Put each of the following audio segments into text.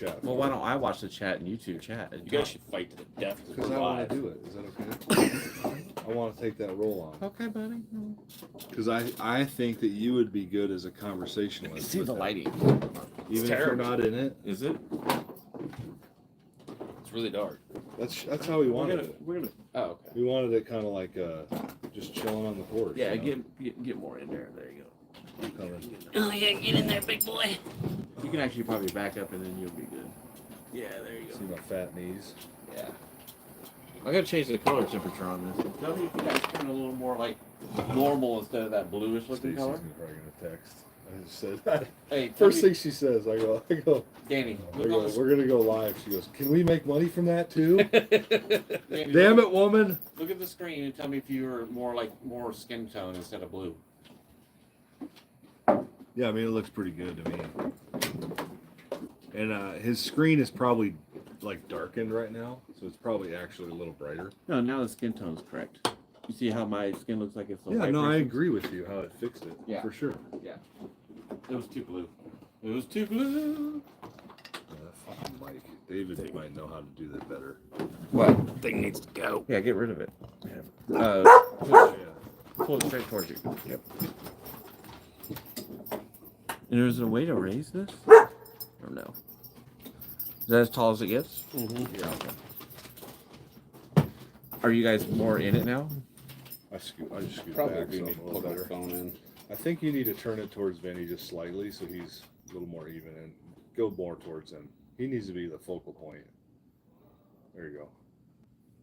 chat. Well, why don't I watch the chat and YouTube chat? You guys should fight to the death. Because I want to do it. Is that okay? I want to take that role on. Okay, buddy. Because I think that you would be good as a conversationalist. See with the them. lighting. Even if you're terrible. not in it. Is it? It's really dark. That's how we wanted it. We're gonna. Oh, okay. We wanted it kind of like just chilling on the porch. Yeah, you know? get more in there. There you go. Coming. Oh yeah, get in there, big boy. You can actually probably back up and then you'll be good. Yeah, there you See go. my fat knees. Yeah. I gotta change the color temperature on this. Tell me if you guys turn a little more like normal instead of that bluish looking Stacy's color. probably gonna text. I just said that. Hey, First thing she says, I go, Danny, we're gonna go live. She goes, can we make money from that too? Danny, Damn it, woman! Look at the screen and tell me if you're more skin tone instead of blue. Yeah, I mean it looks pretty good to me. And his screen is probably like darkened right now, so it's probably actually a little brighter. No, now the skin tone's correct. You see how my skin looks like it's a Yeah, white no, I person? agree with you how it fixed it. Yeah. For sure. It was too blue. It was too blue. Yeah, that fucking mic. David might know how to do that better. What? Thing needs to go. Yeah, get rid of it. Yeah. Pull it straight towards you. Yep. And there's a way to raise this? Or no? Is that as tall as it gets? Mm-hmm. Yeah. Okay. Are you guys more in it now? I just scoot Probably back do so need I'm to a little plug my better. phone in. I think you need to turn it towards Vinny just slightly so he's a little more even and go more towards him. He needs to be the focal point. There you go.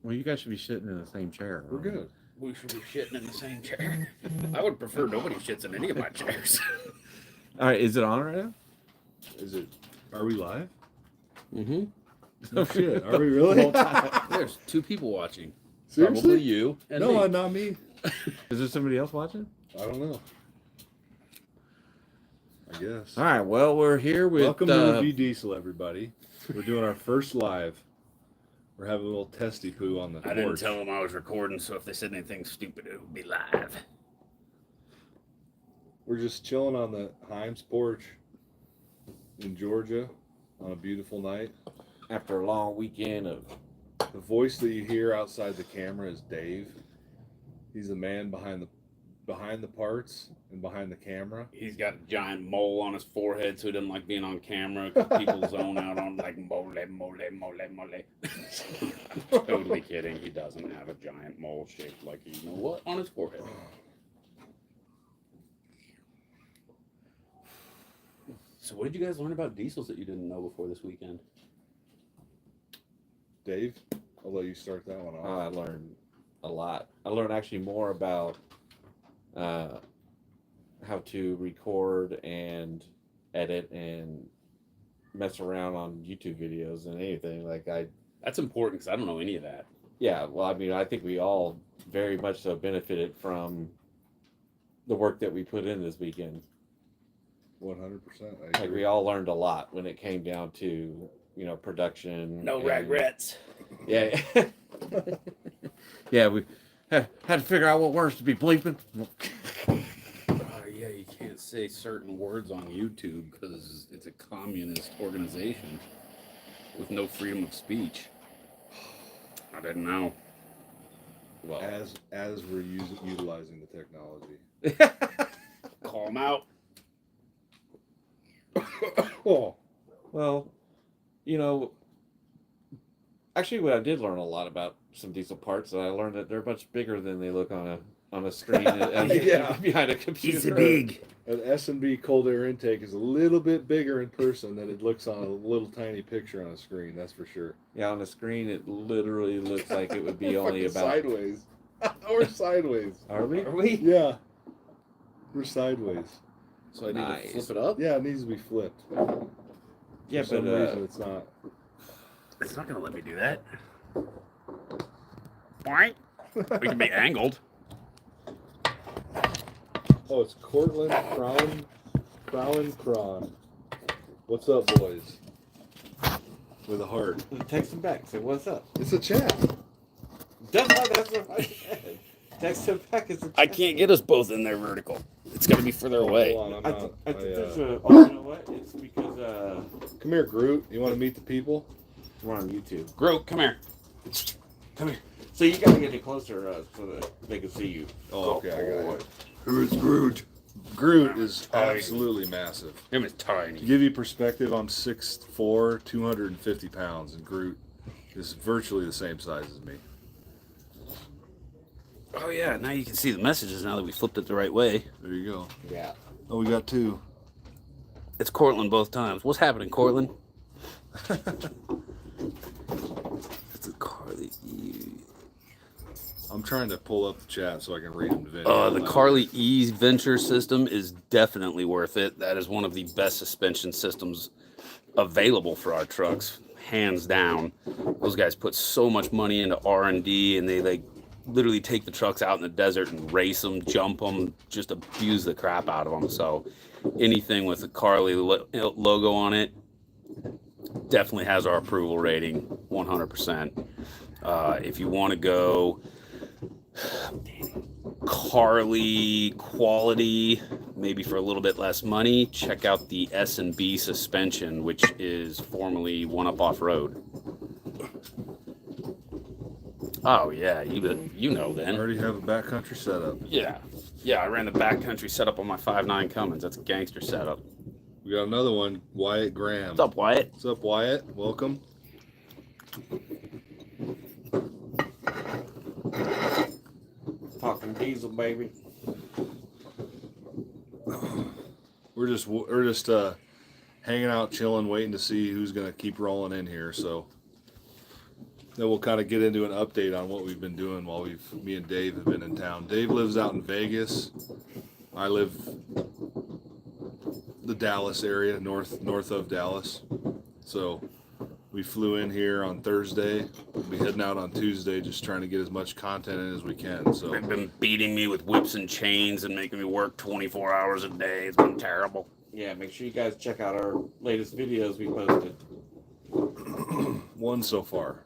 Well, you guys should be sitting in the same chair. We're good. We should be shitting in the same chair. I would prefer nobody shits in any of my chairs. All right, is it on right now? Is it? Are we live? Mm-hmm. Oh shit! Are we really? There's 2 people watching. Seriously? Probably you and No, me. not me. Is there somebody else watching? I don't know. I guess. All right, well, we're here with... Welcome to Review Diesel, everybody. We're doing our first live. We're having a little testy poo on the I didn't porch. tell them I was recording, so if they said anything stupid, it would be live. We're just chilling on the Himes porch in Georgia on a beautiful night. After a long weekend of... The voice that you hear outside the camera is Dave. He's the man behind the parts and behind the camera. He's got a giant mole on his forehead, so he doesn't like being on camera because people zone out on like mole. Totally kidding. He doesn't have a giant mole shaped like you know what on his forehead. So, what did you guys learn about diesels that you didn't know before this weekend? Dave, I'll let you start that one off. I learned a lot. I learned actually more about how to record and edit and mess around on YouTube videos than anything. That's important because I don't know any of that. Yeah, well, I mean, I think we all very much so benefited from the work that we put in this weekend. 100%. Like we all learned a lot when it came down to, production. No and- regrets. Yeah. Yeah, we had to figure out what words to be bleeping. Yeah, you can't say certain words on YouTube because it's a communist organization with no freedom of speech. I didn't know. Well, As we're utilizing the technology. Call them out. Oh, well, actually, what I did learn a lot about some diesel parts, and I learned that they're much bigger than they look on a screen Yeah. behind a computer. He's a big. an S&B cold air intake is a little bit bigger in person than it looks on a little tiny picture on a screen. That's for sure. Yeah, on the screen, it literally looks like it would be only Fucking about. sideways. We're sideways. Are we? Are we? Yeah, we're sideways. So I need Nice. to flip it up? Yeah, it needs to be flipped. Yeah, For some but reason it's not. It's not going to let me do that. Boing. We can be angled. Oh, it's Cortland Cron. What's up, boys? With a heart. text him back. Say what's up. It's a chat. That's what I said. Text him back. It's a I can't get us both in there vertical. It's got to be further away. Hold on, I, I'm not. I think there's I, a. Oh, you know what? It's because come here, Groot. You want to meet the people? we're on YouTube. Groot, come here. Come here. So you gotta get it closer so that they can see you. Oh, okay, I got boy. it. Who's Groot? Groot is Tiny. absolutely massive. Him is tiny. To give you perspective, I'm 6'4", 250 pounds, and Groot is virtually the same size as me. Oh yeah, now you can see the messages now that we flipped it the right way. There you go. Yeah. Oh, we got two. It's Cortland both times. What's happening, Cortland? It's a Carly E. I'm trying to pull up the chat so I can read them to Vinny. The Carly E Venture system is definitely worth it. That is one of the best suspension systems available for our trucks, hands down. Those guys put so much money into R&D, and they literally take the trucks out in the desert and race them, jump them, just abuse the crap out of them. So anything with the Carly logo on it definitely has our approval rating, 100%. If you want to go Carly quality, maybe for a little bit less money, check out the S&B suspension, which is formerly One Up Off Road. Oh yeah, you know I then. already have a backcountry setup. Yeah, I ran the backcountry setup on my 5.9 Cummins. That's a gangster setup. We got another one, Wyatt Graham. What's up, Wyatt? What's up, Wyatt? Welcome. Talking diesel, baby. We're just hanging out, chilling, waiting to see who's gonna keep rolling in here. So then we'll kind of get into an update on what we've been doing while me and Dave have been in town. Dave lives out in Vegas. I live the Dallas area, north of Dallas. So we flew in here on Thursday. We'll be heading out on Tuesday, just trying to get as much content in as we can. So They've been beating me with whips and chains and making me work 24 hours a day. It's been terrible. Yeah, make sure you guys check out our latest videos we posted. one so far.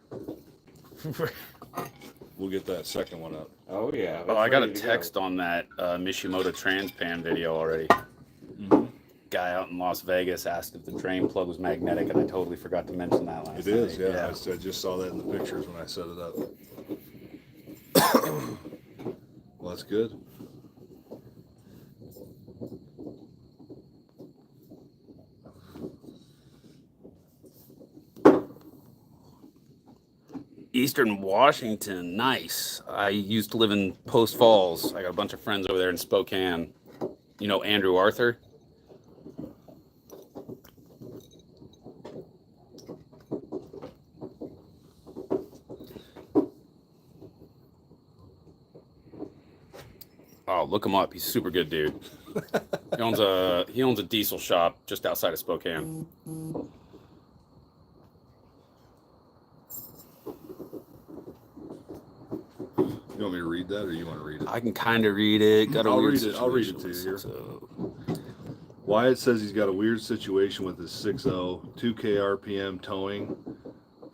We'll get that second one up. Oh yeah. Oh, I got a ready to go. text on that Mishimoto Transpan video already. Mm-hmm. Guy out in Las Vegas asked if the drain plug was magnetic, and I totally forgot to mention that last It is, night. yeah. I just saw that in the pictures when I set it up. Well, that's good. Eastern Washington, nice. I used to live in Post Falls. I got a bunch of friends over there in Spokane. You know Andrew Arthur? Oh, look him up. He's a super good dude. He owns a diesel shop just outside of Spokane. You want me to read that, or you want to read it? I can kind of read it. Got a I'll weird read it. I'll read it situation to you with here. 6.0. Wyatt says he's got a weird situation with his 6.0, 2K RPM towing,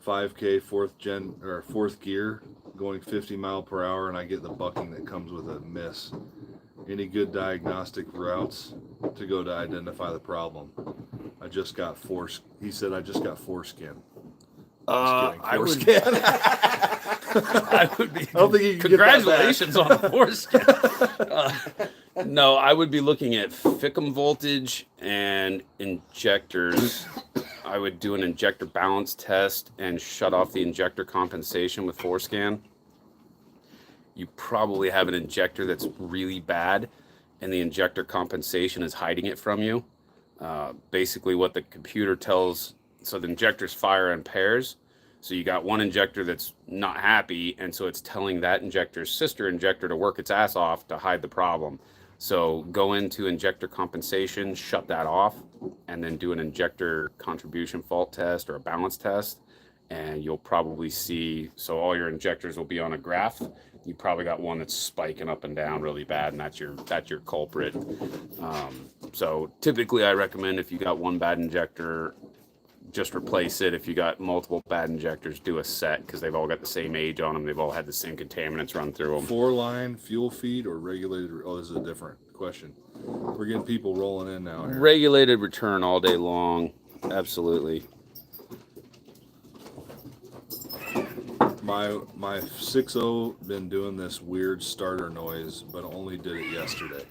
5K fourth gear, going 50 mile per hour, and I get the bucking that comes with a miss. Any good diagnostic routes to go to identify the problem? I just got He said I just got foreskin. I would Foreskin. I would be. I don't think you can get that Congratulations on the foreskin. No, I would be looking at Fickum voltage and injectors. I would do an injector balance test and shut off the injector compensation with forescan. You probably have an injector that's really bad, and the injector compensation is hiding it from you. Basically, what the computer tells, so the injectors fire in pairs. So you got one injector that's not happy, and so it's telling that injector's sister injector to work its ass off to hide the problem. So go into injector compensation, shut that off, and then do an injector contribution fault test or a balance test, and you'll probably see, so all your injectors will be on a graph. You probably got one that's spiking up and down really bad, and that's your culprit. So typically I recommend if you got one bad injector, just replace it. If you got multiple bad injectors, do a set, because they've all got the same age on them. They've all had the same contaminants run through them. 4-line fuel feed or regulated? Oh, this is a different question. We're getting people rolling in now here. Regulated return all day long. Absolutely. My 6.0 been doing this weird starter noise, but only did it yesterday.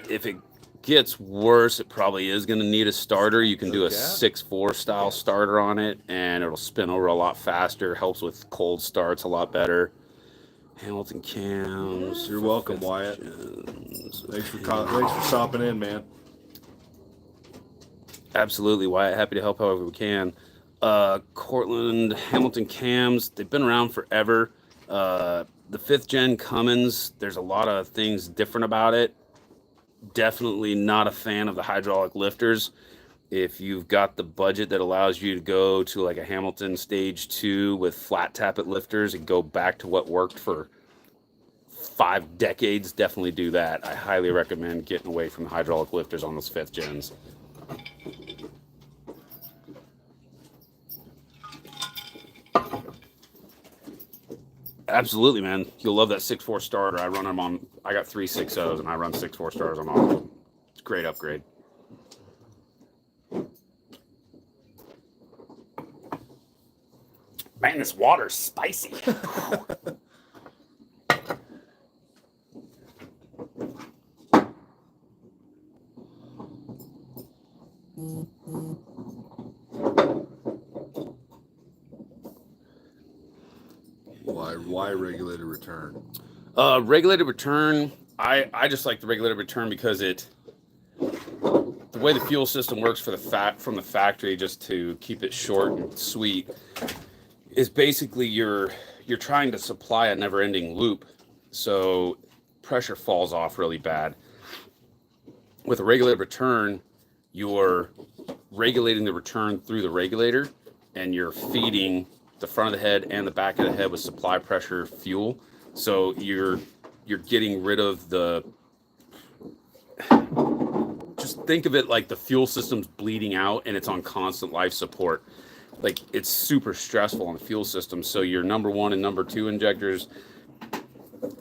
If it gets worse, it probably is going to need a starter. You can do a Okay. 6.4 style starter on it, and it'll spin over a lot faster. Helps with cold starts a lot better. Hamilton cams. You're welcome, Wyatt. Thanks for stopping in, man. Absolutely, Wyatt. Happy to help however we can. Cortland Hamilton cams. They've been around forever. The 5th gen Cummins. There's a lot of things different about it. Definitely not a fan of the hydraulic lifters. If you've got the budget that allows you to go to like a Hamilton Stage 2 with flat tappet lifters and go back to what worked for 5 decades, definitely do that. I highly recommend getting away from the hydraulic lifters on those 5th gens. Absolutely, man. You'll love that 6.4 starter. I run them on. I got 3 6.0s and I run 6.4 starters on all of them. It's a great upgrade. Man, this water's spicy. Why regulated return? Regulated return. I just like the regulated return because the way the fuel system works for from the factory, just to keep it short and sweet, is basically you're trying to supply a never-ending loop, so pressure falls off really bad. With a regulated return, you're regulating the return through the regulator, and you're feeding the front of the head and the back of the head with supply pressure fuel. So you're getting rid of just think of it like the fuel system's bleeding out and it's on constant life support. Like, it's super stressful on the fuel system. So your number 1 and number 2 injectors,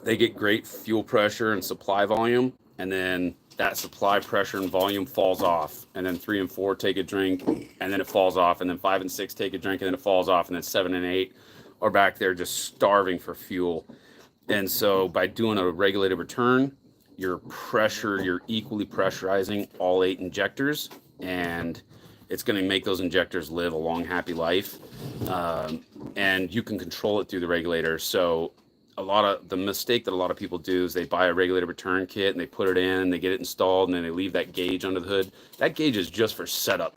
they get great fuel pressure and supply volume, and then that supply pressure and volume falls off, and then 3 and 4 take a drink, and then it falls off, and then 5 and 6 take a drink, and then it falls off, and then 7 and 8 are back there just starving for fuel. And so by doing a regulated return, you're equally pressurizing all 8 injectors, and it's going to make those injectors live a long, happy life. And you can control it through the regulator. So the mistake that a lot of people do is they buy a regulated return kit and they put it in, they get it installed, and then they leave that gauge under the hood. That gauge is just for setup.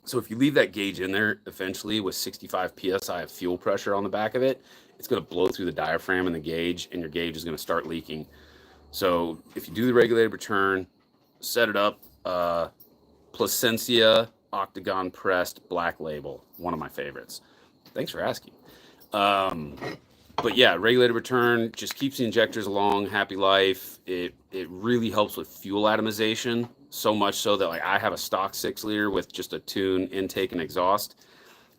So if you leave that gauge in there, eventually with 65 PSI of fuel pressure on the back of it, it's going to blow through the diaphragm and the gauge, and your gauge is going to start leaking. So if you do the regulated return, set it up, Placencia Octagon pressed black label, one of my favorites. Thanks for asking. But yeah, regulated return just keeps the injectors along, happy life. It really helps with fuel atomization, so much so that, like, I have a stock 6 liter with just a tune, intake, and exhaust.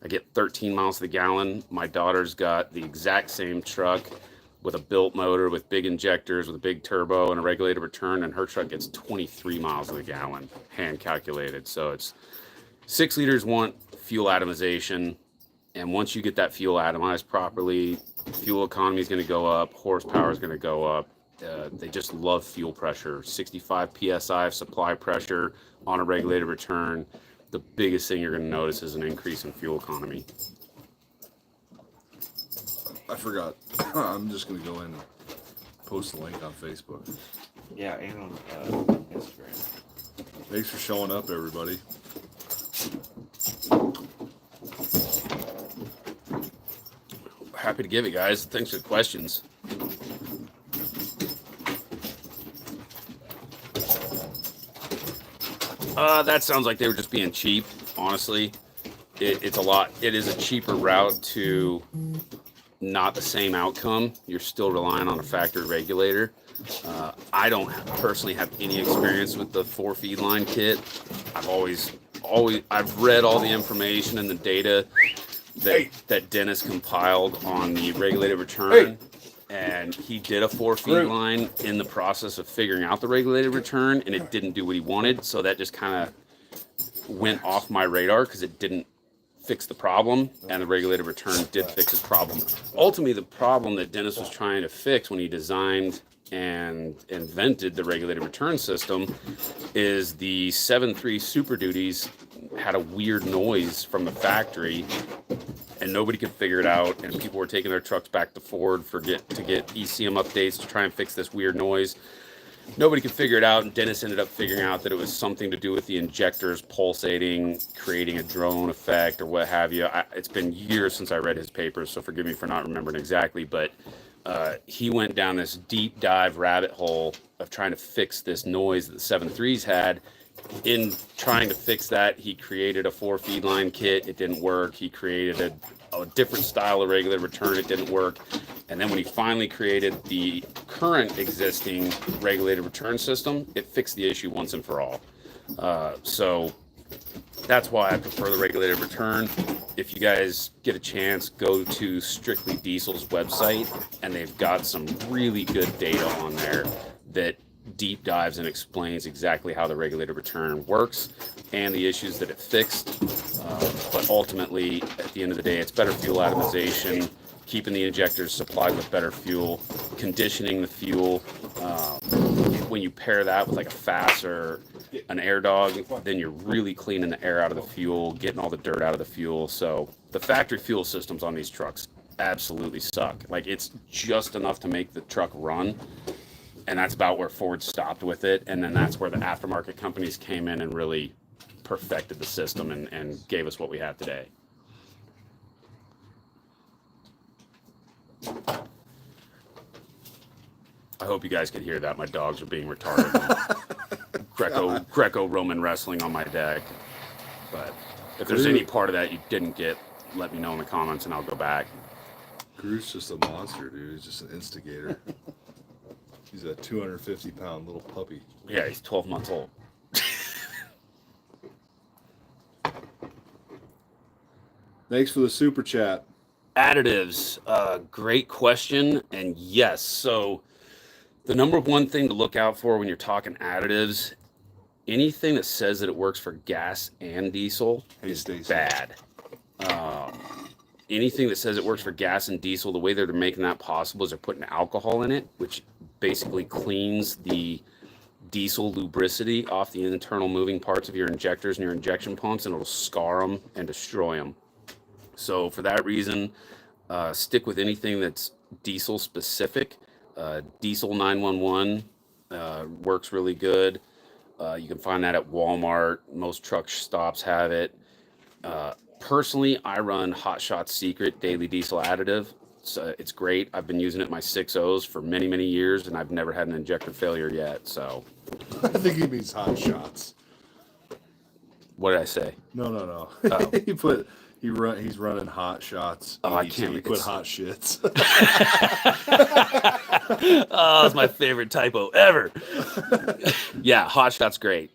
I get 13 miles to the gallon. My daughter's got the exact same truck with a built motor, with big injectors, with a big turbo, and a regulated return, and her truck gets 23 miles to the gallon, hand calculated. So it's 6 liters want fuel atomization, and once you get that fuel atomized properly, fuel economy is going to go up, horsepower is going to go up. They just love fuel pressure. 65 PSI of supply pressure on a regulated return. The biggest thing you're going to notice is an increase in fuel economy. I forgot. I'm just going to go in and post the link on Facebook. Yeah, and on Instagram. Thanks for showing up, everybody. Happy to give it, guys. Thanks for the questions. That sounds like they were just being cheap, honestly. It is a cheaper route to not the same outcome. You're still relying on a factory regulator. I don't personally have any experience with the 4 feed line kit. I've read all the information and the data that Dennis compiled on the regulated return. and he did a 4-feed line in the process of figuring out the regulated return, and it didn't do what he wanted. So that just kind of went off my radar because it didn't fix the problem, and the regulated return did fix his problem. Ultimately, the problem that Dennis was trying to fix when he designed and invented the regulated return system is the 7.3 Super Duties had a weird noise from the factory, and nobody could figure it out, and people were taking their trucks back to Ford to get ECM updates to try and fix this weird noise. Nobody could figure it out, and Dennis ended up figuring out that it was something to do with the injectors pulsating, creating a drone effect or what have you. It's been years since I read his papers, so forgive me for not remembering exactly, but he went down this deep dive rabbit hole of trying to fix this noise that the 7.3s had. In trying to fix that, he created a 4-feed line kit. It didn't work. He created a different style of regulated return. It didn't work. And then when he finally created the current existing regulated return system, it fixed the issue once and for all. So that's why I prefer the regulated return. If you guys get a chance, go to Strictly Diesel's website, and they've got some really good data on there that deep dives and explains exactly how the regulated return works and the issues that it fixed. But ultimately, at the end of the day, it's better fuel atomization, keeping the injectors supplied with better fuel, conditioning the fuel. When you pair that with like a FAS or an air dog, then you're really cleaning the air out of the fuel, getting all the dirt out of the fuel. So the factory fuel systems on these trucks absolutely suck. Like, it's just enough to make the truck run, and that's about where Ford stopped with it. And then that's where the aftermarket companies came in and really perfected the system and gave us what we have today. I hope you guys could hear that. My dogs are being retarded. Greco-Roman wrestling on my deck. But if there's any part of that you didn't get, let me know in the comments and I'll go back. Groot's just a monster, dude. He's just an instigator. He's a 250-pound little puppy. Yeah, he's 12 months old. Thanks for the super chat. Additives, great question. And yes, so the number one thing to look out for when you're talking additives, anything that says that it works for gas and diesel is bad. Anything that says it works for gas and diesel, the way they're making that possible is they're putting alcohol in it, which basically cleans the diesel lubricity off the internal moving parts of your injectors and your injection pumps, and it'll scar them and destroy them. So for that reason, stick with anything that's diesel specific. Diesel 911 works really good. You can find that at Walmart. Most truck stops have it. Personally, I run Hot Shots Secret Daily Diesel Additive. It's great. I've been using it in my 6.0s for many, many years, and I've never had an injector failure yet. So I think he means Hot Shots. What did I say? No. Oh. He's running Hot Shots. Oh, I can't. He put hot shits. Oh, that's my favorite typo ever. Yeah, Hot Shot's great.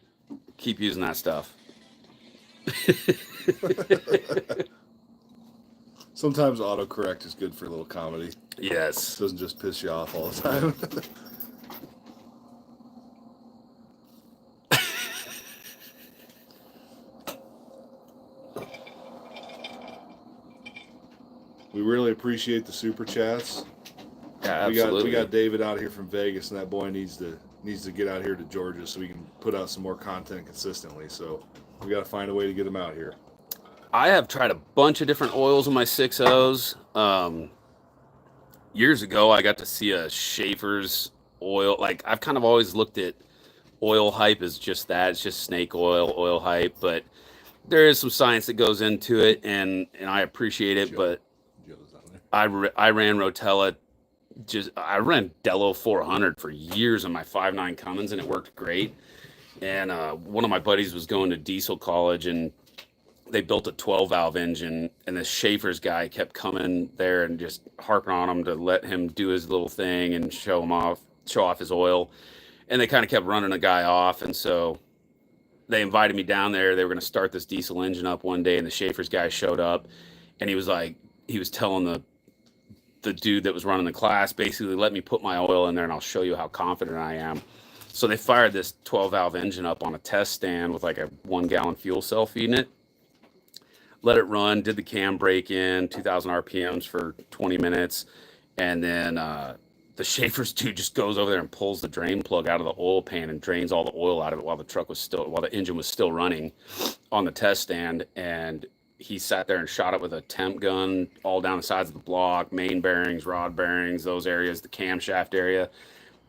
Keep using that stuff. Sometimes autocorrect is good for a little comedy. Yes. It doesn't just piss you off all the time. We really appreciate the super chats. Yeah, absolutely. We got David out here from Vegas, and that boy needs to get out here to Georgia so we can put out some more content consistently. So we got to find a way to get him out here. I have tried a bunch of different oils in my 6.0s. Years ago, I got to see a Schaefer's oil. Like, I've kind of always looked at oil hype as just that. It's just snake oil hype. But there is some science that goes into it, and I appreciate it. But I ran Rotella. I ran Dello 400 for years on my 5.9 Cummins, and it worked great. And one of my buddies was going to diesel college, and they built a 12-valve engine, and the Schaefer's guy kept coming there and just harping on him to let him do his little thing and show off his oil. And they kind of kept running a guy off, and so they invited me down there. They were going to start this diesel engine up one day, and the Schaefer's guy showed up, and he was telling the dude that was running the class basically let me put my oil in there, and I'll show you how confident I am. So they fired this 12 valve engine up on a test stand with like a 1 gallon fuel cell feeding it. Let it run, did the cam break in, 2,000 RPMs for 20 minutes. And then the Schaefer's dude just goes over there and pulls the drain plug out of the oil pan and drains all the oil out of it while the engine was still running on the test stand. And he sat there and shot it with a temp gun all down the sides of the block, main bearings, rod bearings, those areas, the camshaft area.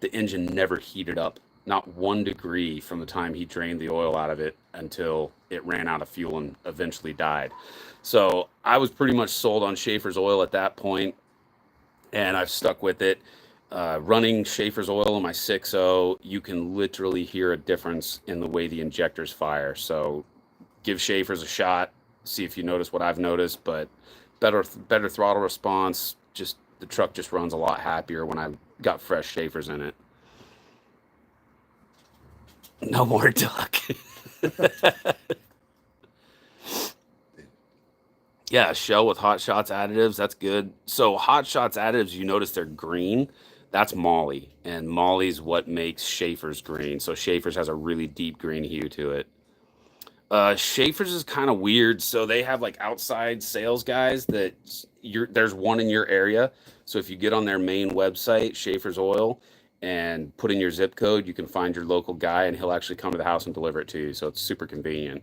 The engine never heated up, not 1 degree from the time he drained the oil out of it until it ran out of fuel and eventually died. So I was pretty much sold on Schaefer's oil at that point, and I've stuck with it. Running Schaefer's oil in my 6.0, you can literally hear a difference in the way the injectors fire. So give Schaefer's a shot, see if you notice what I've noticed, but better throttle response. Just the truck just runs a lot happier when I've got fresh Schaefer's in it. No more duck. Yeah, shell with Hot Shots additives, that's good. So Hot Shots additives, you notice they're green. That's Molly, and Molly's what makes Schaefer's green. So Schaefer's has a really deep green hue to it. Schaefer's is kind of weird. So they have like outside sales guys that there's one in your area. So if you get on their main website, Schaefer's Oil, and put in your zip code, you can find your local guy, and he'll actually come to the house and deliver it to you. So it's super convenient.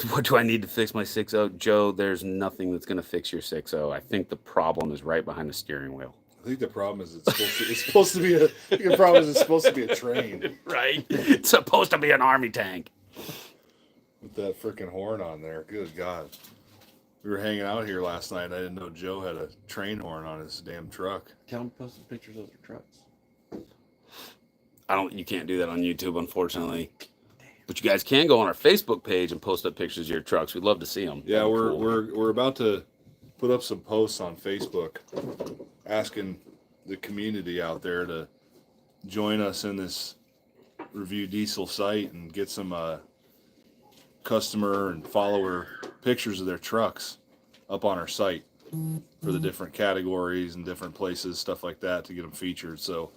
What do I need to fix my 6.0? Joe, there's nothing that's going to fix your 6.0. I think the problem is right behind the steering wheel. I think the problem is it's supposed to be a train. Right? It's supposed to be an army tank. With that freaking horn on there. Good God. We were hanging out here last night. I didn't know Joe had a train horn on his damn truck. Tell them to post some pictures of their trucks. You can't do that on YouTube, unfortunately. But you guys can go on our Facebook page and post up pictures of your trucks. We'd love to see them. Yeah, we're about to put up some posts on Facebook asking the community out there to join us in this Review Diesel site and get some customer and follower pictures of their trucks up on our site for the different categories and different places, stuff like that, to get them featured. So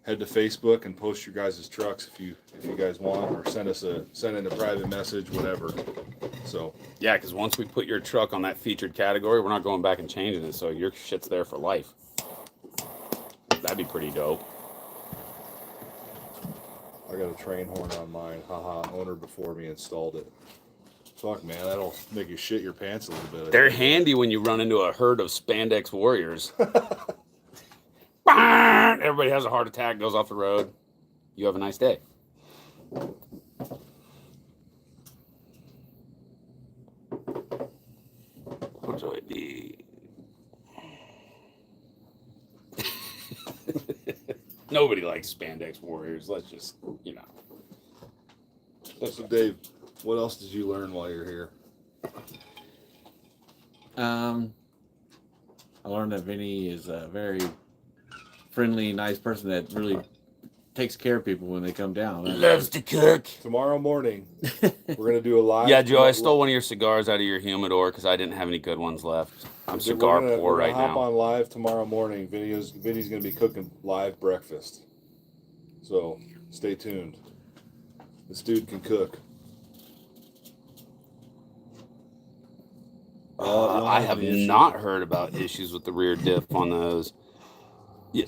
head to Facebook and post your guys' trucks if you guys want, or send in a private message, whatever. So yeah, because once we put your truck on that featured category, we're not going back and changing it, so your shit's there for life. That'd be pretty dope. I got a train horn on mine. Haha, owner before me installed it. Fuck, man, that'll make you shit your pants a little bit. They're handy when you run into a herd of spandex warriors. Everybody has a heart attack, goes off the road. You have a nice day. What do I need? Nobody likes spandex warriors. Let's just, So, Dave, what else did you learn while you're here? I learned that Vinny is a very friendly, nice person that really takes care of people when they come down. Loves to cook. Tomorrow morning, we're going to do a live... Yeah, Joe, I stole one of your cigars out of your humidor because I didn't have any good ones left. I'm cigar poor right now. Hop on live tomorrow morning. Vinny's going to be cooking live breakfast. So, stay tuned. This dude can cook. I have not heard about issues with the rear diff on those. Yeah.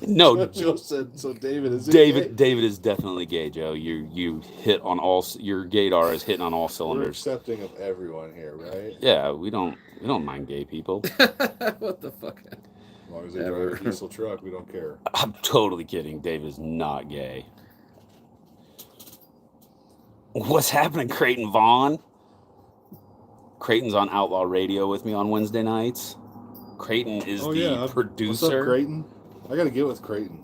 No, Joe said. So David is David is definitely gay, Joe. You hit on all your gaydar is hitting on all cylinders. We're accepting of everyone here, right? Yeah, we don't mind gay people. What the fuck? As long as they drive a diesel truck, we don't care. I'm totally kidding. Dave is not gay. What's happening, Creighton Vaughn? Creighton's on Outlaw Radio with me on Wednesday nights. Creighton is the producer. What's up, Creighton? I got to get with Creighton.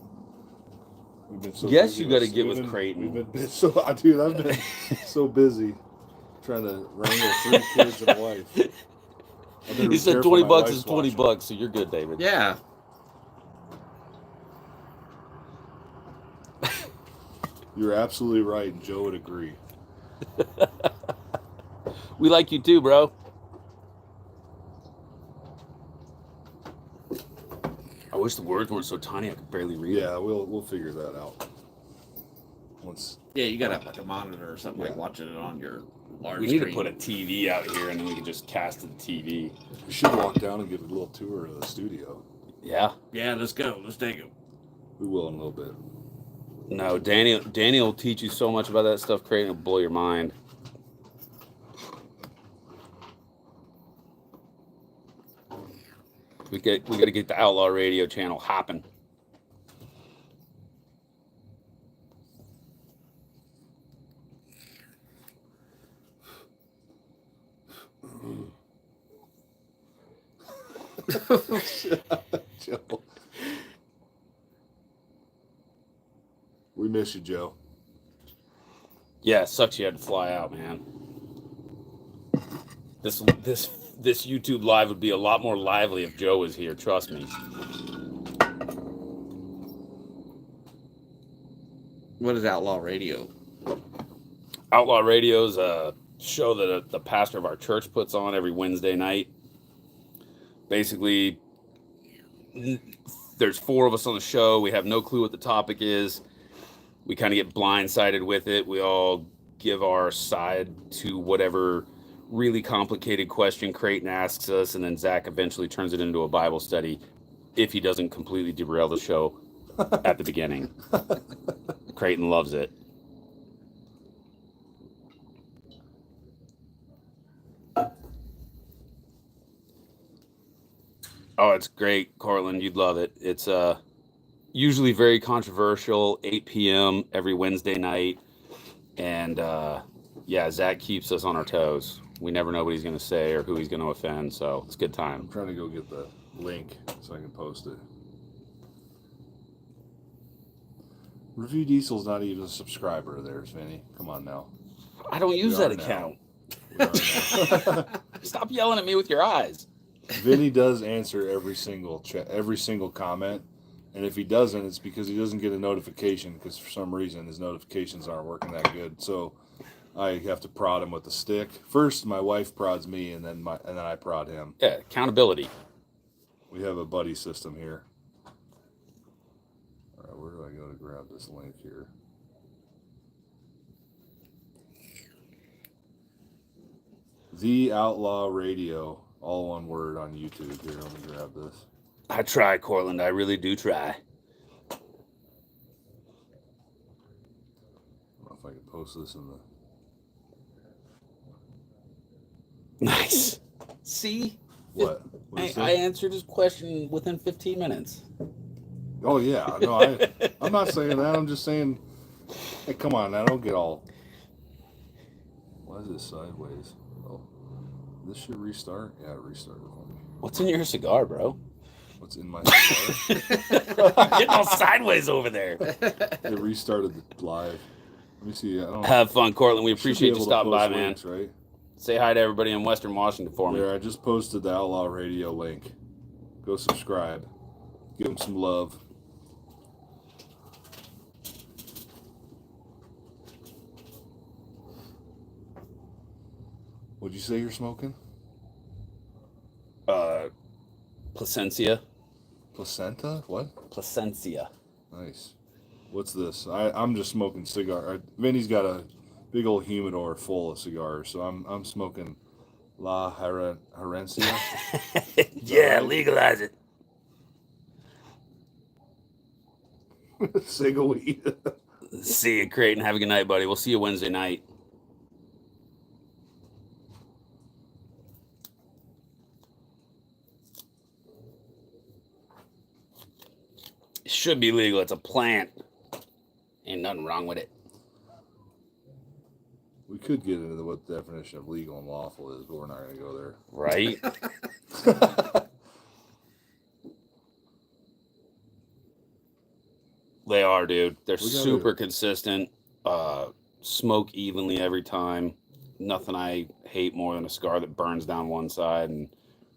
We've been so yes, busy you got to get with Creighton. We've been so, dude. I've been so busy trying to wrangle 3 kids and a wife. He said $20 is $20, so you're good, David. Yeah. You're absolutely right, and Joe would agree. We like you too, bro. wish the words weren't so tiny I could barely read. Yeah, we'll figure that out. Once Yeah, you got to have like a monitor or something, like watching it on your large We need screen. to put a TV out here, and then we can just cast to the TV. we should walk down and give a little tour of the studio. Yeah. Yeah, let's go. Let's take it. We will in a little bit. No, Danny will teach you so much about that stuff, Creighton. It'll blow your mind. We got to get the Outlaw Radio channel hopping. Joe. We miss you, Joe. Yeah, it sucks you had to fly out, man. This YouTube live would be a lot more lively if Joe was here. Trust me. What is Outlaw Radio? Outlaw Radio is a show that the pastor of our church puts on every Wednesday night. Basically, there's 4 of us on the show. We have no clue what the topic is. We kind of get blindsided with it. We all give our side to whatever really complicated question Creighton asks us, and then Zach eventually turns it into a Bible study if he doesn't completely derail the show at the beginning. Creighton loves it. Oh, it's great, Cortland. You'd love it. It's usually very controversial, 8 p.m. every Wednesday night. And yeah, Zach keeps us on our toes. We never know what he's going to say or who he's going to offend, so it's a good time. I'm trying to go get the link so I can post it. Review Diesel's not even a subscriber of theirs, Vinny. Come on now. I don't use We that are now. account. We are now. Stop yelling at me with your eyes. Vinny does answer every single comment, and if he doesn't, it's because he doesn't get a notification because for some reason his notifications aren't working that good. So I have to prod him with the stick. First, my wife prods me, and then I prod him. Yeah, accountability. We have a buddy system here. All right, where do I go to grab this link here? The Outlaw Radio, all one word on YouTube. Here, let me grab this. I try, Cortland. I really do try. I don't know if I can post this in the. Nice. See? What? What is I it? answered his question within 15 minutes. Oh yeah, no, I'm not saying that. I'm just saying, hey, come on, now don't get all. Why is it sideways? Oh, this should restart. Yeah, it restarted for me. What's in your cigar, bro? What's in my cigar? Getting all sideways over there. It restarted the live. Let me see. I don't. Have fun, Cortland. We should be appreciate you able to stopping by, post man. links, right? Say hi to everybody in Western Washington for me. There, I just posted the Outlaw Radio link. Go subscribe. Give them some love. What'd you say you're smoking? Placencia. Placenta? What? Placencia. Nice. What's this? I'm just smoking cigar. Vinny's got a big old humidor full of cigars, so I'm smoking La Herencia. Yeah, legalize it. Single weed. See you, Creighton. Have a good night, buddy. We'll see you Wednesday night. It should be legal. It's a plant. Ain't nothing wrong with it. We could get into what the definition of legal and lawful is, but we're not going to go there. Right? They are, dude. They're We gotta- super consistent. Smoke evenly every time. Nothing I hate more than a cigar that burns down one side and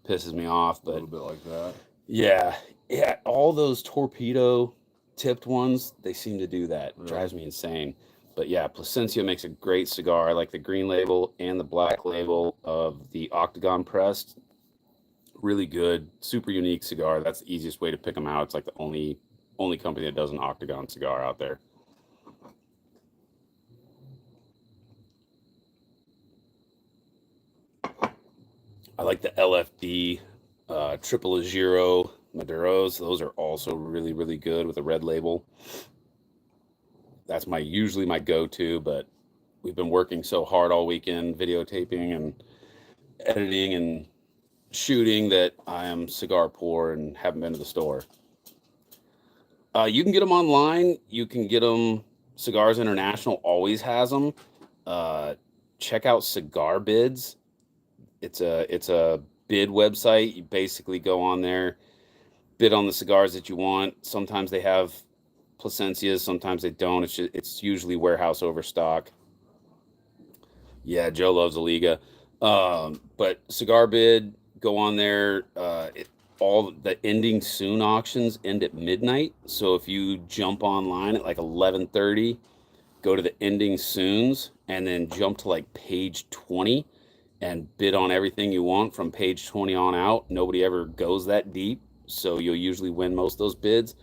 pisses me off. A But little bit like that. yeah, all those torpedo tipped ones, they seem to do that. Really? Drives me insane. But yeah, Placencia makes a great cigar. I like the green label and the black label of the Octagon pressed. Really good, super unique cigar. That's the easiest way to pick them out. It's like the only company that does an Octagon cigar out there. I like the LFD Triple Zero Maduros. Those are also really, really good with a red label. That's usually my go-to, but we've been working so hard all weekend, videotaping and editing and shooting, that I am cigar poor and haven't been to the store. You can get them online. You can get them. Cigars International always has them. Check out Cigar Bids. It's a bid website. You basically go on there, bid on the cigars that you want. Sometimes they have Plasencias, sometimes they don't. It's usually warehouse overstock. Yeah, Joe loves a Liga. But Cigar Bid, go on there. All the ending soon auctions end at midnight. So if you jump online at like 11:30, go to the ending soons and then jump to like page 20 and bid on everything you want from page 20 on out. Nobody ever goes that deep, so you'll usually win most of those bids.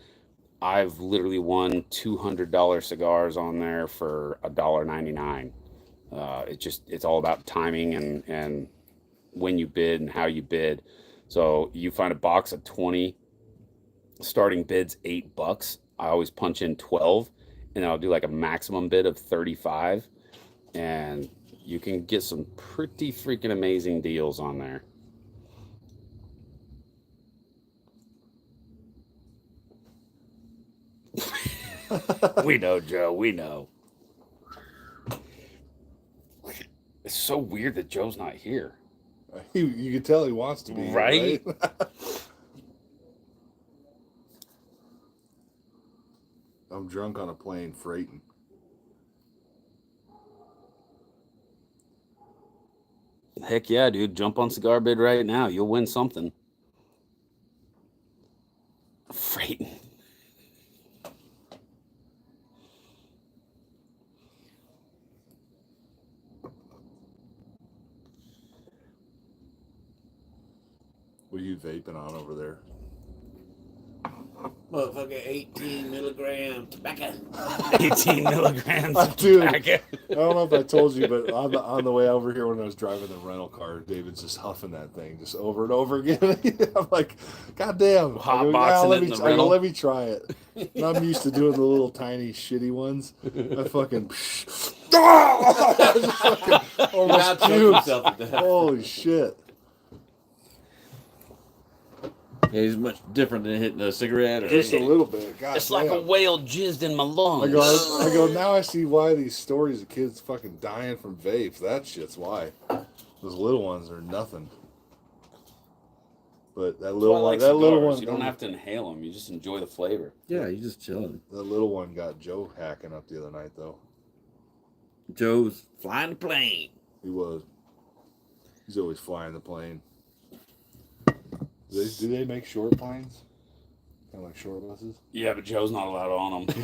I've literally won $200 cigars on there for $1.99. It's all about timing and when you bid and how you bid. So you find a box of 20, starting bids $8. I always punch in 12, and I'll do like a maximum bid of 35, and you can get some pretty freaking amazing deals on there. We know, Joe. We know. It's so weird that Joe's not here. You can tell he wants to be here, Right? I'm drunk on a plane freighting. Heck yeah, dude. Jump on Cigar Bid right now. You'll win something. Freighting. What are you vaping on over there? Motherfucker, 18 milligram tobacco. 18 milligrams. Dude, tobacco. I don't know if I told you, but on the way over here when I was driving the rental car, David's just huffing that thing just over and over again. I'm like, God damn. Hotboxing it in the rental. Let me try it. And I'm used to doing the little tiny shitty ones. I fucking almost puked. Holy shit. Yeah, he's much different than hitting a cigarette. Or Just a little bit. God It's damn. like a whale jizzed in my lungs. I go, now I see why these stories of kids fucking dying from vapes. That shit's why. Those little ones are nothing. But that little one, that little one, you don't have to inhale them. You just enjoy the flavor. Yeah, you just chilling. that little one got Joe hacking up the other night though. Joe's flying the plane. He was. He's always flying the plane. Do they make short planes? Kind of like short buses? Yeah, but Joe's not allowed on them.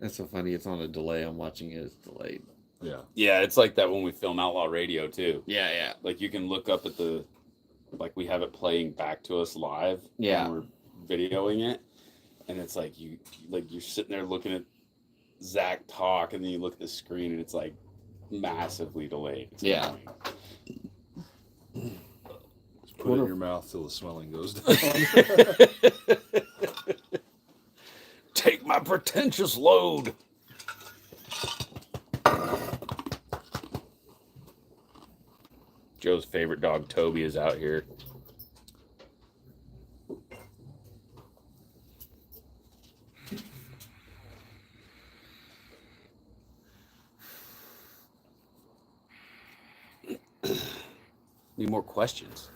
That's so funny. It's on a delay. I'm watching it. It's delayed. Yeah. Yeah, it's like that when we film Outlaw Radio too. Yeah, yeah. Like you can look up at like we have it playing back to us live. Yeah. When we're videoing it, and it's like you're sitting there looking at Zach talk, and then you look at the screen, and it's like massively delayed. It's Yeah. annoying. Just put it in your mouth till the swelling goes down. Take my pretentious load. Joe's favorite dog, Toby, is out here. Need more questions.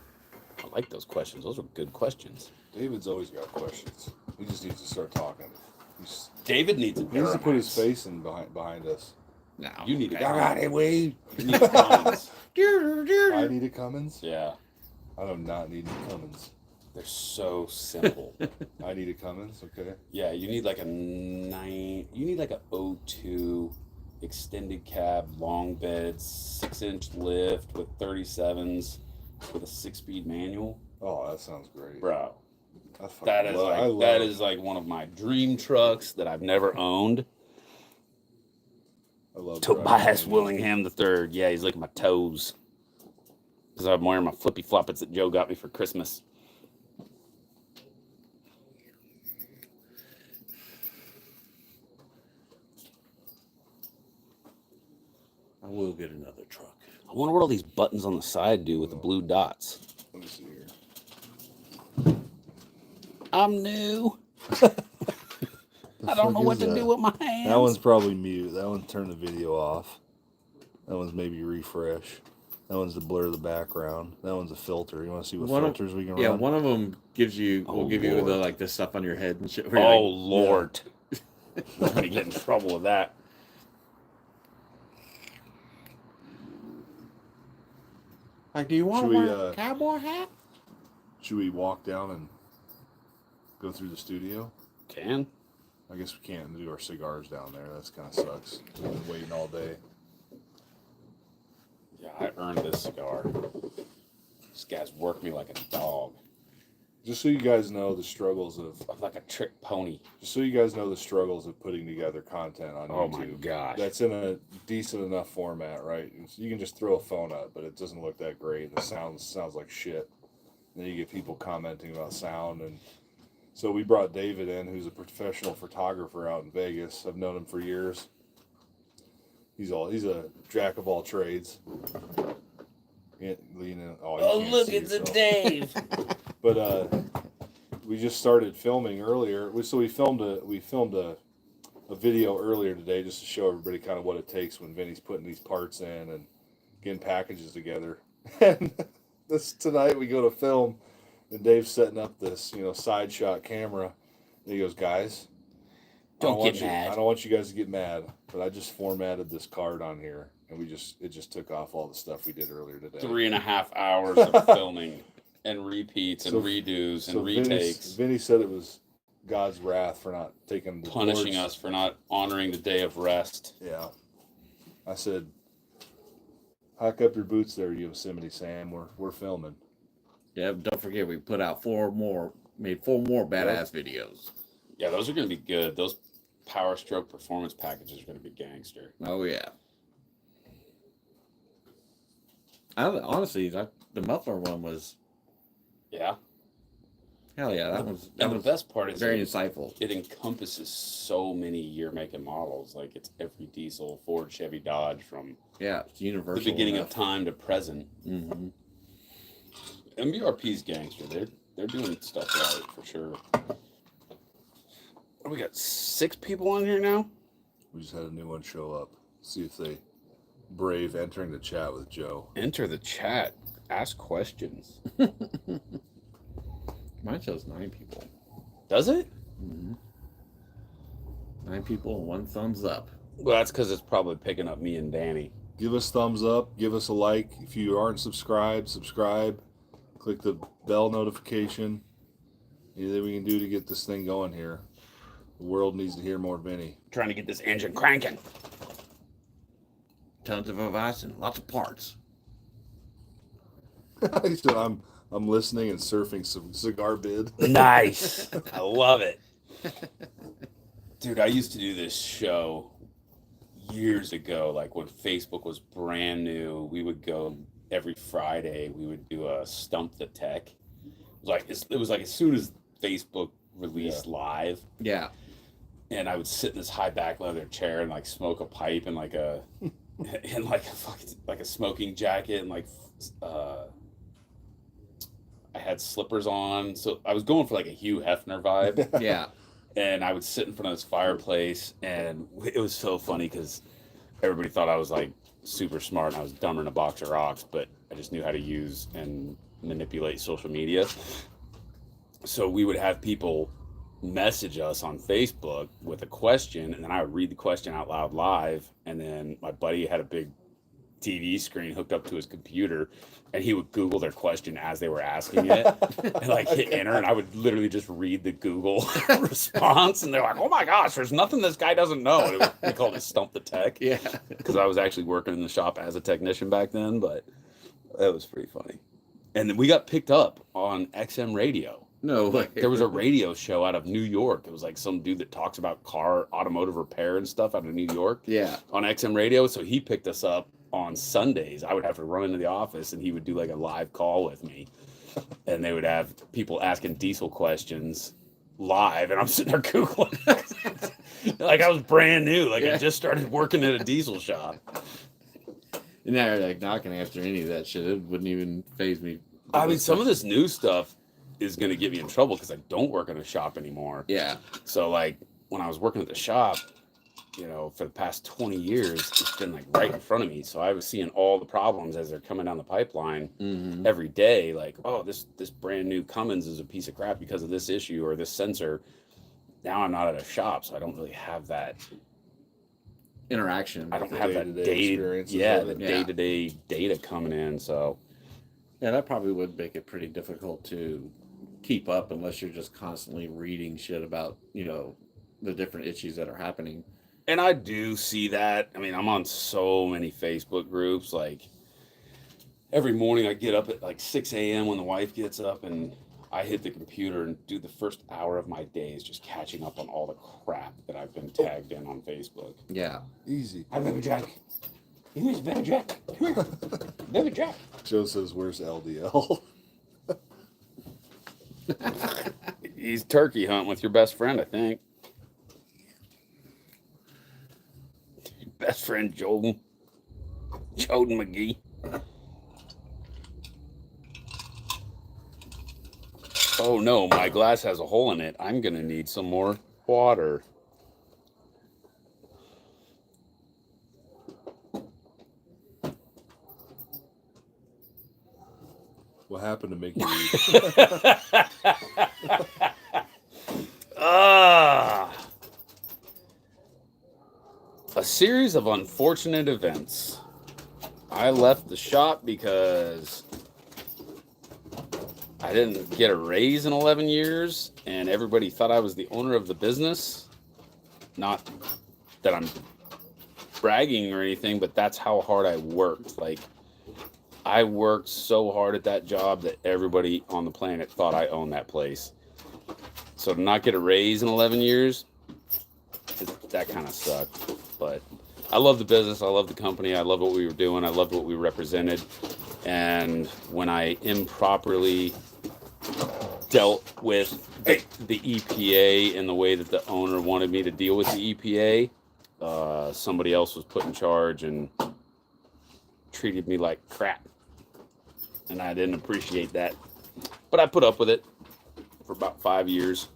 I like those questions. Those are good questions. David's always got questions. He just needs to start talking. David needs a He needs to put his Duramax. face in behind us. No. You need a Wade. You need a Cummins. I need a Cummins. Yeah, I do not need a Cummins. they're so simple. I need a Cummins. Okay. Yeah, you need like a 02 extended cab, long bed, 6-inch lift with 37s with a 6-speed manual. Oh, that sounds great. Bro, I fucking that is love- that is like one of my dream trucks that I've never owned. I love Tobias driving. Willingham III. Yeah, he's licking my toes. Because I'm wearing my flippy floppets that Joe got me for Christmas. I will get another truck. I wonder what all these buttons on the side do with the blue dots. Let me see here. I'm new. I don't know what to do with my hands. That one's probably mute. That one turn the video off. That one's maybe refresh. That one's to blur the background. That one's a filter. You want to see what filters we can Yeah, run? one of them gives you will Oh, give you the Lord. like the stuff on your head and shit. where you're Oh, like, Lord. I'm going to get in trouble with that. do you want Should to we, wear a cowboy hat? Should we walk down and go through the studio? Can? I guess we can't do our cigars down there. That's kind of sucks. We've been waiting all day. Yeah, I earned this cigar. This guy's worked me like a dog. Just so you guys know the struggles of, Like a trick pony. just so you guys know the struggles of putting together content on Oh, YouTube. my gosh. That's in a decent enough format, right? You can just throw a phone up, but it doesn't look that great. The sounds like shit. And then you get people commenting about sound, and so we brought David in, who's a professional photographer out in Vegas. I've known him for years. He's a jack of all trades. Leaning. Oh, you can't see yourself. Dave. But we just started filming earlier. We filmed a video earlier today just to show everybody kind of what it takes when Vinny's putting these parts in and getting packages together. And tonight we go to film, and Dave's setting up this side shot camera. And he goes, guys, Don't get mad. I don't want you guys to get mad, but I just formatted this card on here, and it just took off all the stuff we did earlier today. 3.5 hours of filming and repeats and So- redos and So retakes. Vinny said it was God's wrath for not taking the Punishing boards. us for not honoring the day of rest. Yeah. I said, hike up your boots there, Yosemite Sam. We're filming. Yeah, don't forget we put out made four more badass videos. Yeah, those are going to be good. Those Power Stroke performance packages are going to be gangster. Oh yeah. Honestly, the muffler one was Yeah. hell yeah. That was And the best part is very it, insightful. it encompasses so many year making models. Like it's every diesel, Ford, Chevy, Dodge from Yeah, it's the universal. beginning of time to present. Mm-hmm. MBRP's gangster. They're doing stuff right for sure. We got 6 people on here now. We just had a new one show up. See if they brave entering the chat with Joe. Enter the chat. Ask questions. Mine shows 9 people. Does it? Mm-hmm. 9 people and 1 thumbs up. Well, that's because it's probably picking up me and Danny. Give us thumbs up. Give us a like. If you aren't subscribed, subscribe. Click the bell notification. Anything we can do to get this thing going here. The world needs to hear more Vinny. Trying to get this engine cranking. Tons of advice and lots of parts. He said, I'm listening and surfing some cigar bid. Nice. I love it. Dude, I used to do this show years ago, like when Facebook was brand new. We would go every Friday. We would do a Stump the Tech. It was like as soon as Facebook released live, Yeah. and I would sit in this high back leather chair and like smoke a pipe and like a smoking jacket and I had slippers on, so I was going for like a Hugh Hefner vibe. Yeah. And I would sit in front of this fireplace, and it was so funny because everybody thought I was like super smart and I was dumber than a box of rocks, but I just knew how to use and manipulate social media. So we would have people message us on Facebook with a question, and then I would read the question out loud live, and then my buddy had a big TV screen hooked up to his computer, and he would Google their question as they were asking it, and like hit enter, and I would literally just read the Google response, and they're like, "Oh my gosh, there's nothing this guy doesn't know." And we called it Stump the Tech, Yeah. because I was actually working in the shop as a technician back then, but that was pretty funny. And then we got picked up on XM radio. No way. There was a radio show out of New York. It was like some dude that talks about car automotive repair and stuff out of New York Yeah. on XM radio. So he picked us up on Sundays. I would have to run into the office and he would do like a live call with me. And they would have people asking diesel questions live. And I'm sitting there Googling. Like I was brand new. Like I just started working at a diesel shop. And now you're like not gonna answer any of that shit. It wouldn't even faze me. I mean, some of this new stuff is going to get me in trouble because I don't work in a shop anymore. Yeah. So like when I was working at the shop, you know, for the past 20 years, it's been like right in front of me. So I was seeing all the problems as they're coming down the pipeline every day. Like, oh, this brand new Cummins is a piece of crap because of this issue or this sensor. Now I'm not at a shop, so I don't really have that Interaction. I don't The have that day-to-day experiences yeah, of the it. day-to-day data coming in. So Yeah, that probably would make it pretty difficult to keep up unless you're just constantly reading shit about, you know, the different issues that are happening. and I do see that. I mean, I'm on so many Facebook groups. Like every morning I get up at like 6 a.m. when the wife gets up and I hit the computer and do the first hour of my day is just catching up on all the crap that I've been tagged in on Facebook. Yeah. Easy. Hi, Baby Jack. Here's Baby Jack. Come here. Baby Jack. Joe says, "Where's LDL?" He's turkey hunting with your best friend, I think. Your best friend, Jordan McGee. Oh no, my glass has a hole in it. I'm gonna need some more water. What happened to make you? A series of unfortunate events. I left the shop because I didn't get a raise in 11 years, and everybody thought I was the owner of the business. Not that I'm bragging or anything, but that's how hard I worked. Like, I worked so hard at that job that everybody on the planet thought I owned that place. So to not get a raise in 11 years, that kind of sucked. But I love the business. I love the company. I love what we were doing. I loved what we represented. And when I improperly dealt with the EPA in the way that the owner wanted me to deal with the EPA, somebody else was put in charge and treated me like crap. And I didn't appreciate that. But I put up with it for about 5 years.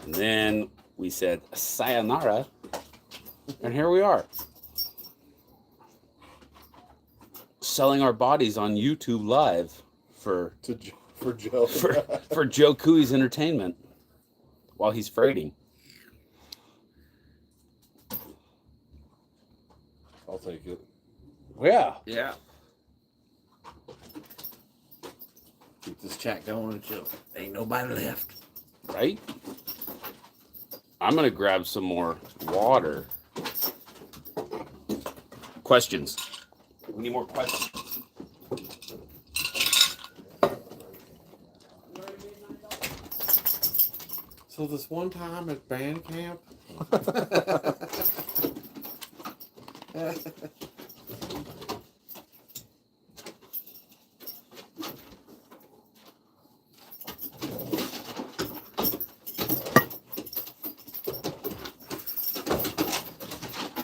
And then we said sayonara, and here we are. Selling our bodies on YouTube Live for Joe. for Joe Cooey's entertainment while he's freighting. I'll take it. Yeah. Yeah. Keep this chat going until ain't nobody left. Right? I'm going to grab some more water. Questions. We need more questions. So this one time at band camp,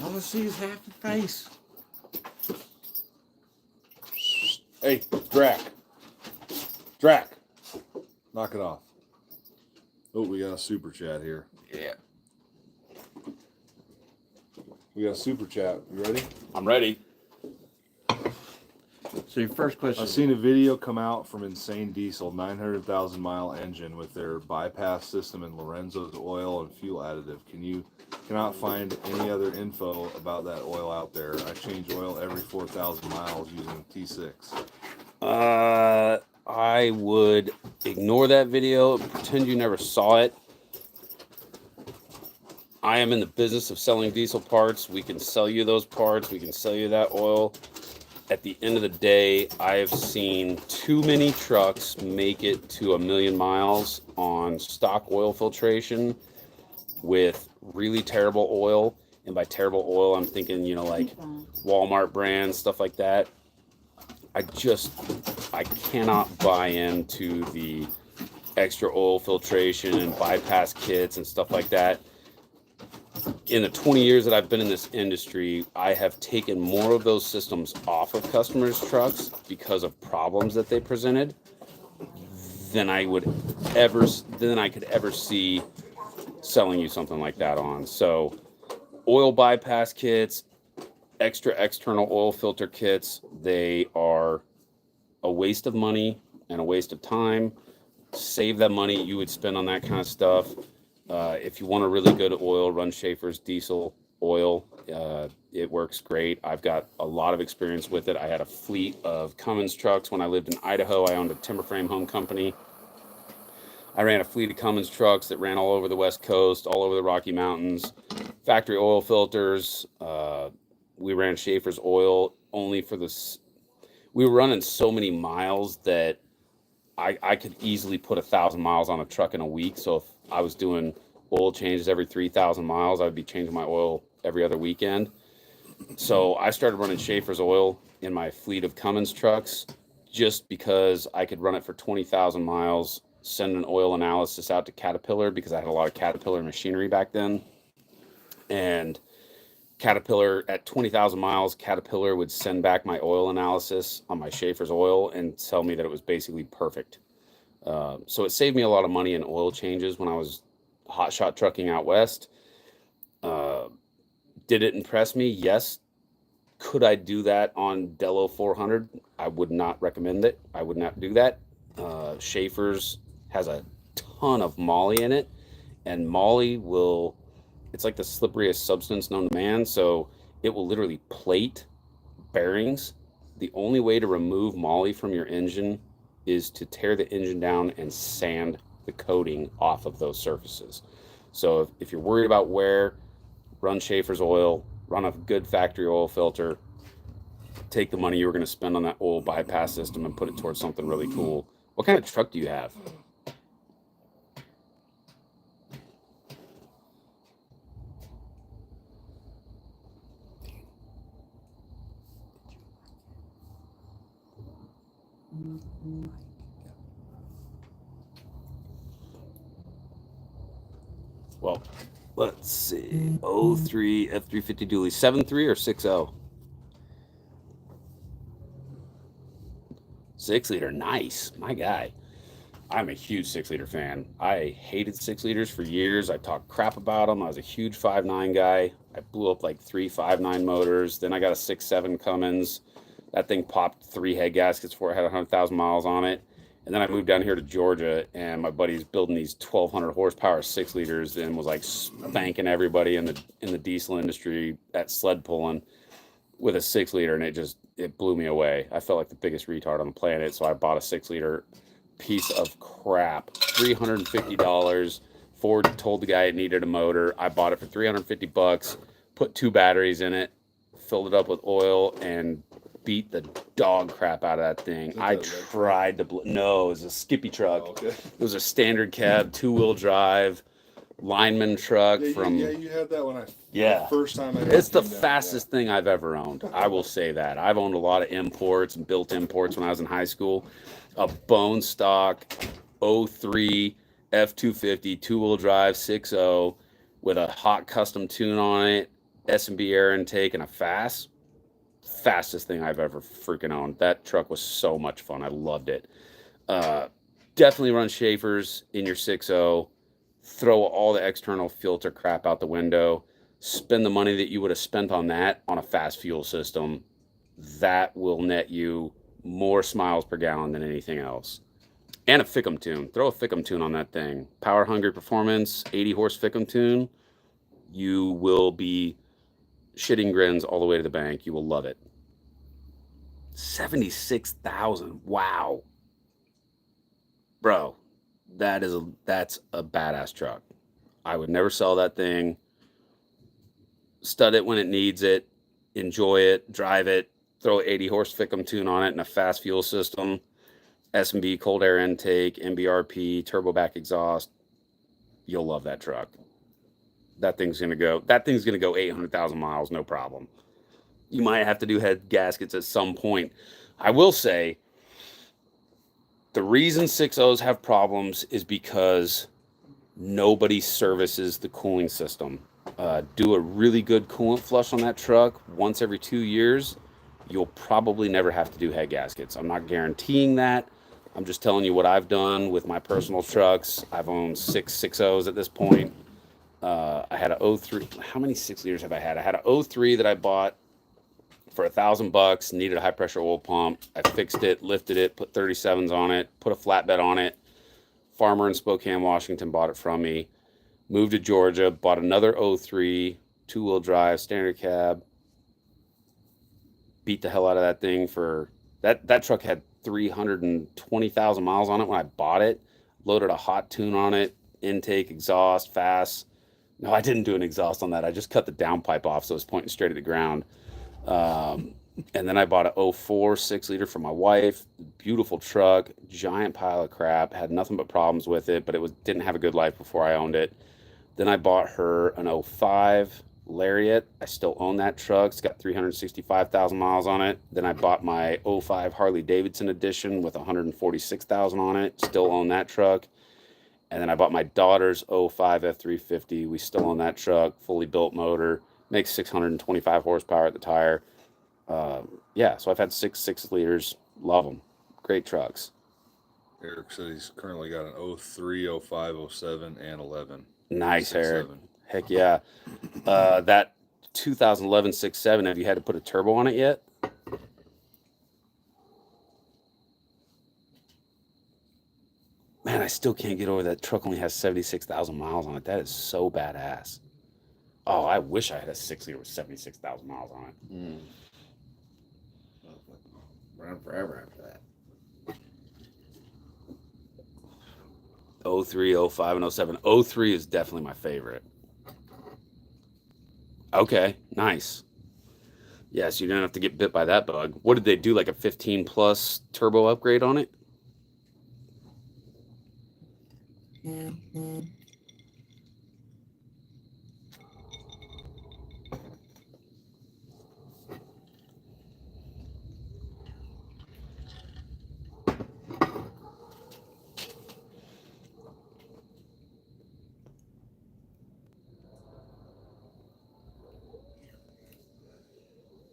all I see is half your face. Hey, Drac. Drac. Knock it off. Oh, we got a super chat here. Yeah. We got a super chat. You ready? I'm ready. So your first question. I've seen a video come out from Insane Diesel, 900,000 mile engine with their bypass system and Lorenzo's oil and fuel additive. Cannot find any other info about that oil out there. I change oil every 4,000 miles using T6. I would ignore that video, pretend you never saw it. I am in the business of selling diesel parts. We can sell you those parts. We can sell you that oil. At the end of the day, I have seen too many trucks make it to 1,000,000 miles on stock oil filtration with really terrible oil. And by terrible oil, I'm thinking, like Walmart brands, stuff like that. I cannot buy into the extra oil filtration and bypass kits and stuff like that. In the 20 years that I've been in this industry, I have taken more of those systems off of customers' trucks because of problems that they presented than I could ever see selling you something like that on. So oil bypass kits, extra external oil filter kits, they are a waste of money and a waste of time. Save that money you would spend on that kind of stuff. If you want a really good oil, run Schaefer's diesel oil. It works great. I've got a lot of experience with it. I had a fleet of Cummins trucks when I lived in Idaho. I owned a timber frame home company. I ran a fleet of Cummins trucks that ran all over the West Coast, all over the Rocky Mountains, factory oil filters. We ran Schaefer's oil only for this. We were running so many miles that I could easily put 1,000 miles on a truck in a week. So if I was doing oil changes every 3,000 miles, I would be changing my oil every other weekend. So I started running Schaefer's oil in my fleet of Cummins trucks just because I could run it for 20,000 miles, send an oil analysis out to Caterpillar because I had a lot of Caterpillar machinery back then. And Caterpillar at 20,000 miles, Caterpillar would send back my oil analysis on my Schaefer's oil and tell me that it was basically perfect. So it saved me a lot of money in oil changes when I was hot shot trucking out west. Did it impress me? Yes. Could I do that on Delo 400? I would not recommend it. I would not do that. Schaefer's has a ton of moly in it, and moly will, it's like the slipperiest substance known to man. So it will literally plate bearings. The only way to remove moly from your engine is to tear the engine down and sand the coating off of those surfaces. So if you're worried about wear, run Schaefer's oil, run a good factory oil filter, take the money you were going to spend on that oil bypass system and put it towards something really cool. What kind of truck do you have? Well, let's see. 03 F350 dually. 7.3 or 6.0? 6 liter. Nice. My guy. I'm a huge 6 liter fan. I hated 6 liters for years. I talked crap about them. I was a huge 5.9 guy. I blew up like 3 5.9 motors. Then I got a 6.7 Cummins. That thing popped 3 head gaskets before it had 100,000 miles on it. And then I moved down here to Georgia, and my buddy's building these 1,200 horsepower 6 liters and was like spanking everybody in the diesel industry at sled pulling with a 6 liter, and it blew me away. I felt like the biggest retard on the planet, so I bought a 6 liter piece of crap, $350. Ford told the guy it needed a motor. I bought it for $350, put 2 batteries in it, filled it up with oil, and beat the dog crap out of that thing. I tried to no, it was a Skippy truck. Oh, okay. It was a standard cab, 2-wheel drive, lineman truck from. Yeah, you had that when the first time I. It's the fastest thing I've ever owned. I will say that. I've owned a lot of imports and built imports when I was in high school. A bone stock 03 F250 2-wheel drive 6.0 with a hot custom tune on it, S&B air intake, and a fastest thing I've ever freaking owned. That truck was so much fun. I loved it. Definitely run Schaefer's in your 6.0. Throw all the external filter crap out the window. Spend the money that you would have spent on that on a fast fuel system. That will net you more smiles per gallon than anything else. And a Fickum tune. Throw a Fickum tune on that thing. Power Hungry Performance, 80 horse Fickum tune. You will be shitting grins all the way to the bank. You will love it. 76,000. Wow. Bro, that's a badass truck. I would never sell that thing. Stud it when it needs it. Enjoy it. Drive it. Throw an 80 horse Fickum tune on it and a fast fuel system. S&B cold air intake, MBRP, turbo back exhaust. You'll love that truck. That thing's gonna go 800,000 miles, no problem. You might have to do head gaskets at some point. I will say the reason 6.0s have problems is because nobody services the cooling system. Do a really good coolant flush on that truck once every 2 years. You'll probably never have to do head gaskets. I'm not guaranteeing that. I'm just telling you what I've done with my personal trucks. I've owned 6.0s at this point. I had a 03. How many 6 liters have I had? I had a 03 that I bought for $1,000. Needed a high pressure oil pump. I fixed it, lifted it, put 37s on it, put a flatbed on it. Farmer in Spokane, Washington bought it from me. Moved to Georgia, bought another 03, 2-wheel drive, standard cab. Beat the hell out of that thing for that truck had 320,000 miles on it when I bought it. Loaded a hot tune on it, intake, exhaust, fast. No, I didn't do an exhaust on that. I just cut the downpipe off so it's pointing straight at the ground. And then I bought a 04 6-liter for my wife. Beautiful truck, giant pile of crap. Had nothing but problems with it, but didn't have a good life before I owned it. Then I bought her an 05 Lariat. I still own that truck. It's got 365,000 miles on it. Then I bought my 05 Harley Davidson edition with 146,000 on it. Still own that truck. And then I bought my daughter's 05 F350. We still own that truck. Fully built motor. Makes 625 horsepower at the tire. Yeah, so I've had 6 liters. Love them. Great trucks. Eric said he's currently got an 03, 05, 07, and 11. Nice, 6.7. Eric. Heck yeah. That 2011 6.7, have you had to put a turbo on it yet? Man, I still can't get over that truck only has 76,000 miles on it. That is so badass. Oh, I wish I had a 6-liter with 76,000 miles on it. Run forever after that. 03, 05, and 07. 03 is definitely my favorite. Okay, nice. Yeah, so you don't have to get bit by that bug. What did they do, like a 15 plus turbo upgrade on it?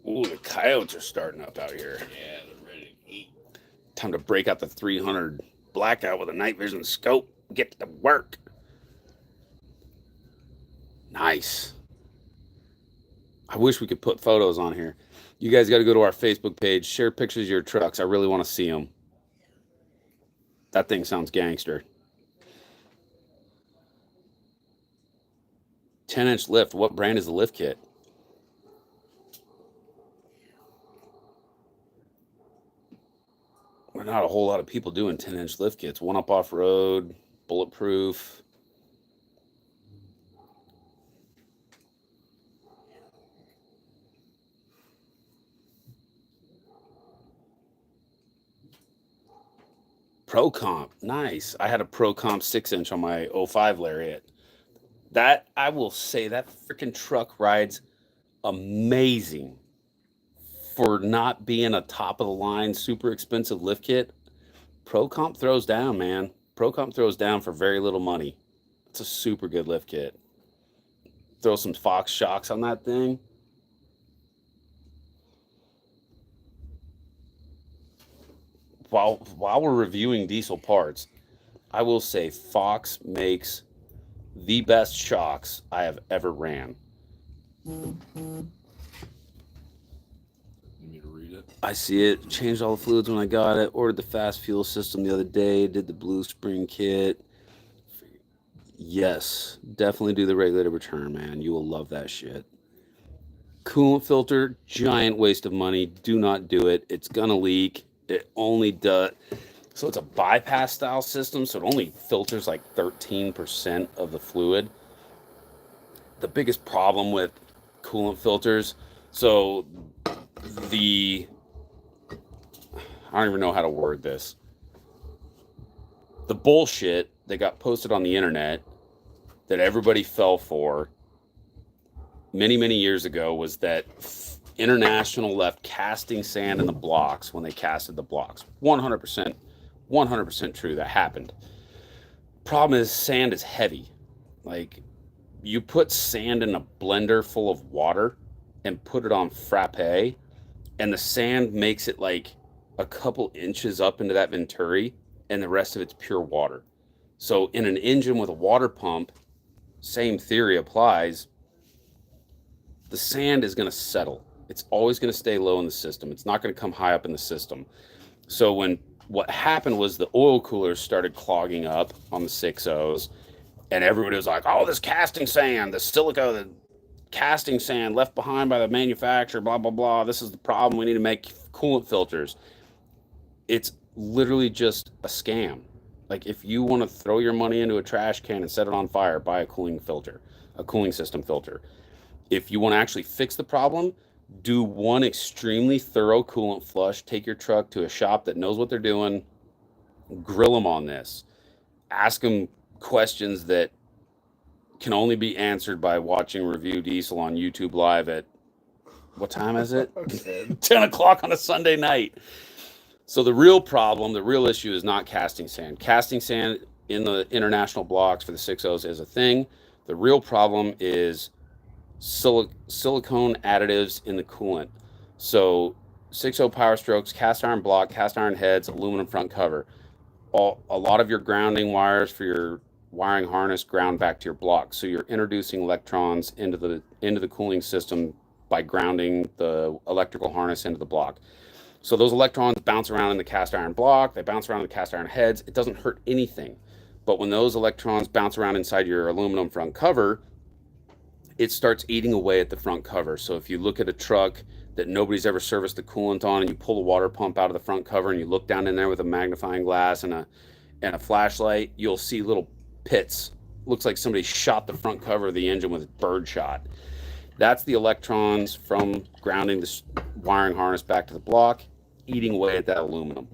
Ooh, the coyotes are starting up out here. Yeah, they're ready to eat. Time to break out the 300 blackout with a night vision scope. Get to work. Nice. I wish we could put photos on here. You guys got to go to our Facebook page, share pictures of your trucks. I really want to see them. That thing sounds gangster. 10-inch lift. What brand is the lift kit? We're not a whole lot of people doing 10-inch lift kits. One Up Off-Road, Bulletproof. Pro Comp, nice. I had a Pro Comp 6-inch on my 05 Lariat. That, I will say, that freaking truck rides amazing for not being a top of the line, super expensive lift kit. Pro Comp throws down, man. Pro Comp throws down for very little money. It's a super good lift kit. Throw some Fox shocks on that thing. While we're reviewing diesel parts, I will say Fox makes the best shocks I have ever ran. You need to read it. I see it. Changed all the fluids when I got it. Ordered the fast fuel system the other day. Did the Blue Spring kit. Yes, definitely do the regulated return, man. You will love that shit. Coolant filter, giant waste of money. Do not do it. It's gonna leak. It only does. So it's a bypass style system, so it only filters like 13% of the fluid. The biggest problem with coolant filters, so the I don't even know how to word this. The bullshit that got posted on the internet that everybody fell for many, many years ago was that International left casting sand in the blocks when they casted the blocks. 100% true. That happened. Problem is, sand is heavy. Like, you put sand in a blender full of water and put it on frappe, and the sand makes it like a couple inches up into that venturi, and the rest of it's pure water. So in an engine with a water pump, same theory applies. The sand is going to settle. It's always going to stay low in the system. It's not going to come high up in the system. So what happened was the oil coolers started clogging up on the 6.0s, and everybody was like, oh, this casting sand, the silica, the casting sand left behind by the manufacturer, blah, blah, blah. This is the problem. We need to make coolant filters. It's literally just a scam. Like, if you want to throw your money into a trash can and set it on fire, buy a cooling filter, a cooling system filter. If you want to actually fix the problem, do one extremely thorough coolant flush. Take your truck to a shop that knows what they're doing. Grill them on this. Ask them questions that can only be answered by watching Review Diesel on YouTube Live at, what time is it? 10 o'clock on a Sunday night. So the real problem, the real issue is not casting sand. Casting sand in the international blocks for the 6.0s is a thing. The real problem is silicone additives in the coolant. So 6.0 Power Strokes, cast iron block, cast iron heads, aluminum front cover. A lot of your grounding wires for your wiring harness ground back to your block. So you're introducing electrons into the cooling system by grounding the electrical harness into the block. So those electrons bounce around in the cast iron block, they bounce around in the cast iron heads. It doesn't hurt anything. But when those electrons bounce around inside your aluminum front cover, it starts eating away at the front cover. So if you look at a truck that nobody's ever serviced the coolant on, and you pull the water pump out of the front cover and you look down in there with a magnifying glass and a flashlight, you'll see little pits. Looks like somebody shot the front cover of the engine with birdshot. That's the electrons from grounding the wiring harness back to the block, eating away at that aluminum.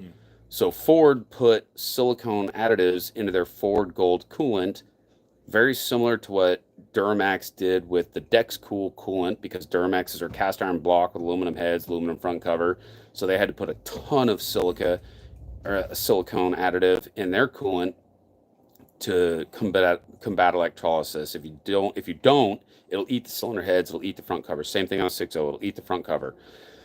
So Ford put silicone additives into their Ford Gold coolant, very similar to what Duramax did with the DexCool coolant, because Duramax is our cast iron block with aluminum heads, aluminum front cover. So they had to put a ton of silicone additive in their coolant to combat electrolysis. If you don't, it'll eat the cylinder heads, it'll eat the front cover. Same thing on a 6.0, it'll eat the front cover.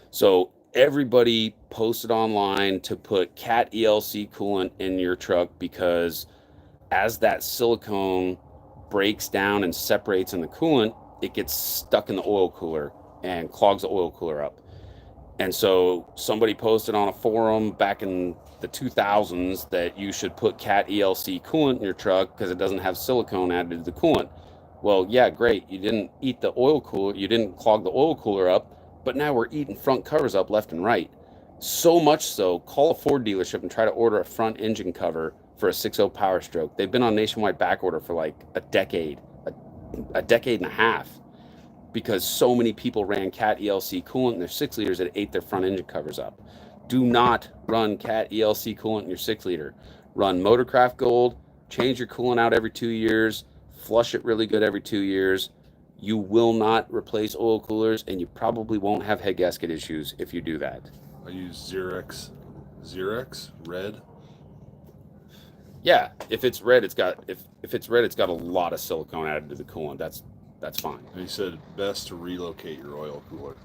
So everybody posted online to put Cat ELC coolant in your truck, because as that silicone breaks down and separates in the coolant, it gets stuck in the oil cooler and clogs the oil cooler up. And so somebody posted on a forum back in the 2000s that you should put Cat ELC coolant in your truck because it doesn't have silicone added to the coolant. Well, yeah, great. You didn't eat the oil cooler, you didn't clog the oil cooler up, but now we're eating front covers up left and right. So much so, call a Ford dealership and try to order a front engine cover for a 6.0 Power Stroke. They've been on nationwide back order for like a decade and a half, because so many people ran Cat ELC coolant in their 6 liters that ate their front engine covers up. Do not run Cat ELC coolant in your 6 liter. Run Motorcraft Gold, change your coolant out every 2 years, flush it really good every 2 years. You will not replace oil coolers, and you probably won't have head gasket issues if you do that. I use Xerox red. Yeah, if it's red, it's got a lot of silicone added to the coolant. That's fine. And he said best to relocate your oil cooler.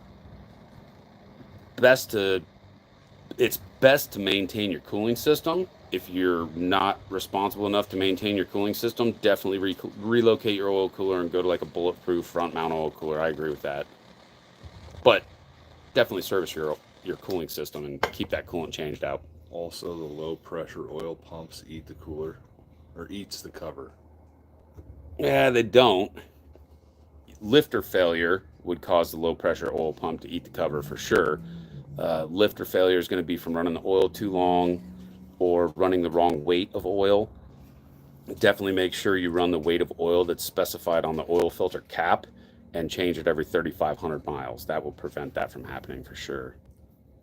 It's best to maintain your cooling system. If you're not responsible enough to maintain your cooling system, definitely relocate your oil cooler and go to like a bulletproof front mount oil cooler. I agree with that. But definitely service your your cooling system and keep that coolant changed out. Also, the low pressure oil pumps eat the cooler, or eats the cover. Yeah, they don't. Lifter failure would cause the low pressure oil pump to eat the cover for sure. Lifter failure is going to be from running the oil too long or running the wrong weight of oil. Definitely make sure you run the weight of oil that's specified on the oil filter cap and change it every 3,500 miles. That will prevent that from happening for sure.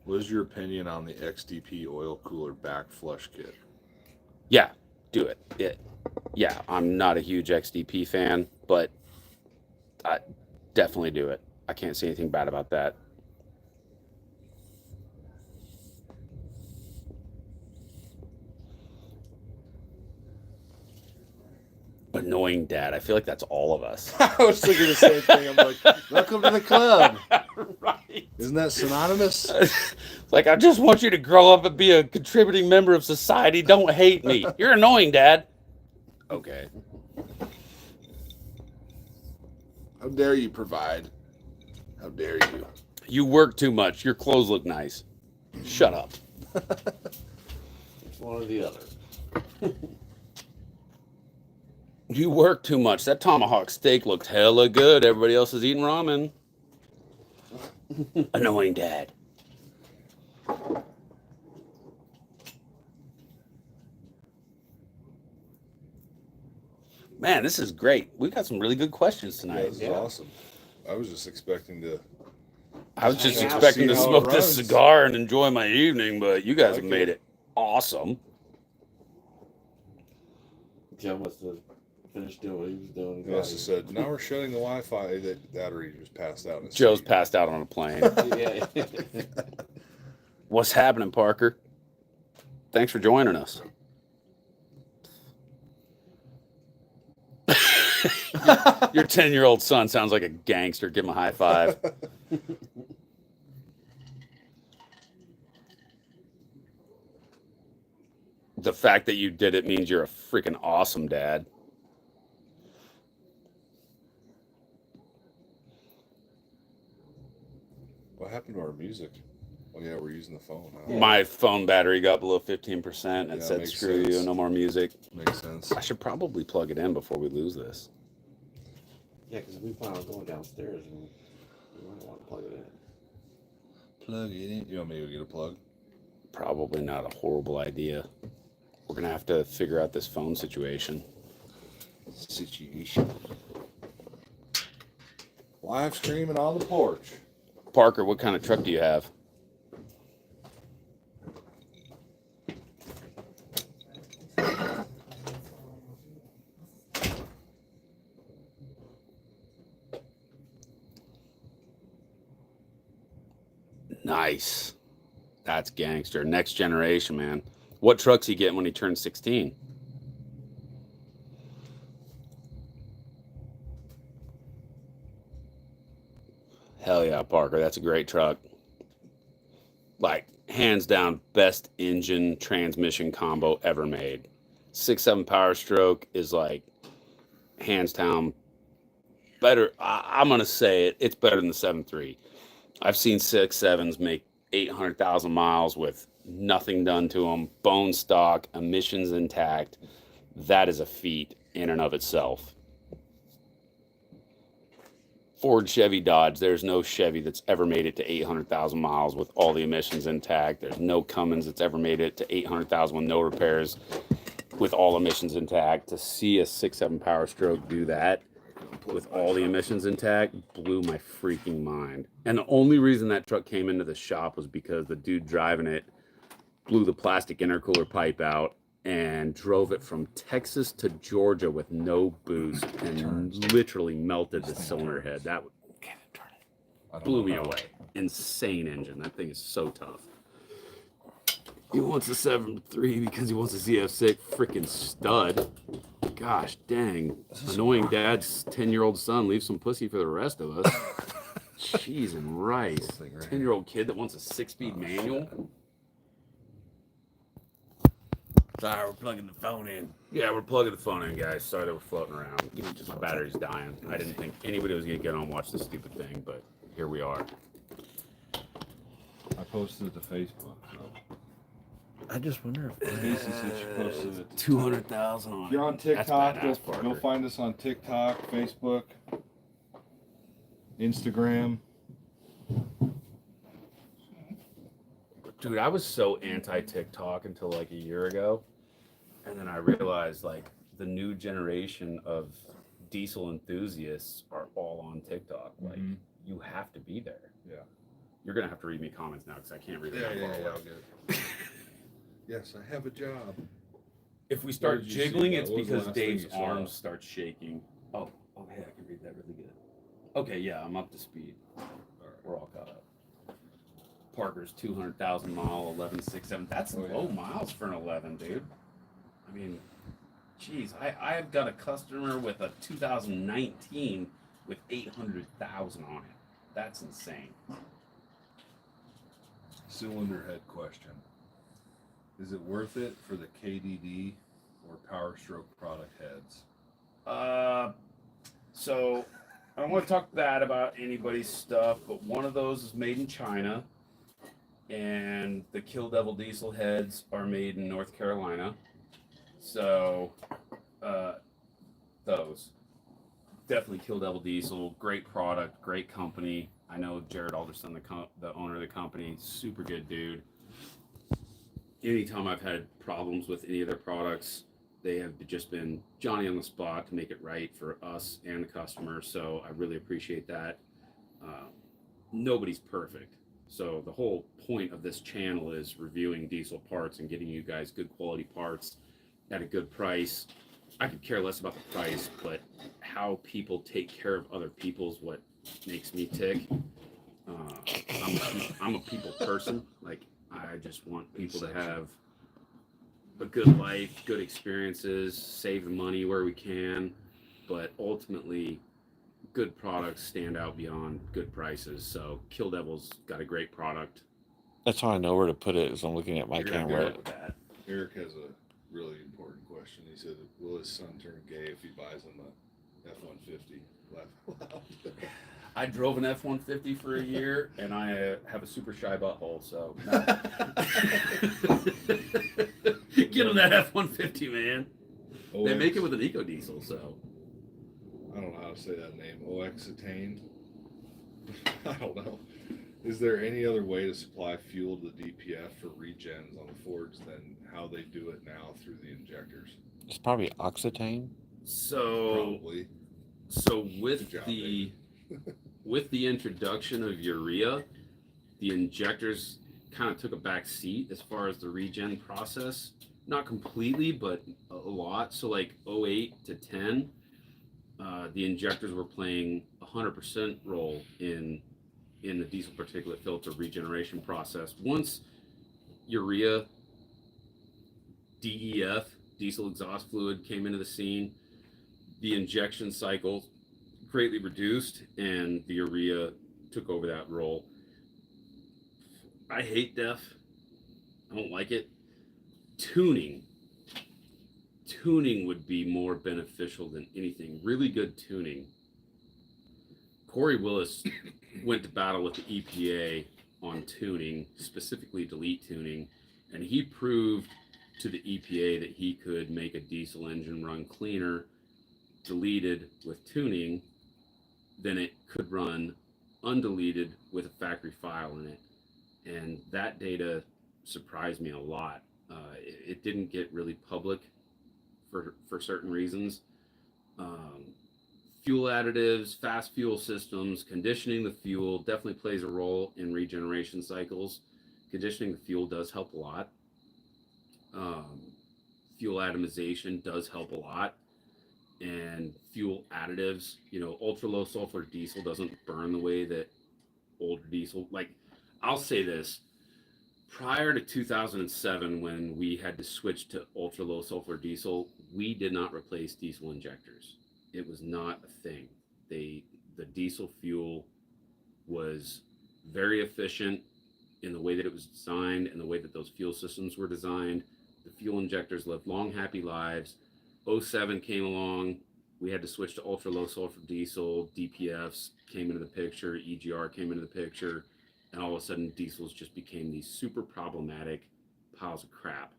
What is your opinion on the XDP oil cooler back flush kit? Yeah, do it. Yeah, I'm not a huge XDP fan, but I definitely do it. I can't say anything bad about that. Annoying dad. I feel like that's all of us. I was thinking the same thing. I'm like, welcome to the club. Right. Isn't that synonymous? Like, I just want you to grow up and be a contributing member of society. Don't hate me. You're annoying, Dad. Okay. How dare you provide? How dare you? You work too much. Your clothes look nice. Shut up. It's one or the other. You work too much. That tomahawk steak looked hella good. Everybody else is eating ramen. Annoying dad. Man, this is great. We've got some really good questions Yeah, tonight. this is awesome. I was just expecting to. I was just Hang out, expecting to see how it smoke this runs. cigar and enjoy my evening, but you guys have Okay. made it awesome. Joe must have finished doing what he was doing. He must have said, now we're shutting the Wi-Fi. That battery just passed out. in his Joe's seat. passed out on a plane. Yeah. What's happening, Parker? Thanks for joining us. Your 10-year-old son sounds like a gangster. Give him a high five. The fact that you did it means you're a freaking awesome dad. What happened to our music? Oh yeah, we're using the phone. Huh? Yeah. My phone battery got below 15% and Yeah, said, makes screw you, sense. no more music. Makes sense. I should probably plug it in before we lose this. Yeah, because we plan on going downstairs and we might want to plug it in. Plug it in. You want me to get a plug? Probably not a horrible idea. We're going to have to figure out this phone situation. Situation. Live streaming on the porch. Parker, what kind of truck do you have? Nice. That's gangster. Next generation, man. What truck's he getting when he turns 16? Hell yeah, Parker. That's a great truck. Like, hands down, best engine transmission combo ever made. 6.7 Power Stroke is like, hands down, better. I'm going to say it. It's better than the 7.3. I've seen 6.7s make 800,000 miles with nothing done to them, bone stock, emissions intact. That is a feat in and of itself. Ford, Chevy, Dodge, there's no Chevy that's ever made it to 800,000 miles with all the emissions intact. There's no Cummins that's ever made it to 800,000 with no repairs with all emissions intact. To see a 6.7 Power Stroke do that with all the emissions intact blew my freaking mind. And the only reason that truck came into the shop was because the dude driving it blew the plastic intercooler pipe out and drove it from Texas to Georgia with no boost and literally melted the cylinder head. That blew me away. Insane engine. That thing is so tough. He wants a 7.3 because he wants a ZF6 freaking stud. Gosh dang. Annoying dad's 10-year-old son leaves some pussy for the rest of us. Cheese and rice. 10-year-old kid that wants a 6-speed manual. Sorry, we're plugging the phone in. Yeah, we're plugging the phone in, guys. Sorry that we're floating around. Just my battery's dying. I didn't think anybody was going to get on and watch this stupid thing, but here we are. I posted it to Facebook. So. I just wonder if Casey said she posted it. 200,000 on If you're on That's TikTok, badass, go Parker. find us on TikTok, Facebook, Instagram. Dude, I was so anti TikTok until like a year ago. And then I realized like the new generation of diesel enthusiasts are all on TikTok. Like, Mhm. you have to be there. Yeah. You're going to have to read me comments now because I can't read them that far away. I'll get it. Yes, I have a job. If we start did you see? jiggling, it's What was the because last thing Dave's you saw? arms start shaking. Oh, hey, I can read that really good. Okay, yeah, I'm up to speed. We're all caught up. Parker's 200,000 mile 11.67. That's Oh, yeah. low miles for an 11, dude. I mean, geez, I've got a customer with a 2019 with 800,000 on it. That's insane. Cylinder head question. Is it worth it for the KDD or Power Stroke product heads? So I don't want to talk bad about anybody's stuff, but one of those is made in China, and the Kill Devil diesel heads are made in North Carolina. So those definitely Kill Devil diesel, great product, great company. I know Jared Alderson, the owner of the company, super good dude. Anytime I've had problems with any of their products, they have just been Johnny on the spot to make it right for us and the customer. So I really appreciate that. Nobody's perfect. So the whole point of this channel is reviewing diesel parts and getting you guys good quality parts at a good price. I could care less about the price, but how people take care of other people is what makes me tick. I'm a people person. Like, I just want people to have a good life, good experiences, save the money where we can, but ultimately, good products stand out beyond good prices. So Kill Devil's got a great product. that's how I know where to put it. Is I'm looking at my You're gonna camera. With that. Eric has a really important question. He said, will his son turn gay if he buys him a F-150? Laugh loud. I drove an F-150 for a year, and I have a super shy butthole, so get him that F-150, man. They make it with an eco diesel, so I don't know how to say that name. Oxetane? I don't know. Is there any other way to supply fuel to the DPF for regens on the Fords than how they do it now through the injectors? It's probably Oxetane. Probably. So with Good job, the with the introduction of urea, the injectors kind of took a back seat as far as the regen process. Not completely, but a lot. So like 08 to 10, the injectors were playing 100% role in the diesel particulate filter regeneration process. Once urea, DEF, diesel exhaust fluid, came into the scene, the injection cycle greatly reduced and the urea took over that role. I hate DEF. I don't like it. Tuning would be more beneficial than anything. Really good tuning. Corey Willis went to battle with the EPA on tuning, specifically delete tuning, and he proved to the EPA that he could make a diesel engine run cleaner deleted with tuning than it could run undeleted with a factory file in it. And that data surprised me a lot. It didn't get really public for certain reasons. Fuel additives, fast fuel systems, conditioning the fuel definitely plays a role in regeneration cycles. Conditioning the fuel does help a lot. Fuel atomization does help a lot. And fuel additives, ultra low sulfur diesel doesn't burn the way that older diesel, like, I'll say this, prior to 2007, when we had to switch to ultra low sulfur diesel, we did not replace diesel injectors. It was not a thing. The diesel fuel was very efficient in the way that it was designed and the way that those fuel systems were designed. The fuel injectors lived long, happy lives. 07 came along. We had to switch to ultra low sulfur diesel. DPFs came into the picture. EGR came into the picture. and all of a sudden diesels just became these super problematic piles of crap.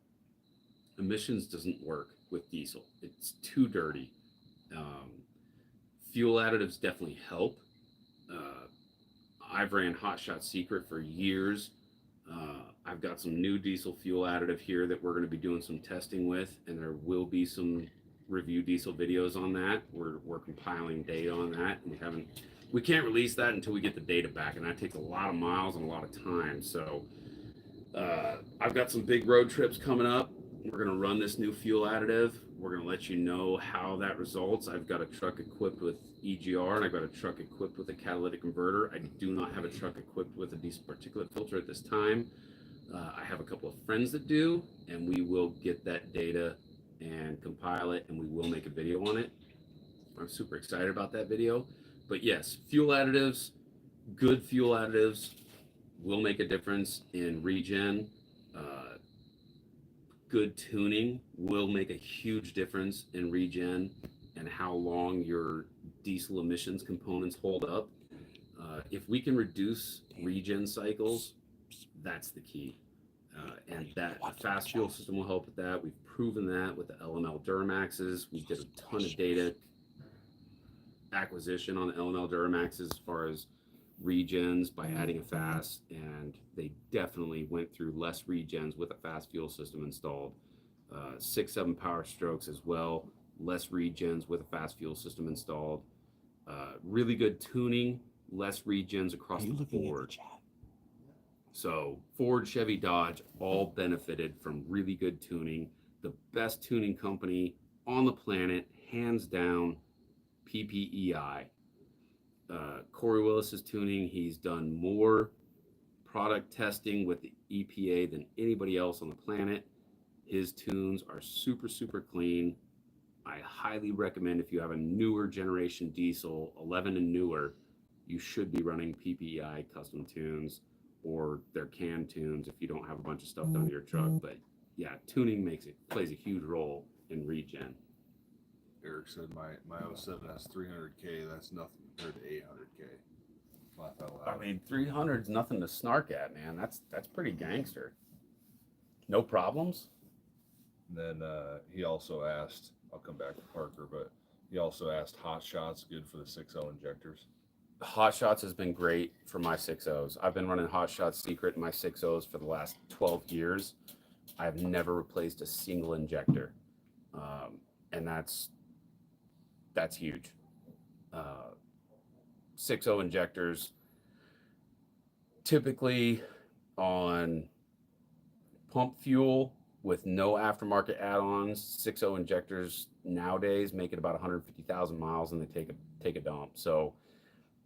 Emissions doesn't work with diesel. It's too dirty. Fuel additives definitely help. I've ran Hot Shot Secret for years. I've got some new diesel fuel additive here that we're going to be doing some testing with, and there will be some review diesel videos on that. We're compiling data on that, and we can't release that until we get the data back, and that takes a lot of miles and a lot of time. So I've got some big road trips coming up. We're going to run this new fuel additive. We're going to let you know how that results. I've got a truck equipped with EGR, and I've got a truck equipped with a catalytic converter. I do not have a truck equipped with a diesel particulate filter at this time. I have a couple of friends that do, and we will get that data and compile it, and we will make a video on it. I'm super excited about that video. But yes, fuel additives, good fuel additives will make a difference in regen. Good tuning will make a huge difference in regen and how long your diesel emissions components hold up. If we can reduce regen cycles, that's the key. And that the fast fuel system will help with that. We've proven that with the LML Duramaxes. We did a ton of data acquisition on the LML Duramaxes as far as regens by adding a fast, and they definitely went through less regens with a fast fuel system installed. 6-7 power strokes as well, less regens with a fast fuel system installed. Really good tuning, less regens across the board. So Ford, Chevy, Dodge all benefited from really good tuning. The best tuning company on the planet, hands down, PPEI. Corey Willis's tuning, he's done more product testing with the EPA than anybody else on the planet. His tunes are super, super clean. I highly recommend if you have a newer generation diesel, 11 and newer, you should be running PPEI custom tunes or their canned tunes if you don't have a bunch of stuff done to your truck. But yeah, tuning plays a huge role in regen. Eric said my 07 has 300K. That's nothing compared to 800K. Laugh out loud. I mean, 300 is nothing to snark at, man. That's pretty gangster. No problems. And then he also asked, I'll come back to Parker, but he also asked Hot Shots good for the 6.0 injectors. Hot Shots has been great for my 6.0s. I've been running Hot Shots Secret in my 6.0s for the last 12 years. I've never replaced a single injector. And that's huge. 6.0 injectors typically on pump fuel with no aftermarket add-ons. 6.0 injectors nowadays make it about 150,000 miles and they take a dump. So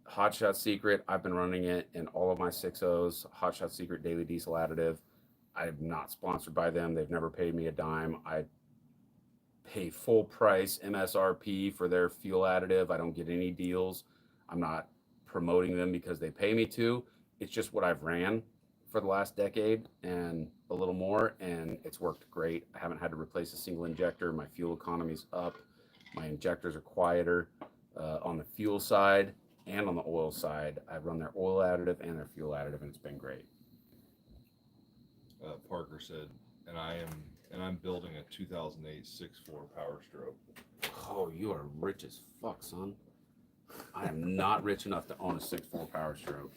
Hot Shot Secret, I've been running it in all of my 6.0s. Hot Shot Secret Daily Diesel Additive. I'm not sponsored by them. They've never paid me a dime. I pay full price MSRP for their fuel additive. I don't get any deals. I'm not promoting them because they pay me to. It's just what I've ran for the last decade and a little more, and it's worked great. I haven't had to replace a single injector. My fuel economy's up. My injectors are quieter. On the fuel side and on the oil side, I've run their oil additive and their fuel additive, and it's been great. Parker said, and I'm building a 2008 6.4 Power Stroke. Oh, you are rich as fuck, son. I am not rich enough to own a 6.4 Power Stroke.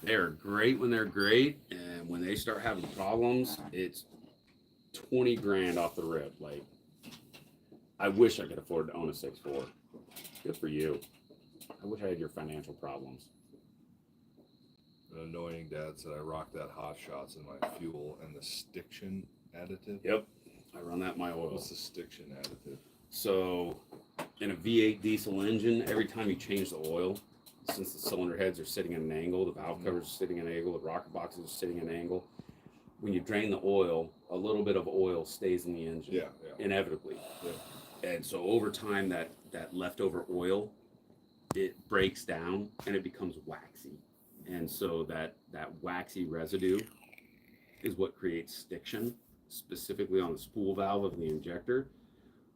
They're great when they're great, and when they start having problems, it's 20 grand off the rip. Like, I wish I could afford to own a 6.4. Good for you. I wish I had your financial problems. An annoying dad said I rock that Hot Shots in my fuel and the Stiction additive. Yep, I run that in my oil. What's the Stiction additive? So, in a V8 diesel engine, every time you change the oil, since the cylinder heads are sitting at an angle, the valve covers are sitting at an angle, the rocker boxes are sitting at an angle, when you drain the oil, a little bit of oil stays in the engine. Yeah. Inevitably. Yeah. And so over time, that leftover oil, it breaks down and it becomes waxy. And so that waxy residue is what creates stiction, specifically on the spool valve of the injector.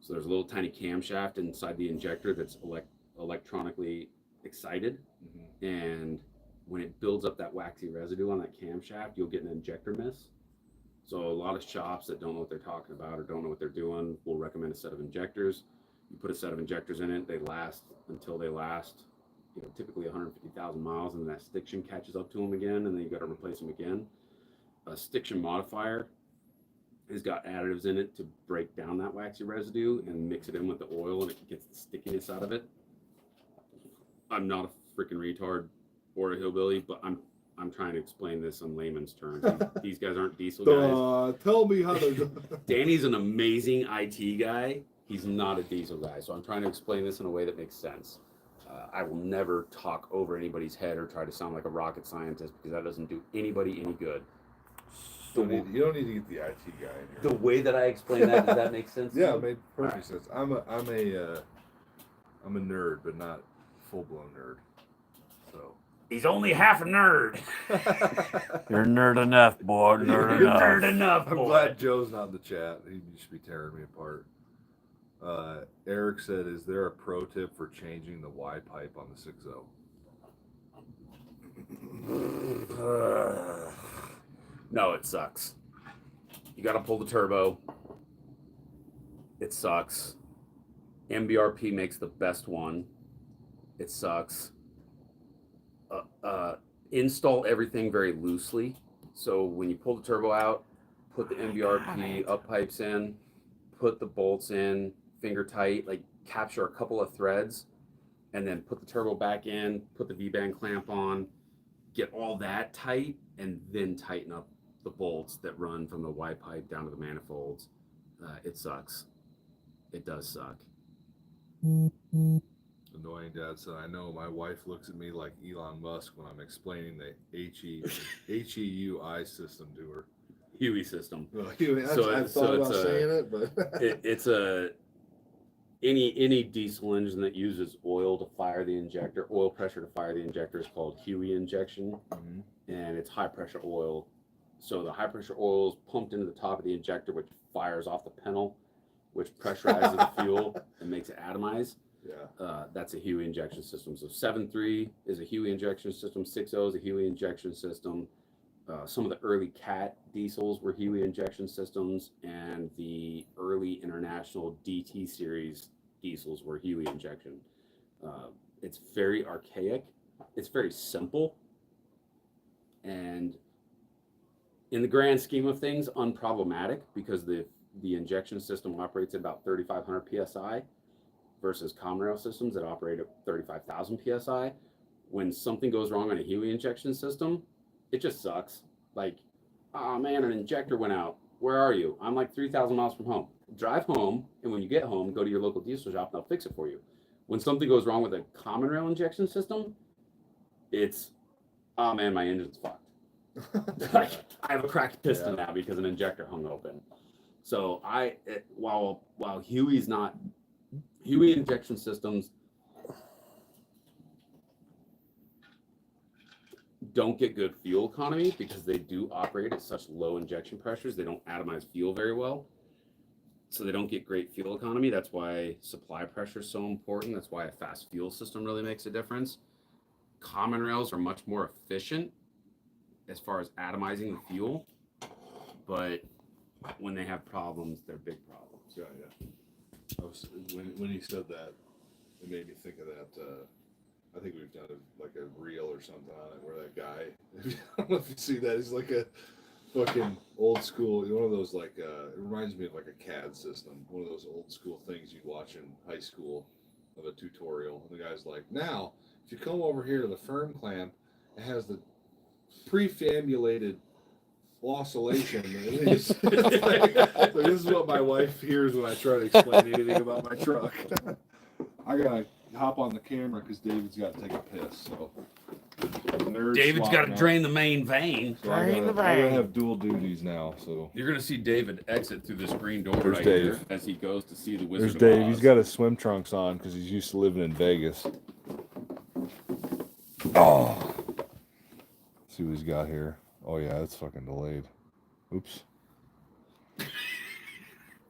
So there's a little tiny camshaft inside the injector that's electronically excited, and when it builds up that waxy residue on that camshaft, you'll get an injector miss. So a lot of shops that don't know what they're talking about or don't know what they're doing will recommend a set of injectors. You put a set of injectors in it, they last until they last, typically 150,000 miles, and that stiction catches up to them again, and then you got to replace them again. A stiction modifier has got additives in it to break down that waxy residue and mix it in with the oil, and it gets the stickiness out of it. I'm not a freaking retard or a hillbilly, but I'm trying to explain this in layman's terms. These guys aren't diesel guys. Tell me how to. Danny's an amazing IT guy. He's not a diesel guy, so I'm trying to explain this in a way that makes sense. I will never talk over anybody's head or try to sound like a rocket scientist, because that doesn't do anybody any good. You don't need to get the IT guy in here. The way that I explain that, does that make sense? Yeah, it made perfect sense. I'm a nerd, but not full blown nerd. So He's only half a nerd. You're nerd enough, boy. Nerd You're enough. nerd enough, I'm boy. glad Joe's not in the chat. He should be tearing me apart. Eric said, "Is there a pro tip for changing the Y pipe on the 6.0?" No, it sucks. You got to pull the turbo. It sucks. MBRP makes the best one. It sucks. Install everything very loosely. So when you pull the turbo out, put the MBRP up pipes in, put the bolts in, finger tight, like capture a couple of threads, and then put the turbo back in, put the V-band clamp on, get all that tight, and then tighten up the bolts that run from the Y pipe down to the manifolds. It sucks. It does suck. Annoying dad said, "I know my wife looks at me like Elon Musk when I'm explaining the HEUI system to her." Huey system. Well, So I it's thought about a- saying it, but It's a any diesel engine that uses oil to fire the injector, oil pressure to fire the injector, is called Huey injection, Mhm. and it's high pressure oil. So the high pressure oil is pumped into the top of the injector, which fires off the pennel, which pressurizes the fuel and makes it atomize. yeah. That's a Huey injection system. So 7.3 is a Huey injection system. 6.0 is a Huey injection system. Some of the early CAT diesels were Huey injection systems, and the early international DT series diesels were Huey injection. It's very archaic. It's very simple. And in the grand scheme of things, unproblematic, because the injection system operates at about 3,500 PSI versus common rail systems that operate at 35,000 PSI. When something goes wrong on a Huey injection system, it just sucks. Like, oh man, an injector went out. Where are you? I'm like 3,000 miles from home. Drive home, and when you get home, go to your local diesel shop and they'll fix it for you. When something goes wrong with a common rail injection system, it's, oh man, my engine's fucked. Like, I have a cracked piston now because an injector hung open. So while Huey injection systems don't get good fuel economy because they do operate at such low injection pressures. They don't atomize fuel very well. So they don't get great fuel economy. That's why supply pressure is so important. That's why a fast fuel system really makes a difference. Common rails are much more efficient as far as atomizing the fuel, but when they have problems, they're big problems. Yeah, yeah. When he said that, it made me think of that. I think we've done like a reel or something on it where that guy, I don't know if you see that, he's like a fucking old school, one of those like, it reminds me of like a CAD system, one of those old school things you'd watch in high school of a tutorial. And the guy's like, now, if you come over here to the firm clamp, it has the prefambulated oscillation. It's like, so this is what my wife hears when I try to explain anything about my truck. I gotta hop on the camera because David's got to take a piss. So David's got to drain the main vein. So I gotta have dual duties now. So You're gonna see David exit through this green door There's right Dave. here as he goes to see the Wizard there's of Dave. Oz. He's got his swim trunks on because he's used to living in Vegas. Oh, see what he's got here. Oh yeah, it's fucking delayed. Oops.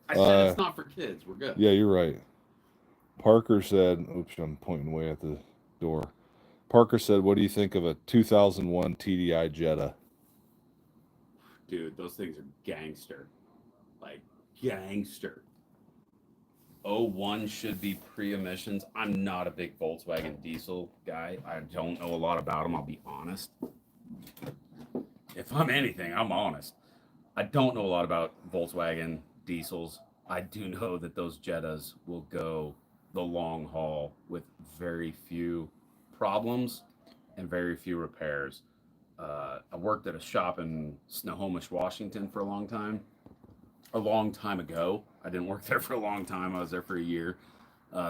I said it's not for kids. We're good. Yeah, you're right. Parker said, oops, I'm pointing way at the door. Parker said, "What do you think of a 2001 TDI Jetta?" Dude, those things are gangster. Like, gangster. 01 should be pre-emissions. I'm not a big Volkswagen diesel guy. I don't know a lot about them, I'll be honest. If I'm anything, I'm honest. I don't know a lot about Volkswagen diesels. I do know that those Jettas will go the long haul with very few problems and very few repairs. I worked at a shop in Snohomish, Washington for a long time ago. I didn't work there for a long time. I was there for a year.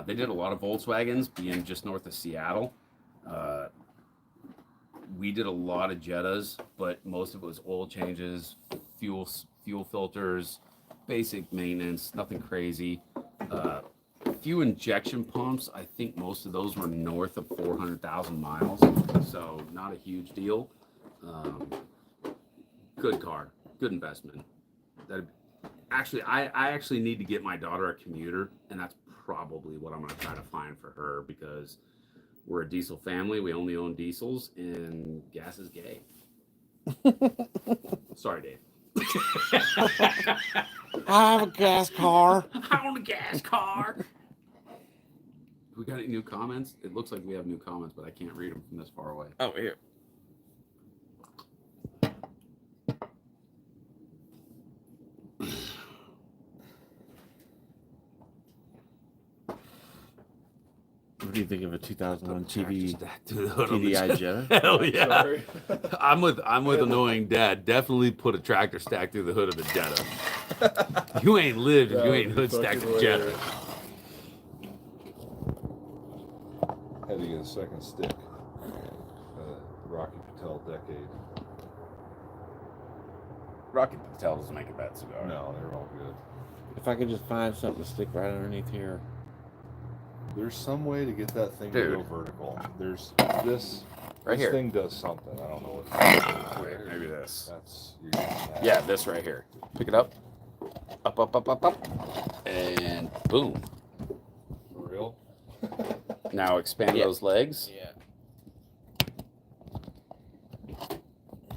They did a lot of Volkswagens, being just north of Seattle. We did a lot of Jettas, but most of it was oil changes, fuel filters, basic maintenance, nothing crazy. A few injection pumps. I think most of those were north of 400,000 miles, so not a huge deal. Good car, good investment. Actually, I actually need to get my daughter a commuter, and that's probably what I'm going to try to find for her, because we're a diesel family. We only own diesels, and gas is gay. Sorry, Dave. I have a gas car. I own a gas car. We got any new comments? It looks like we have new comments, but I can't read them from this far away. Oh, here. What do you think of a 2001 TDI Jetta? Hell yeah! Sorry. I'm with annoying dad. Definitely put a tractor stack through the hood of the Jetta. You ain't lived if you ain't hood stacked a Jetta. Had to get a second stick. Rocky Patel Decade. Rocky Patel doesn't make a bad cigar. No, they're all good. If I could just find something to stick right underneath here. There's some way to get that thing to go vertical. There's this. Right this here. thing does something. I don't know what. Wait, maybe this. That's Yeah, this right here. Pick it up. Up, up, up, up, up. And boom. For real. Now expand those legs. Yeah.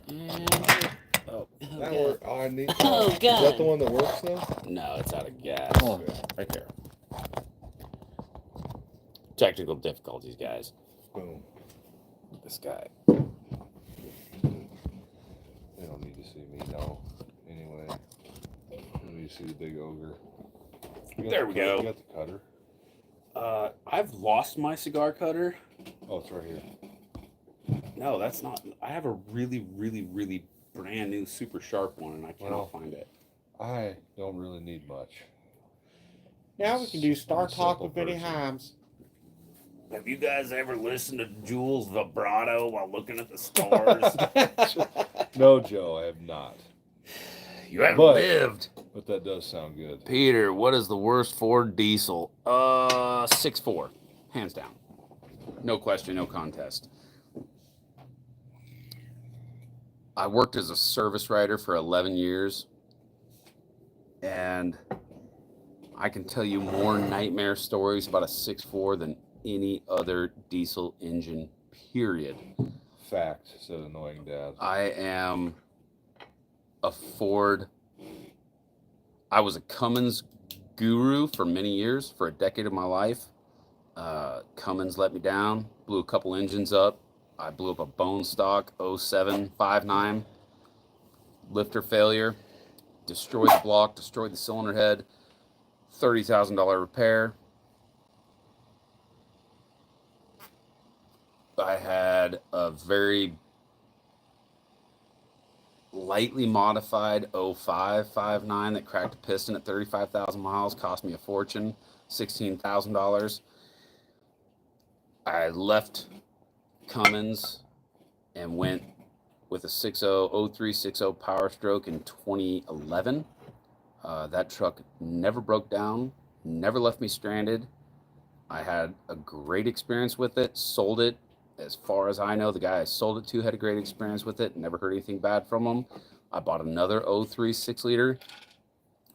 And, oh, That work. Oh, I need. Oh, Is that God. the one that works though? no, it's out of gas. Oh, right there. Technical difficulties, guys. Boom. This guy. They don't need to see me now. Anyway, they need to see the big ogre. There we go. You got the cutter. I've lost my cigar cutter. Oh, it's right here. No, that's not. I have a really, really, really brand new super sharp one, and I cannot Well, find it. I don't really need much. Now we can do Star I'm a Talk simple with Vinny person. Himes. Have you guys ever listened to Jules vibrato while looking at the stars? No, Joe, I have not. You haven't But- lived. But that does sound good. Peter, what is the worst Ford diesel? 6.4, hands down. No question, no contest. I worked as a service writer for 11 years, and I can tell you more nightmare stories about a 6.4 than any other diesel engine, period. Fact, said annoying dad. I am a Ford. I was a Cummins guru for many years, for a decade of my life. Cummins let me down, blew a couple engines up. I blew up a bone stock 07 5.9 lifter failure, destroyed the block, destroyed the cylinder head, $30,000 repair. I had a very lightly modified 05 5.9 that cracked a piston at 35,000 miles, cost me a fortune, $16,000. I left Cummins and went with a 0360 Power Stroke in 2011. That truck never broke down, never left me stranded. I had a great experience with it, sold it. As far as I know, the guy I sold it to had a great experience with it, never heard anything bad from him. I bought another 03 6-liter.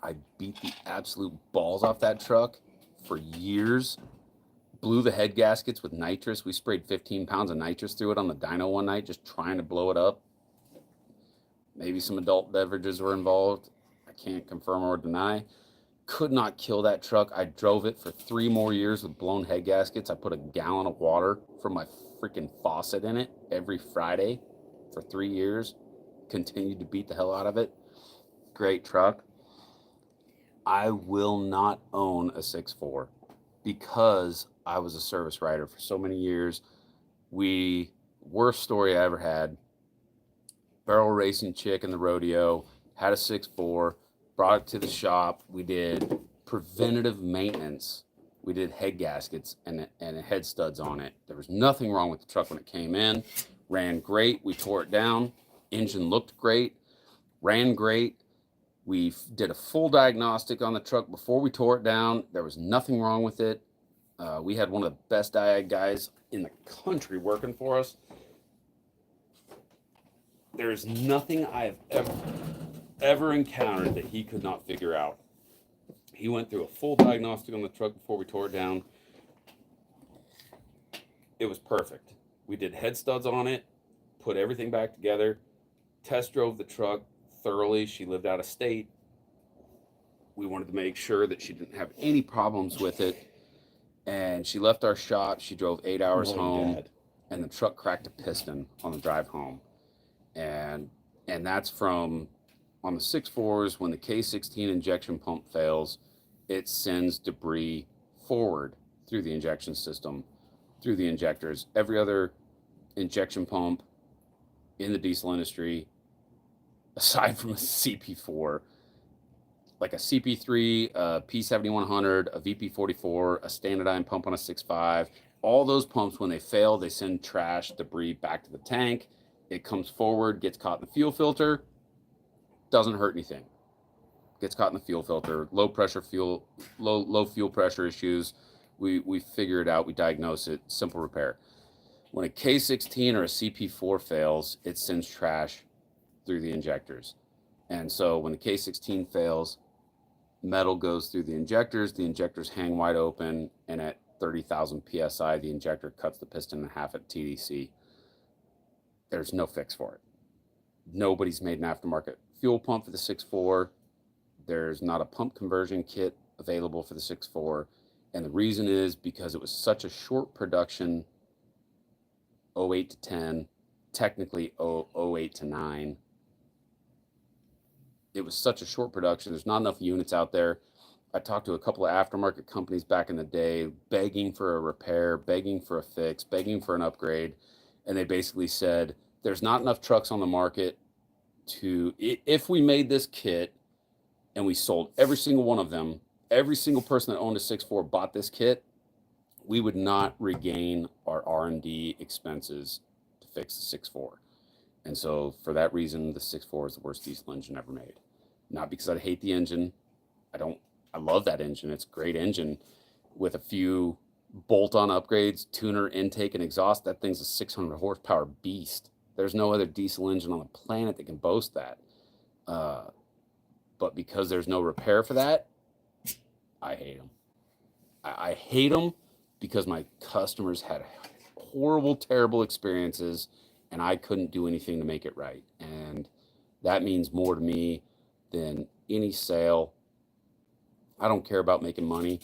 I beat the absolute balls off that truck for years, blew the head gaskets with nitrous. We sprayed 15 pounds of nitrous through it on the dyno one night, just trying to blow it up. Maybe some adult beverages were involved. I can't confirm or deny. Could not kill that truck. I drove it for 3 more years with blown head gaskets. I put a gallon of water from my freaking faucet in it every Friday for 3 years. Continued to beat the hell out of it. Great truck. I will not own a 6.4 because I was a service writer for so many years. Worst story I ever had, barrel racing chick in the rodeo, had a 6.4, brought it to the shop. We did preventative maintenance. We did head gaskets and head studs on it. There was nothing wrong with the truck when it came in. Ran great. We tore it down. Engine looked great. Ran great. We did a full diagnostic on the truck before we tore it down. There was nothing wrong with it. We had one of the best diag guys in the country working for us. There's nothing I have ever encountered that he could not figure out. He went through a full diagnostic on the truck before we tore it down. It was perfect. We did head studs on it, put everything back together, test drove the truck thoroughly. She lived out of state. We wanted to make sure that she didn't have any problems with it. And she left our shop. She drove 8 hours home, and the truck cracked a piston on the drive home. And that's from, on the 6.4s, when the K16 injection pump fails, it sends debris forward through the injection system, through the injectors. Every other injection pump in the diesel industry, aside from a CP4, like a CP3, a P7100, a VP44, a Standardine pump on a 6.5, all those pumps, when they fail, they send trash, debris back to the tank. It comes forward, gets caught in the fuel filter, doesn't hurt anything. Gets caught in the fuel filter, low fuel pressure issues. We figure it out, we diagnose it, simple repair. When a K16 or a CP4 fails, it sends trash through the injectors. And so when the K16 fails, metal goes through the injectors hang wide open, and at 30,000 PSI, the injector cuts the piston in half at TDC. There's no fix for it. Nobody's made an aftermarket fuel pump for the 6.4. There's not a pump conversion kit available for the 6.4. And the reason is because it was such a short production, 08 to 10, technically 08 to 9. It was such a short production. There's not enough units out there. I talked to a couple of aftermarket companies back in the day, begging for a repair, begging for a fix, begging for an upgrade. And they basically said, there's not enough trucks on the market to, if we made this kit and we sold every single one of them, every single person that owned a 6.4 bought this kit, we would not regain our R&D expenses to fix the 6.4. And so for that reason, the 6.4 is the worst diesel engine ever made. Not because I hate the engine. I love that engine. It's a great engine with a few bolt-on upgrades, tuner, intake, and exhaust. That thing's a 600 horsepower beast. There's no other diesel engine on the planet that can boast that. But because there's no repair for that, I hate them. I hate them because my customers had horrible, terrible experiences, and I couldn't do anything to make it right. And that means more to me than any sale. I don't care about making money.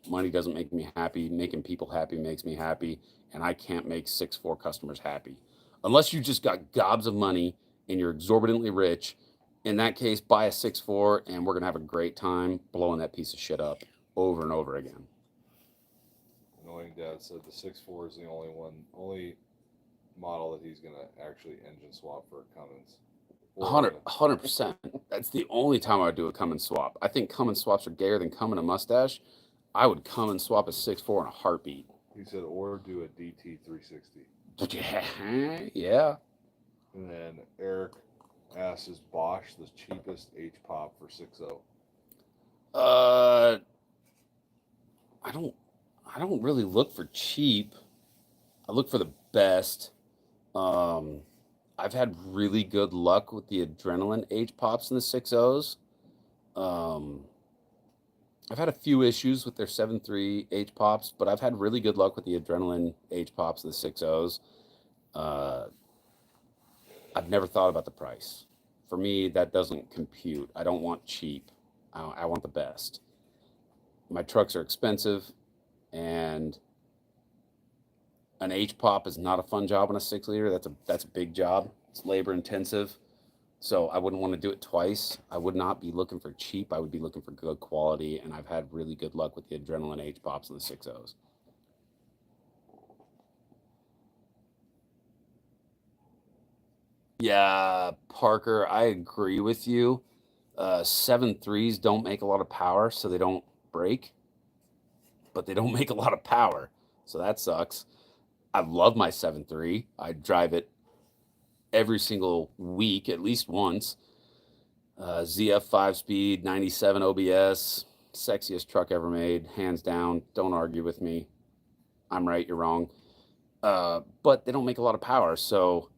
Money doesn't make me happy. Making people happy makes me happy. And I can't make 6.4 customers happy. Unless you just got gobs of money and you're exorbitantly rich. In that case, buy a 6.4 and we're going to have a great time blowing that piece of shit up over and over again. Annoying Dad said the 6.4 is the only model that he's going to actually engine swap for a Cummins. 100%. That's the only time I would do a Cummins swap. I think Cummins swaps are gayer than Cummins a mustache. I would Cummins swap a 6.4 in a heartbeat. He said, or do a DT 360. Yeah. And then Eric asks, is Bosch the cheapest H-pop for 6.0? I don't really look for cheap. I look for the best. I've had really good luck with the Adrenaline H-pops in the 6.0s. I've had a few issues with their 7.3 H pops, but I've had really good luck with the Adrenaline H pops, the 6.0s. Uh, I've never thought about the price. For me, that doesn't compute. I don't want cheap. I want the best. My trucks are expensive, and an H pop is not a fun job on a 6 liter. That's a big job. It's labor intensive. So I wouldn't want to do it twice. I would not be looking for cheap. I would be looking for good quality, and I've had really good luck with the Adrenaline H pops and the 6.0s. Yeah, Parker, I agree with you. 7.3s don't make a lot of power, so they don't break, but they don't make a lot of power, so that sucks. I love my 7.3. I drive it every single week, at least once. ZF 5-speed, 97 OBS, sexiest truck ever made, hands down. Don't argue with me. I'm right, you're wrong. But they don't make a lot of power, so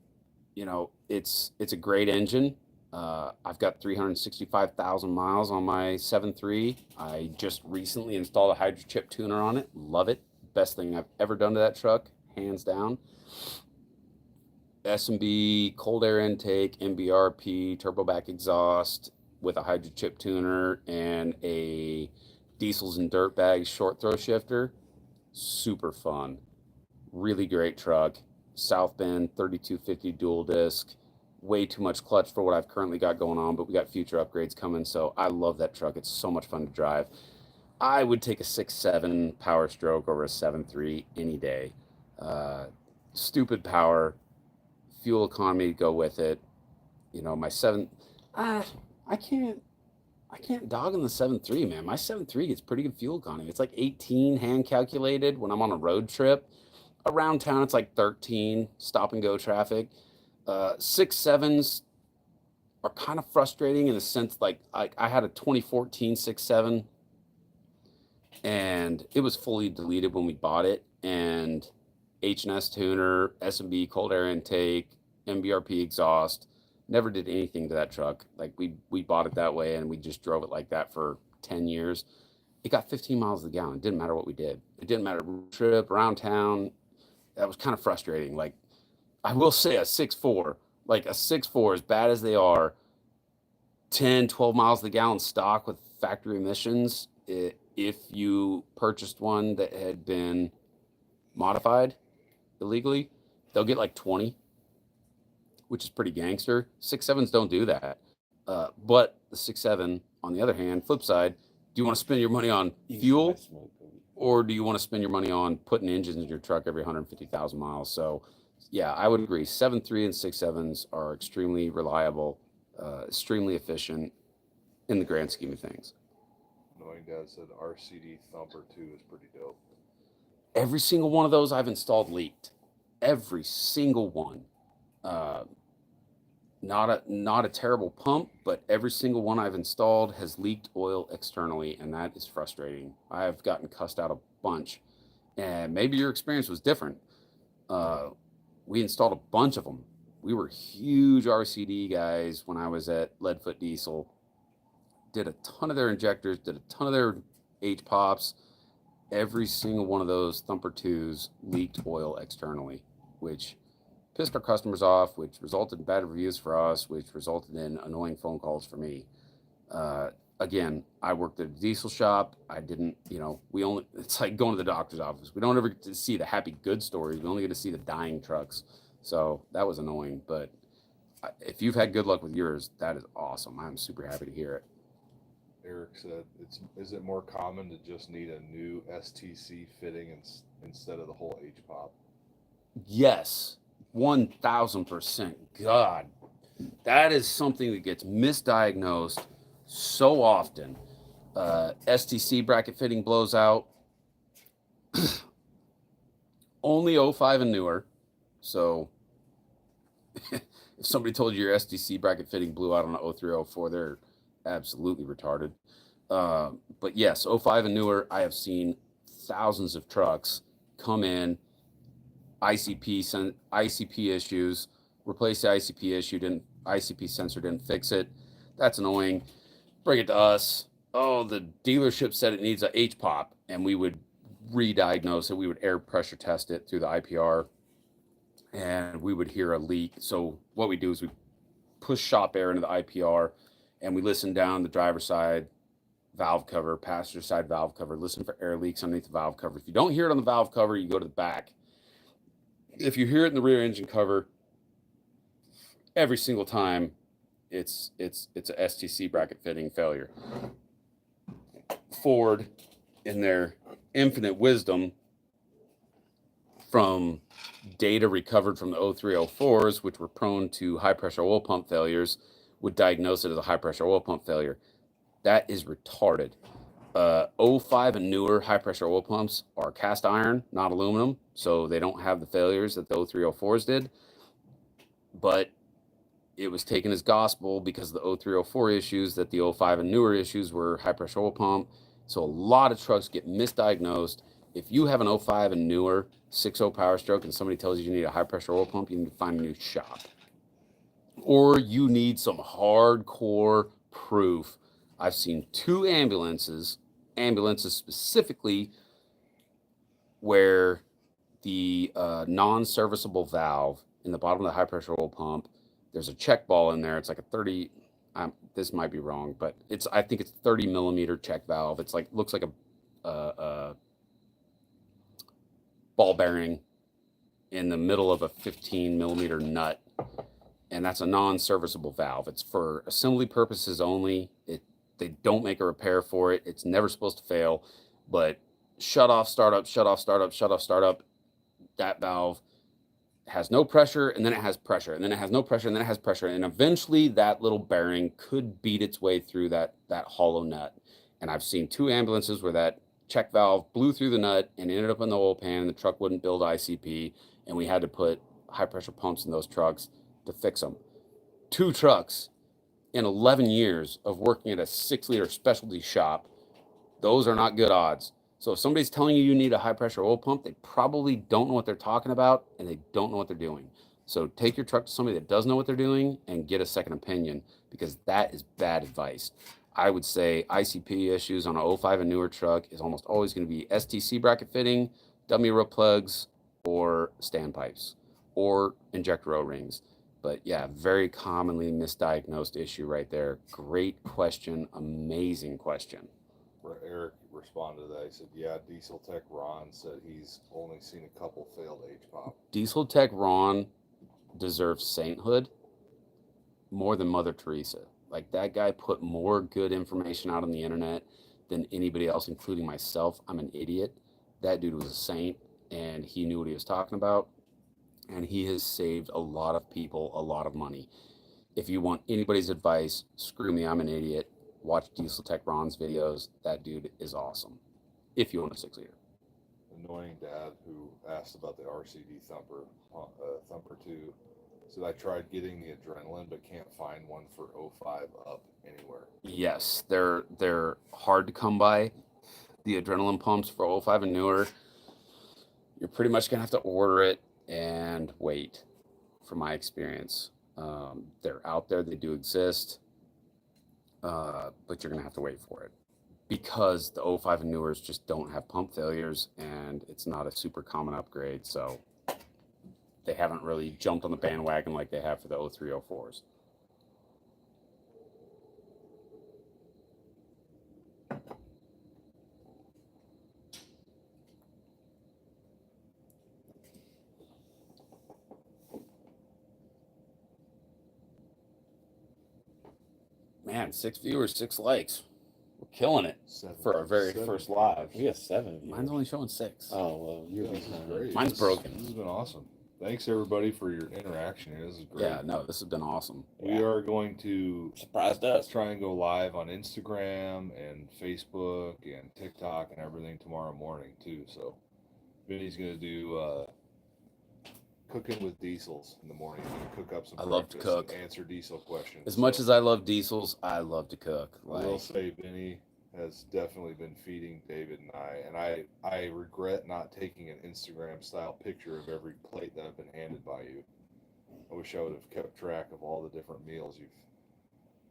it's a great engine. I've got 365,000 miles on my 7.3. I just recently installed a hydro chip tuner on it. Love it. Best thing I've ever done to that truck, hands down. S&B, cold air intake, MBRP, turbo back exhaust with a hydro chip tuner and a Diesels and Dirtbags short throw shifter. Super fun. Really great truck. South Bend 3250 dual disc. Way too much clutch for what I've currently got going on, but we got future upgrades coming, so I love that truck. It's so much fun to drive. I would take a 6.7 Power Stroke over a 7.3 any day. Stupid power, fuel economy to go with it. My 7, I can't dog on the 7.3, man. My 7.3 gets pretty good fuel economy. It's like 18 hand calculated when I'm on a road trip. Around town, it's like 13 stop and go traffic. 6.7s are kind of frustrating in the sense like I had a 2014 6.7 and it was fully deleted when we bought it, and H&S tuner, S&B cold air intake, MBRP exhaust, never did anything to that truck. Like we bought it that way and we just drove it like that for 10 years. It got 15 miles to the gallon. It didn't matter what we did. It didn't matter trip around town. That was kind of frustrating. Like I will say a 6.4, like a 6.4, as bad as they are, 10, 12 miles to the gallon stock with factory emissions, if you purchased one that had been modified illegally, they'll get like 20, which is pretty gangster. 6.7s don't do that. But the 6.7, on the other hand, flip side, do you want to spend your money on fuel, or do you want to spend your money on putting engines in your truck every 150,000 miles? So yeah, I would agree. 7.3 and 6.7s are extremely reliable, extremely efficient in the grand scheme of things. Knowing Dad said RCD Thumper 2 is pretty dope. Every single one of those I've installed leaked. Every single one. Not a terrible pump, but every single one I've installed has leaked oil externally, and that is frustrating. I have gotten cussed out a bunch, and maybe your experience was different. We installed a bunch of them. We were huge RCD guys when I was at Leadfoot Diesel. Did a ton of their injectors, did a ton of their H pops. Every single one of those Thumper 2s leaked oil externally, which pissed our customers off, which resulted in bad reviews for us, which resulted in annoying phone calls for me. Again, I worked at a diesel shop. I didn't, it's like going to the doctor's office. We don't ever get to see the happy good stories. We only get to see the dying trucks. So that was annoying. But if you've had good luck with yours, that is awesome. I'm super happy to hear it. Eric said, is it more common to just need a new STC fitting instead of the whole H pop? Yes, 1,000%. God, that is something that gets misdiagnosed so often. STC bracket fitting blows out. Only 05 and newer. So if somebody told you your STC bracket fitting blew out on an 03, 04, they're absolutely retarded. But yes, 05 and newer, I have seen thousands of trucks come in, ICP issues, replace the ICP issue, ICP sensor didn't fix it. That's annoying. Bring it to us. oh, the dealership said it needs a H-pop, and we would re-diagnose it. We would air pressure test it through the IPR, and we would hear a leak. So what we do is we push shop air into the IPR, and we listen down the driver's side valve cover, passenger side valve cover, listen for air leaks underneath the valve cover. If you don't hear it on the valve cover, you go to the back. If you hear it in the rear engine cover, every single time it's a STC bracket fitting failure. Ford, in their infinite wisdom, from data recovered from the 0304s, which were prone to high pressure oil pump failures, would diagnose it as a high pressure oil pump failure. That is retarded. 05 and newer high pressure oil pumps are cast iron, not aluminum, so they don't have the failures that the 0304s did. But it was taken as gospel because of the 0304 issues that the 05 and newer issues were high pressure oil pump. So a lot of trucks get misdiagnosed. If you have an 05 and newer 6.0 Power Stroke and somebody tells you you need a high pressure oil pump, you need to find a new shop. Or you need some hardcore proof. I've seen 2 ambulances specifically, where the non-serviceable valve in the bottom of the high pressure oil pump, there's a check ball in there. It's like a 30, this might be wrong, but I think it's 30 millimeter check valve. It's like, looks like a ball bearing in the middle of a 15 millimeter nut. And that's a non-serviceable valve. It's for assembly purposes only. They don't make a repair for it. It's never supposed to fail, but shut off, startup, shut off, startup, shut off, startup. That valve has no pressure, and then it has pressure, and then it has no pressure, and then it has pressure. And eventually that little bearing could beat its way through that hollow nut. And I've seen 2 ambulances where that check valve blew through the nut and ended up in the oil pan, and the truck wouldn't build ICP. And we had to put high pressure pumps in those trucks to fix them. 2 trucks in 11 years of working at a 6-liter specialty shop. Those are not good odds. So if somebody's telling you need a high pressure oil pump, they probably don't know what they're talking about, and they don't know what they're doing. So take your truck to somebody that does know what they're doing and get a second opinion, because that is bad advice. I would say ICP issues on a 05 and newer truck is almost always going to be STC bracket fitting, dummy rope plugs, or standpipes, or injector O-rings. But yeah, very commonly misdiagnosed issue right there. Great question. Amazing question. Eric responded to that. He said, yeah, Diesel Tech Ron said he's only seen a couple failed H-pop. Diesel Tech Ron deserves sainthood more than Mother Teresa. Like, that guy put more good information out on the internet than anybody else, including myself. I'm an idiot. That dude was a saint, and he knew what he was talking about. And he has saved a lot of people a lot of money. If you want anybody's advice, screw me, I'm an idiot. Watch Diesel Tech Ron's videos. That dude is awesome. If you want a 6-liter. Annoying dad who asked about the RCD Thumper 2 said, I tried getting the Adrenaline but can't find one for 05 up anywhere. Yes, they're hard to come by. The Adrenaline pumps for 05 and newer, you're pretty much gonna have to order it and wait, from my experience. They're out there, they do exist, but you're gonna have to wait for it, because the 05 and newers just don't have pump failures, and it's not a super common upgrade, so they haven't really jumped on the bandwagon like they have for the 0304s. Man, 6 viewers, 6 likes. We're killing it for our very first live. We got 7 viewers. Mine's only showing 6. Oh, well, you're This is great. Mine's broken. This has been awesome. Thanks everybody for your interaction here. This is great. Yeah, no, this has been awesome. We are going to surprised us. try and go live on Instagram and Facebook and TikTok and everything tomorrow morning too. So Vinny's gonna do cooking with diesels in the morning. He's gonna cook up some I love to breakfast and cook. answer diesel questions. As much as I love diesels, I love to cook. I will say Vinny has definitely been feeding David and I regret not taking an Instagram style picture of every plate that I've been handed by you. I wish I would have kept track of all the different meals you've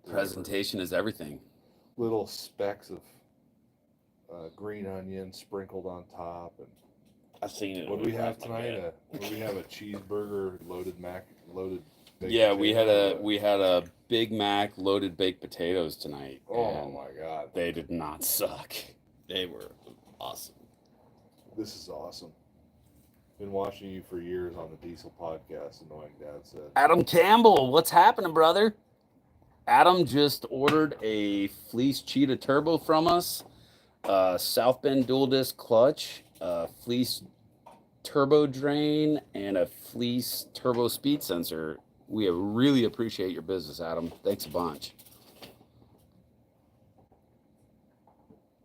delivered. Presentation is everything. little specks of green onion sprinkled on top. And I've seen it. what do we have tonight? What do we have? A cheeseburger, loaded. Baked Yeah, we had potato? a Big Mac loaded baked potatoes tonight. Oh and my God, they did not suck. They were awesome. this is awesome. Been watching you for years on the Diesel podcast. Annoying Dad said. Adam Campbell, what's happening, brother? Adam just ordered a Fleece Cheetah Turbo from us, South Bend dual disc clutch, Fleece turbo drain, and a Fleece turbo speed sensor. We really appreciate your business, Adam. Thanks a bunch.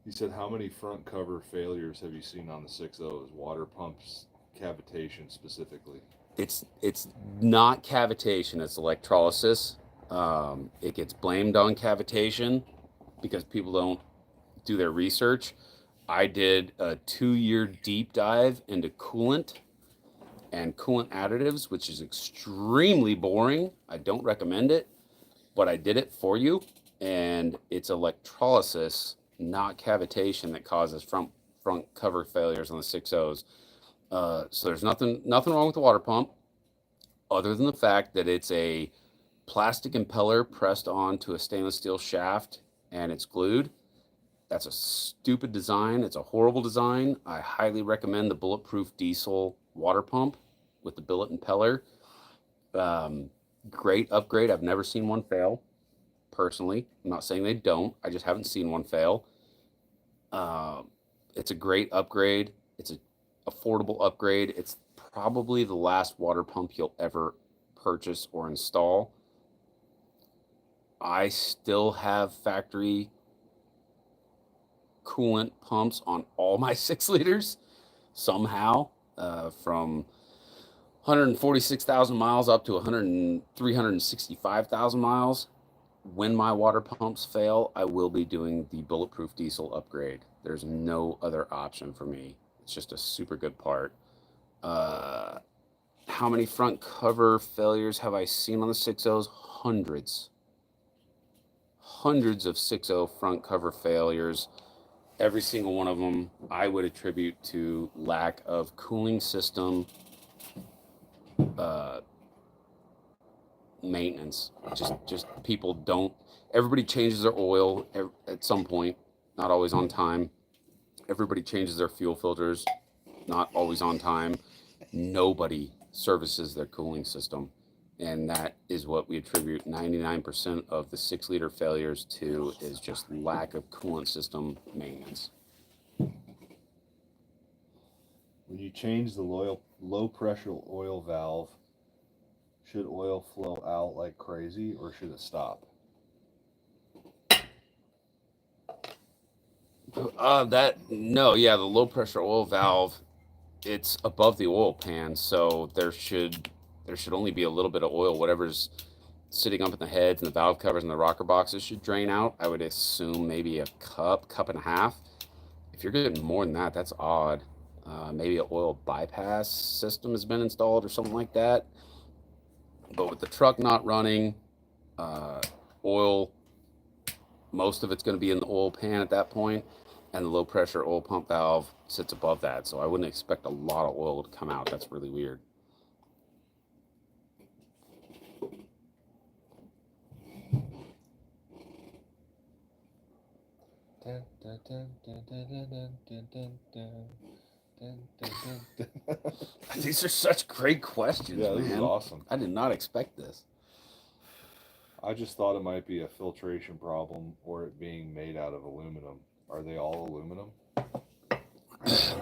He said, "How many front cover failures have you seen on the 6.0s? Water pumps cavitation specifically." It's not cavitation, it's electrolysis. It gets blamed on cavitation because people don't do their research. I did a 2-year deep dive into coolant and coolant additives, which is extremely boring. I don't recommend it, but I did it for you. And it's electrolysis, not cavitation, that causes front cover failures on the 6.0s. So there's nothing wrong with the water pump, other than the fact that it's a plastic impeller pressed onto a stainless steel shaft and it's glued. That's a stupid design. It's a horrible design. I highly recommend the Bulletproof Diesel water pump with the billet impeller. Great upgrade. I've never seen one fail, personally. I'm not saying they don't. I just haven't seen one fail. It's a great upgrade. It's an affordable upgrade. It's probably the last water pump you'll ever purchase or install. I still have factory coolant pumps on all my 6 liters somehow, from 146,000 miles up to 365,000 miles. When my water pumps fail, I will be doing the Bulletproof Diesel upgrade. There's no other option for me. It's just a super good part. How many front cover failures have I seen on the 6.0s? Hundreds of 6.0 front cover failures. Every single one of them I would attribute to lack of cooling system maintenance. Just people don't. Everybody changes their oil at some point, not always on time. Everybody changes their fuel filters, not always on time. Nobody services their cooling system, and that is what we attribute 99% of the 6 liter failures to, is just lack of coolant system maintenance. When you change the low pressure oil valve, should oil flow out like crazy or should it stop? The low pressure oil valve, it's above the oil pan, so there should only be a little bit of oil. Whatever's sitting up in the heads and the valve covers and the rocker boxes should drain out. I would assume maybe a cup and a half. If you're getting more than that, that's odd. Maybe an oil bypass system has been installed or something like that. But with the truck not running, oil, most of it's going to be in the oil pan at that point, and the low pressure oil pump valve sits above that. So I wouldn't expect a lot of oil to come out. That's really weird. These are such great questions, Yeah, man. this is awesome. I did not expect this. I just thought it might be a filtration problem or it being made out of aluminum. Are they all aluminum?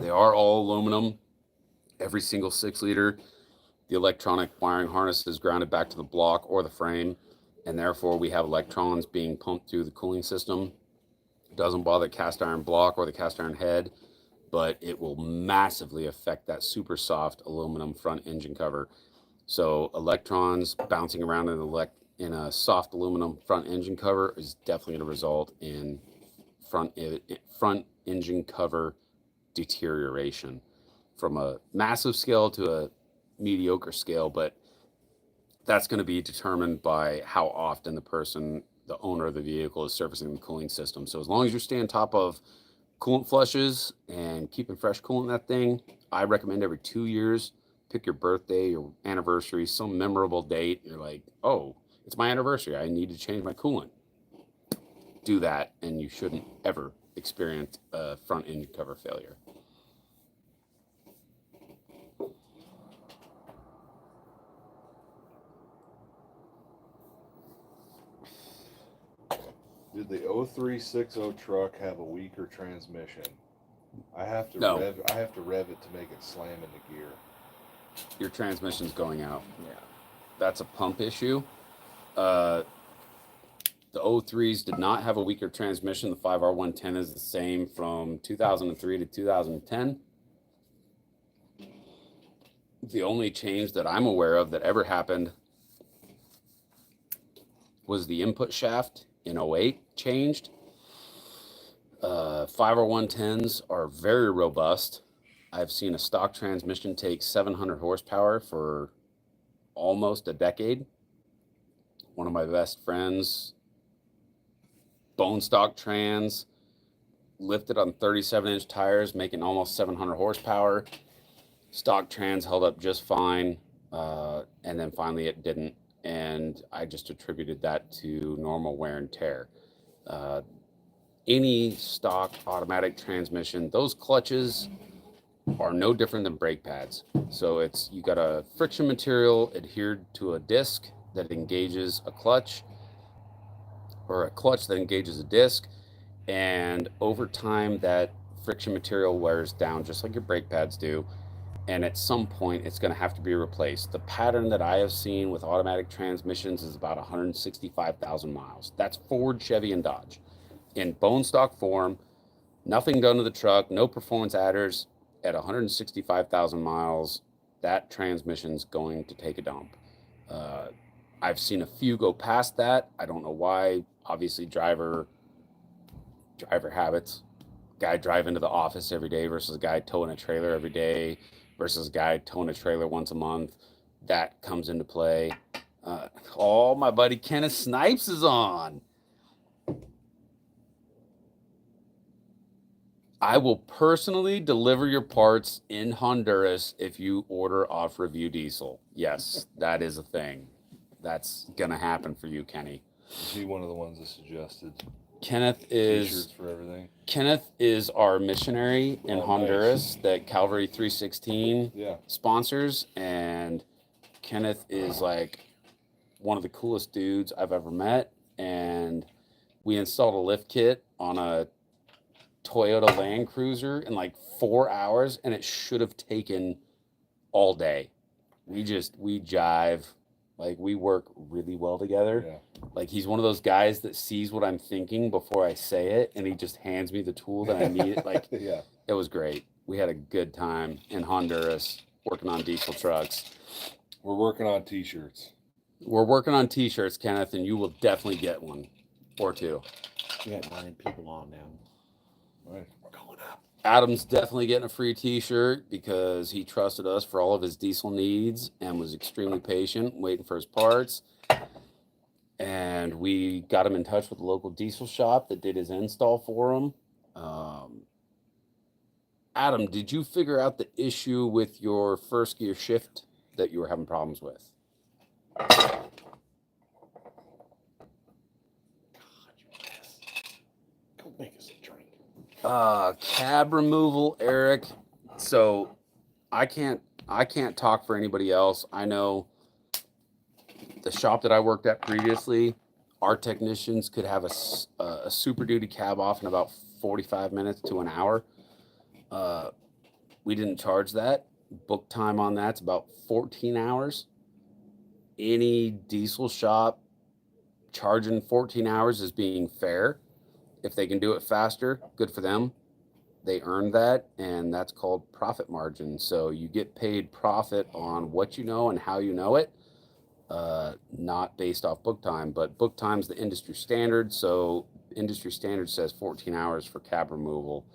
They are all aluminum. Every single 6 liter. The electronic wiring harness is grounded back to the block or the frame, and therefore we have electrons being pumped through the cooling system. It doesn't bother the cast iron block or the cast iron head, but it will massively affect that super soft aluminum front engine cover. So electrons bouncing around in a soft aluminum front engine cover is definitely going to result in front engine cover deterioration, from a massive scale to a mediocre scale, but that's going to be determined by how often the person the owner of the vehicle is servicing the cooling system. So as long as you're staying on top of coolant flushes and keeping fresh coolant in that thing, I recommend every 2 years, pick your birthday, your anniversary, some memorable date. You're like, oh, it's my anniversary. I need to change my coolant. Do that, and you shouldn't ever experience a front end cover failure. Did the 0360 truck have a weaker transmission? I have to No. rev it to make it slam into gear. Your transmission's going out. Yeah. That's a pump issue. The 03s did not have a weaker transmission. The 5R110 is the same from 2003 to 2010. The only change that I'm aware of that ever happened was the input shaft in 08 changed. 5R110s are very robust. I've seen a stock transmission take 700 horsepower for almost a decade. One of my best friends, bone stock trans, lifted on 37-inch tires, making almost 700 horsepower. Stock trans held up just fine, and then finally it didn't, and I just attributed that to normal wear and tear. Any stock automatic transmission, those clutches are no different than brake pads. So it's, you got a friction material adhered to a disc that engages a clutch, or a clutch that engages a disc, and over time that friction material wears down just like your brake pads do, and at some point it's going to have to be replaced. The pattern that I have seen with automatic transmissions is about 165,000 miles. That's Ford, Chevy, and Dodge in bone stock form, nothing done to the truck, no performance adders. At 165,000 miles, that transmission's going to take a dump. I've seen a few go past that. I don't know why. Obviously, driver habits. Guy driving to the office every day versus a guy towing a trailer every day versus a guy towing a trailer once a month. That comes into play. Oh, my buddy Kenneth Snipes is on. I will personally deliver your parts in Honduras if you order off Review Diesel. Yes, that is a thing. That's gonna happen for you, Kenny. Is he one of the ones that suggested Kenneth t-shirts for everything? Kenneth is our missionary in Oh, Honduras that Calvary 316 Yeah. sponsors, and Kenneth is like one of the coolest dudes I've ever met. And we installed a lift kit on a Toyota Land Cruiser in like 4 hours, and it should have taken all day. We jive, like we work really well together. Yeah. Like he's one of those guys that sees what I'm thinking before I say it, and he just hands me the tool that I need. Like Yeah. it was great. We had a good time in Honduras working on diesel trucks. We're working on t-shirts. We're working on t-shirts, Kenneth, and you will definitely get one or two. We got 9 people on now. Right. We're going up. Adam's definitely getting a free t-shirt because he trusted us for all of his diesel needs and was extremely patient waiting for his parts. And we got him in touch with the local diesel shop that did his install for him. Adam, did you figure out the issue with your first gear shift that you were having problems with? God, you mess. Go make us a drink. Cab removal, Eric. So I can't talk for anybody else. I know the shop that I worked at previously, our technicians could have a Super Duty cab off in about 45 minutes to an hour. We didn't charge that. Book time on that's about 14 hours. Any diesel shop charging 14 hours is being fair. If they can do it faster, good for them. They earned that, and that's called profit margin. So you get paid profit on what you know and how you know it, not based off book time. But book time's the industry standard, so industry standard says 14 hours for cab removal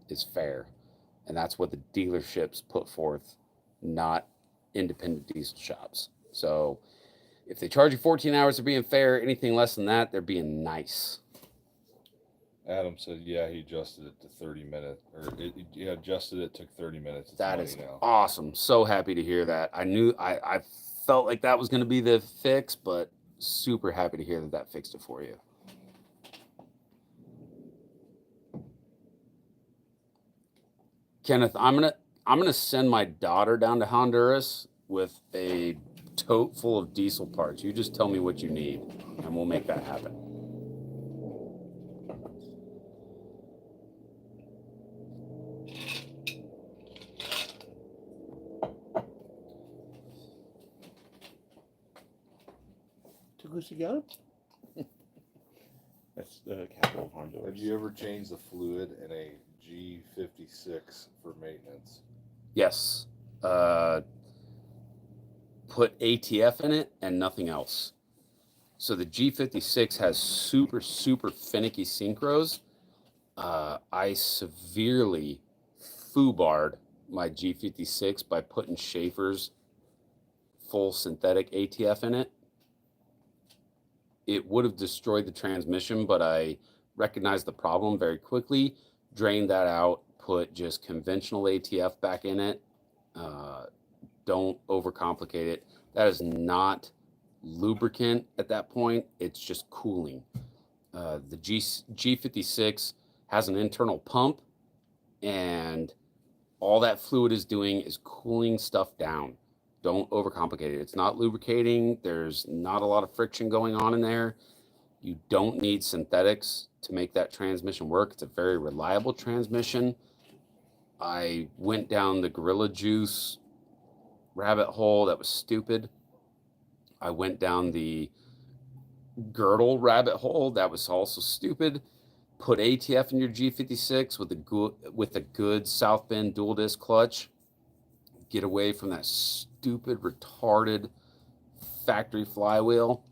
is fair. And that's what the dealerships put forth, not independent diesel shops. So If they charge you 14 hours, they're being fair. Anything less than that, they're being nice. Adam said, yeah, he adjusted it to 30 minutes, or adjusted it, took 30 minutes. It's That money is now. awesome. So happy to hear that. I felt like that was going to be the fix, but super happy to hear that that fixed it for you. Kenneth, I'm gonna send my daughter down to Honduras with a tote full of diesel parts. You just tell me what you need, and we'll make that happen. Tegucigalpa? That's the capital of Honduras. Have you ever changed the fluid in a G56 for maintenance? Yes. Put ATF in it and nothing else. So the G56 has super finicky synchros. I severely foobarred my G56 by putting Schaefer's full synthetic ATF in it. It would have destroyed the transmission, but I recognized the problem very quickly, drained that out, put just conventional ATF back in it. Don't overcomplicate it. That is not lubricant at that point. It's just cooling. The G56 has an internal pump, and all that fluid is doing is cooling stuff down. Don't overcomplicate it. It's not lubricating. There's not a lot of friction going on in there. You don't need synthetics to make that transmission work. It's a very reliable transmission. I went down the Gorilla Juice rabbit hole. That was stupid. I went down the girdle rabbit hole. That was also stupid. Put ATF in your G56 with a good South Bend dual disc clutch. Get away from that stupid, retarded factory flywheel,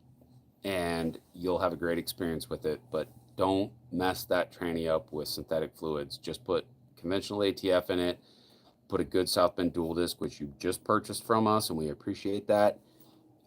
and you'll have a great experience with it. But don't mess that tranny up with synthetic fluids. Just put conventional ATF in it. Put a good South Bend dual disc, which you just purchased from us, and we appreciate that.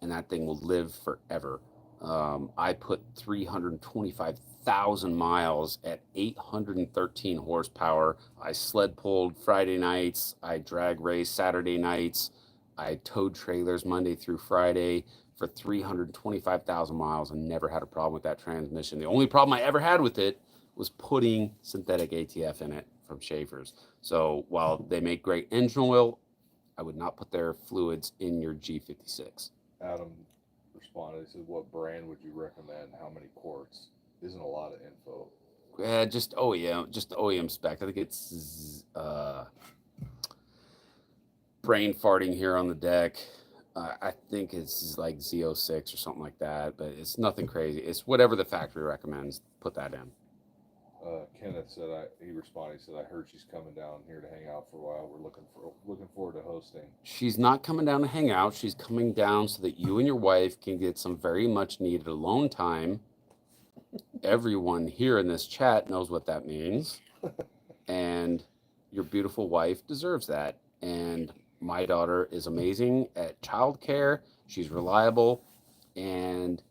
And that thing will live forever. I put 325,000 miles at 813 horsepower. I sled pulled Friday nights. I drag raced Saturday nights. I towed trailers Monday through Friday for 325,000 miles and never had a problem with that transmission. The only problem I ever had with it was putting synthetic ATF in it from Schaefer's. So while they make great engine oil, I would not put their fluids in your G56. Adam responded. He said, what brand would you recommend? How many quarts? Isn't a lot of info. Just OEM, just the OEM spec. I think it's brain farting here on the deck. I think it's like Z06 or something like that, but it's nothing crazy. It's whatever the factory recommends. Put that in. Kenneth said, he responded. He said, I heard she's coming down here to hang out for a while. We're looking forward to hosting. She's not coming down to hang out. She's coming down so that you and your wife can get some very much needed alone time. Everyone here in this chat knows what that means. And your beautiful wife deserves that. And my daughter is amazing at childcare. She's reliable, and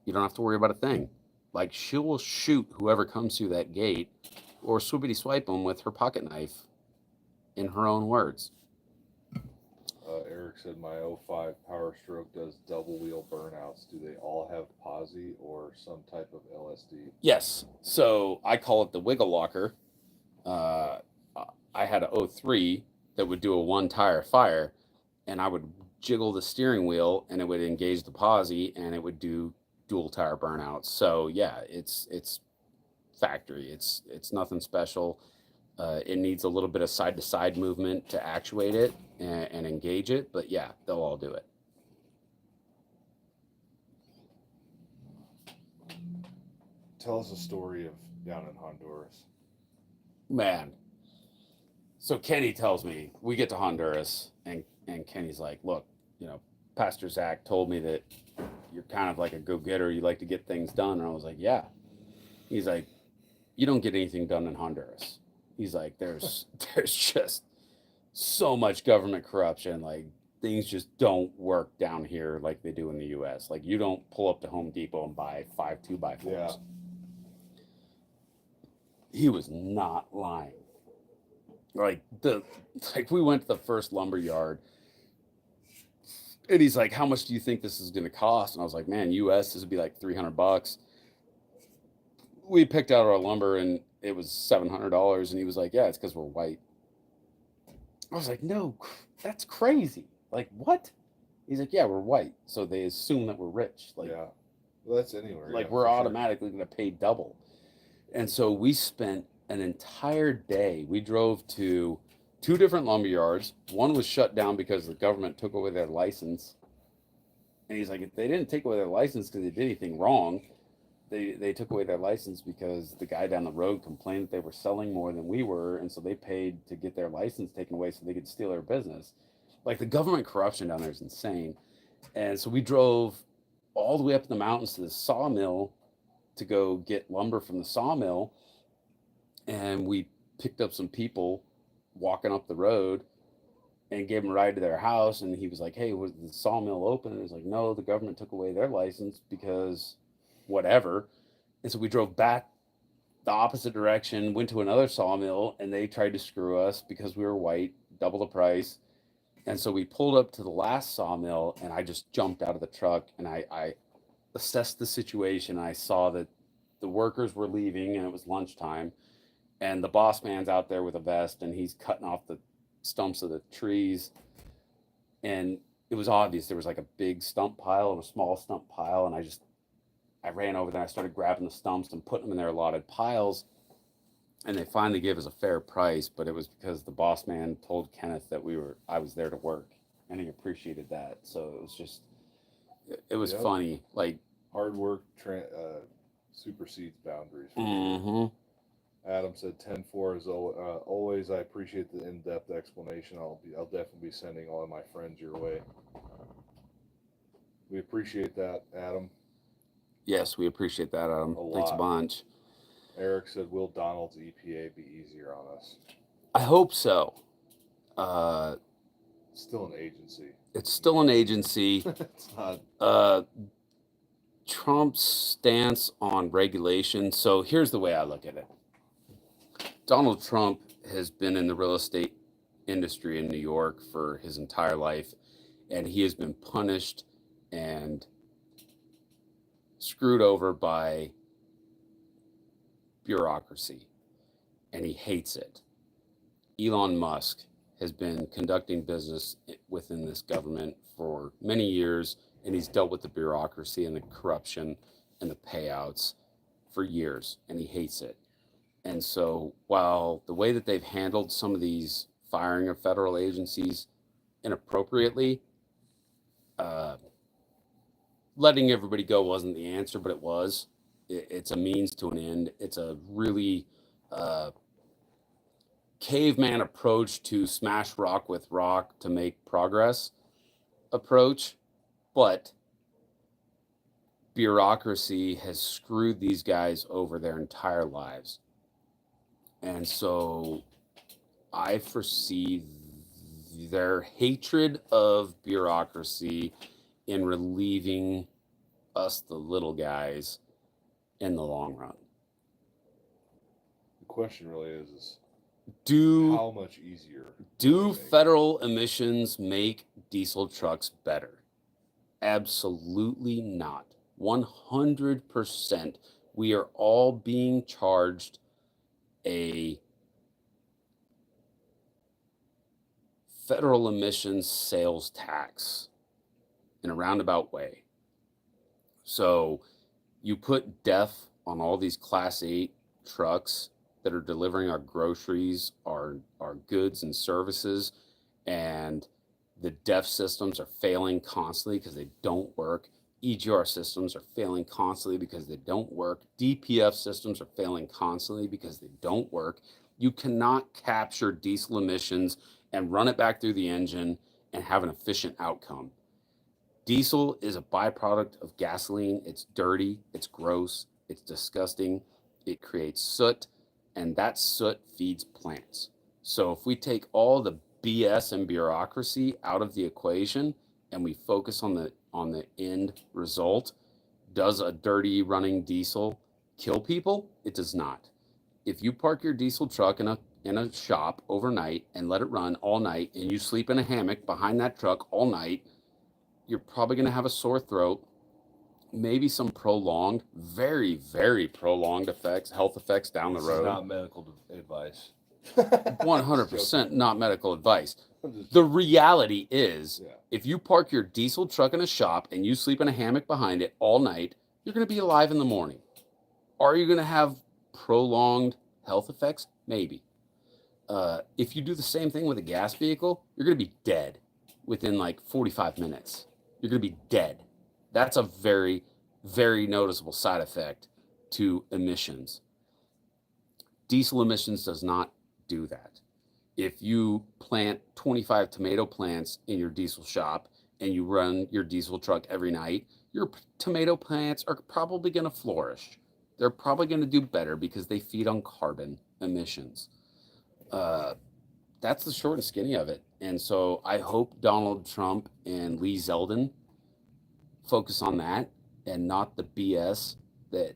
you don't have to worry about a thing. Like, she will shoot whoever comes through that gate or swoopity swipe them with her pocket knife, in her own words. Eric said, my 05 Power Stroke does double wheel burnouts. Do they all have posi or some type of LSD? Yes. So I call it the wiggle locker. I had a 03 that would do a one tire fire, and I would jiggle the steering wheel and it would engage the posi and it would do dual tire burnouts. So yeah, it's factory. It's nothing special. It needs a little bit of side to side movement to actuate it and engage it, but yeah, they'll all do it. Tell us a story of down in Honduras. Man. So Kenny tells me, we get to Honduras, and Kenny's like, look, Pastor Zach told me that you're kind of like a go-getter. You like to get things done. And I was like, yeah. He's like, you don't get anything done in Honduras. He's like, there's just so much government corruption. Like, things just don't work down here like they do in the US. Like you don't pull up to Home Depot and buy 5 2x4s. Yeah. He was not lying. Like we went to the first lumber yard and he's like, how much do you think this is going to cost? And I was like, man, US, this would be like $300. We picked out our lumber and it was $700. And he was like, yeah, it's because we're white. I was like, no, that's crazy. Like, what? He's like, yeah, we're white. So they assume that we're rich. Like, Yeah. Well, that's anywhere. like yeah, we're for sure. automatically going to pay double. And so we spent an entire day. We drove to 2 different lumber yards. One was shut down because the government took away their license. And he's like, if they didn't take away their license because they did anything wrong, they took away their license because the guy down the road complained that they were selling more than we were, and so they paid to get their license taken away so they could steal their business. Like the government corruption down there is insane. And so we drove all the way up in the mountains to the sawmill to go get lumber from the sawmill, and we picked up some people walking up the road and gave them a ride to their house. And he was like, hey, was the sawmill open? And he was like, no, the government took away their license because whatever. And so we drove back the opposite direction, went to another sawmill, and they tried to screw us because we were white, double the price. And so we pulled up to the last sawmill, and I just jumped out of the truck and I assessed the situation. I saw that the workers were leaving and it was lunchtime, and the boss man's out there with a vest and he's cutting off the stumps of the trees. And it was obvious there was like a big stump pile and a small stump pile. And I ran over there. I started grabbing the stumps and putting them in their allotted piles. And they finally gave us a fair price, but it was because the boss man told Kenneth that I was there to work, and he appreciated that. So it was Yep. funny. Like, Hard work supersedes boundaries. For sure. mhm. Adam said 10-4 is always. I appreciate the in-depth explanation. I'll definitely be sending all of my friends your way. We appreciate that, Adam. Yes, we appreciate that, Adam. A Thanks a lot. bunch. Eric said, "Will Donald's EPA be easier on us?" I hope so. Still an agency. It's still an agency. It's not. Trump's stance on regulation. So here's the way I look at it. Donald Trump has been in the real estate industry in New York for his entire life, and he has been punished and screwed over by bureaucracy, and he hates it. Elon Musk has been conducting business within this government for many years, and he's dealt with the bureaucracy and the corruption and the payouts for years, and he hates it. And so while the way that they've handled some of these firing of federal agencies inappropriately, letting everybody go wasn't the answer, but it was. It's a means to an end. It's a really caveman approach to smash rock with rock to make progress approach. But bureaucracy has screwed these guys over their entire lives. And so I foresee their hatred of bureaucracy in relieving us, the little guys, in the long run. The question really is Do how much easier do they make it? federal emissions make diesel trucks better? Absolutely not. 100%. We are all being charged a federal emissions sales tax in a roundabout way. So you put DEF on all these Class 8 trucks that are delivering our groceries, our goods and services, and the DEF systems are failing constantly because they don't work. EGR systems are failing constantly because they don't work. DPF systems are failing constantly because they don't work. You cannot capture diesel emissions and run it back through the engine and have an efficient outcome. Diesel is a byproduct of gasoline. It's dirty, it's gross, it's disgusting, it creates soot, and that soot feeds plants. So if we take all the BS and bureaucracy out of the equation and we focus on the end result, does a dirty running diesel kill people? It does not. If you park your diesel truck in a shop overnight and let it run all night and you sleep in a hammock behind that truck all night, you're probably going to have a sore throat, maybe some prolonged, very, very prolonged health effects down the This is road. not medical advice. 100% not medical advice. The reality is, Yeah. if you park your diesel truck in a shop and you sleep in a hammock behind it all night, you're going to be alive in the morning. Are you going to have prolonged health effects? Maybe. If you do the same thing with a gas vehicle, you're going to be dead within like 45 minutes. You're going to be dead. That's a very, very noticeable side effect to emissions. Diesel emissions does not do that. If you plant 25 tomato plants in your diesel shop and you run your diesel truck every night, your tomato plants are probably going to flourish. They're probably going to do better because they feed on carbon emissions. That's the short and skinny of it. And so I hope Donald Trump and Lee Zeldin focus on that and not the BS that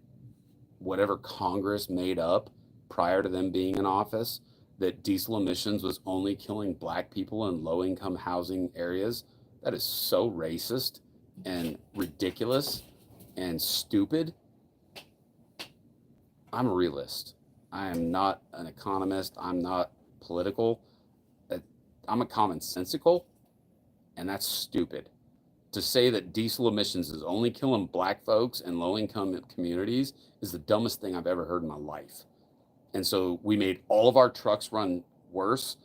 whatever Congress made up prior to them being in office, that diesel emissions was only killing black people in low-income housing areas. That is so racist and ridiculous and stupid. I'm a realist. I am not an economist. I'm not political. I'm a commonsensical, and that's stupid. To say that diesel emissions is only killing black folks in low-income communities is the dumbest thing I've ever heard in my life. And so we made all of our trucks run worse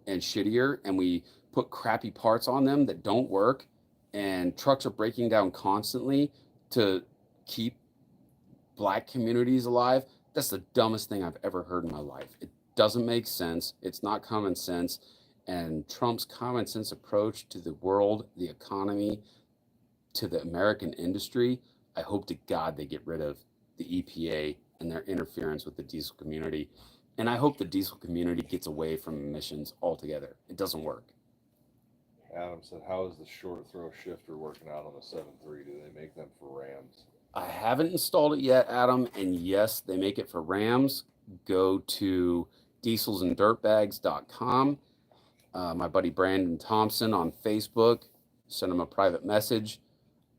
and shittier, and we put crappy parts on them that don't work, and trucks are breaking down constantly to keep black communities alive. That's the dumbest thing I've ever heard in my life. It doesn't make sense. It's not common sense. And Trump's common sense approach to the world, the economy, to the American industry, I hope to God they get rid of the EPA and their interference with the diesel community. And I hope the diesel community gets away from emissions altogether. It doesn't work. Adam said, how is the short throw shifter working out on the 7.3? Do they make them for Rams? I haven't installed it yet, Adam. And yes, they make it for Rams. Go to dieselsanddirtbags.com. My buddy Brandon Thompson on Facebook, send him a private message.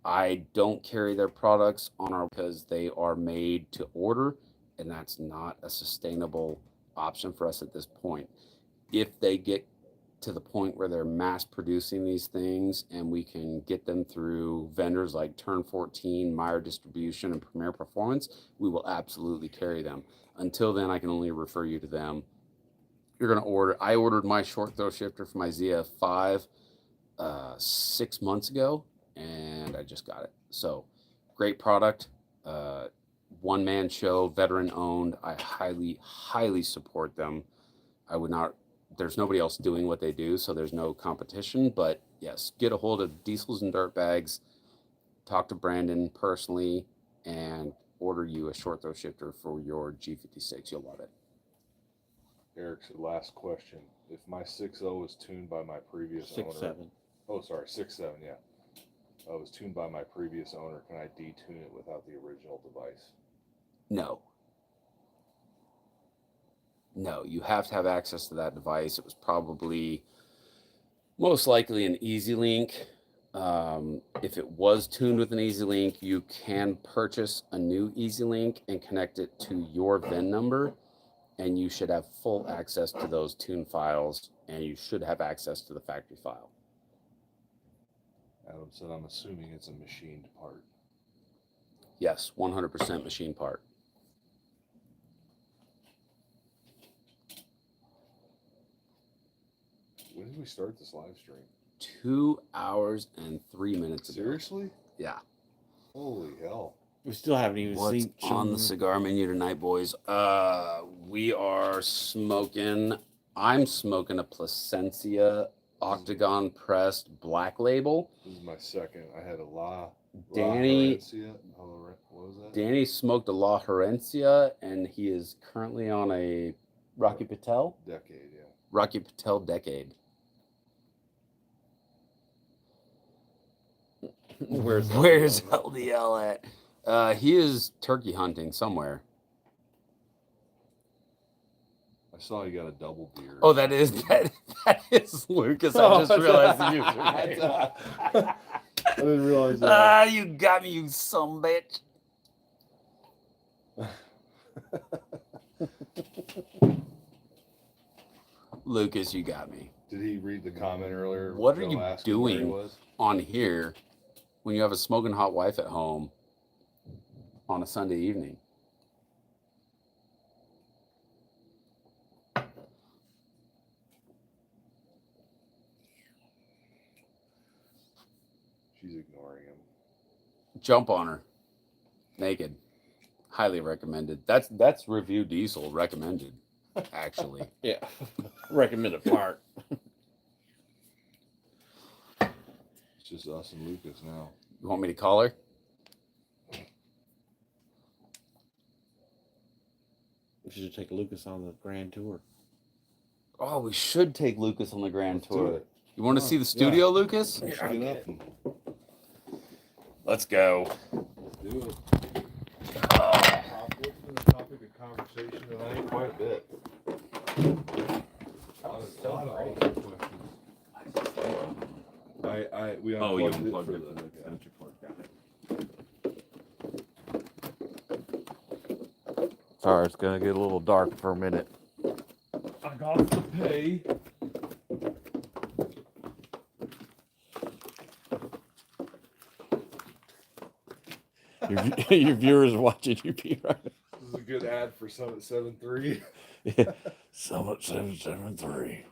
I don't carry their products on our because they are made to order, and that's not a sustainable option for us at this point. If they get to the point where they're mass producing these things and we can get them through vendors like Turn 14, Meyer Distribution, and Premier Performance, we will absolutely carry them. Until then, I can only refer you to them. You're going to order. I ordered my short throw shifter for my ZF5 6 months ago, and I just got it. So great product. One-man show, veteran owned. I highly, highly support them. I would not, there's nobody else doing what they do, so there's no competition. But yes, get a hold of Diesels and Dirtbags, talk to Brandon personally, and order you a short throw shifter for your G56. You'll love it. Eric said, last question. If my 6.0 is tuned by my previous owner. 6.7. Oh, sorry, 6.7, yeah. It was tuned by my previous owner. Can I detune it without the original device? No. No, you have to have access to that device. It was probably most likely an EasyLink. If it was tuned with an EasyLink, you can purchase a new EasyLink and connect it to your VIN number, and you should have full access to those tune files, and you should have access to the factory file. Adam said, I'm assuming it's a machined part. Yes, 100% machine part. When did we start this live stream? 2 hours and 3 minutes ago. Seriously? Yeah. Holy hell. We still haven't even What's seen on the cigar menu tonight, boys? We are smoking. I'm smoking a Plasencia Octagon pressed black label. This is my second. I had a La Danny- Herencia. What was that? Danny smoked a La Herencia, and he is currently on a Rocky Patel Decade, yeah. Decade. Where's LDL at? He is turkey hunting somewhere. I saw you got a double deer. Oh, that is Lucas. I just realized the username. I didn't realize that. Ah, you got me, you son of a bitch. Lucas, you got me. Did he read the comment earlier? What are Joe you asked him where he doing was? on here when you have a smoking hot wife at home on a Sunday evening? She's ignoring him. Jump on her. Naked. Highly recommended. That's Review Diesel recommended, actually. Yeah. Recommended part. It's just us and Lucas now. You want me to call her? We should take Lucas on the grand tour. Oh, we should take Lucas on the grand Let's do tour. it. You want to see the studio, Lucas? Let's get up and Let's go. do it. What's been the topic of conversation tonight? Quite a bit. A lot of awesome questions. We Oh, you unplugged unplugged it it. for the Sorry, it's gonna get a little dark for a minute. I got to pay. Your viewers watching you be right. This is a good ad for Summit 7.3. Yeah. Summit 773.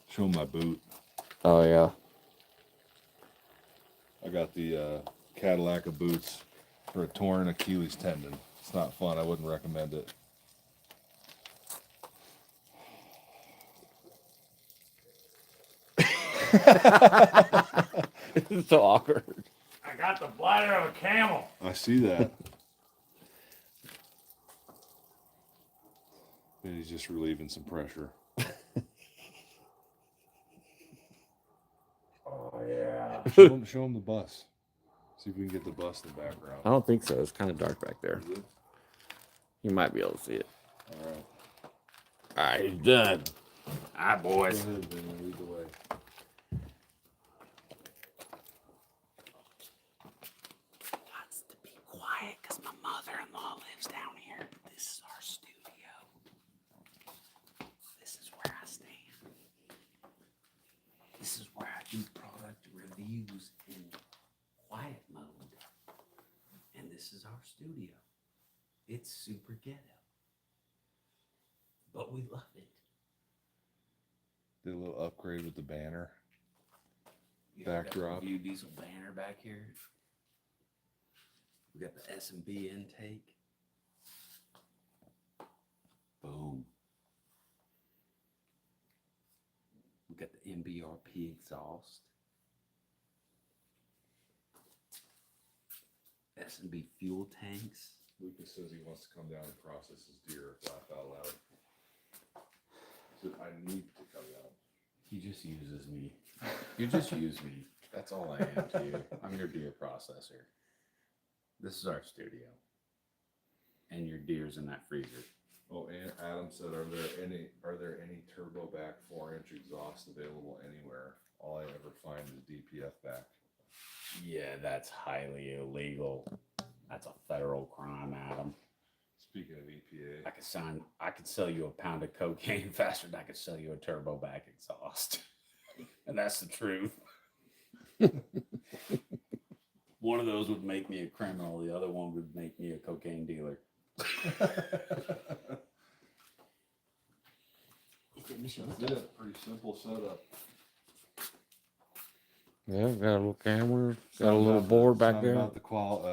Show 'em my boot. Oh yeah. I got the Cadillac of boots for a torn Achilles tendon. It's not fun. I wouldn't recommend it. It's so awkward. I got the bladder of a camel. I see that. And he's just relieving some pressure. Oh yeah. Show him the bus. See if we can get the bus in the background. I don't think so. It's kind of dark back there. Is it? You might be able to see it. All right. All right, he's done. All right, boys. Go ahead, Ben, lead the way. Lots to be quiet because my mother-in-law lives down here. This is our studio. This is where I stand. This is where I do product reviews in quiet mode. And this is our studio. It's super ghetto. But we love it. Did a little upgrade with the banner. We got the Backdrop. Review Diesel banner back here. We got the S&B intake. Boom. We got the MBRP exhaust. S&B fuel tanks. Lucas says he wants to come down and process his deer. Laugh out loud. He said, I need to come down. He just uses me. You just use me. That's all I am to you. I'm your deer processor. This is our studio. And your deer's in that freezer. Oh, and Adam said, are there any turbo back 4-inch exhaust available anywhere? All I ever find is DPF back. Yeah, that's highly illegal. That's a federal crime, Adam. Speaking of EPA, I could sell you a pound of cocaine faster than I could sell you a turbo back exhaust. And that's the truth. One of those would make me a criminal. The other one would make me a cocaine dealer. that's it. Pretty simple setup. Yeah, got a little camera, got a little board back Not there. about the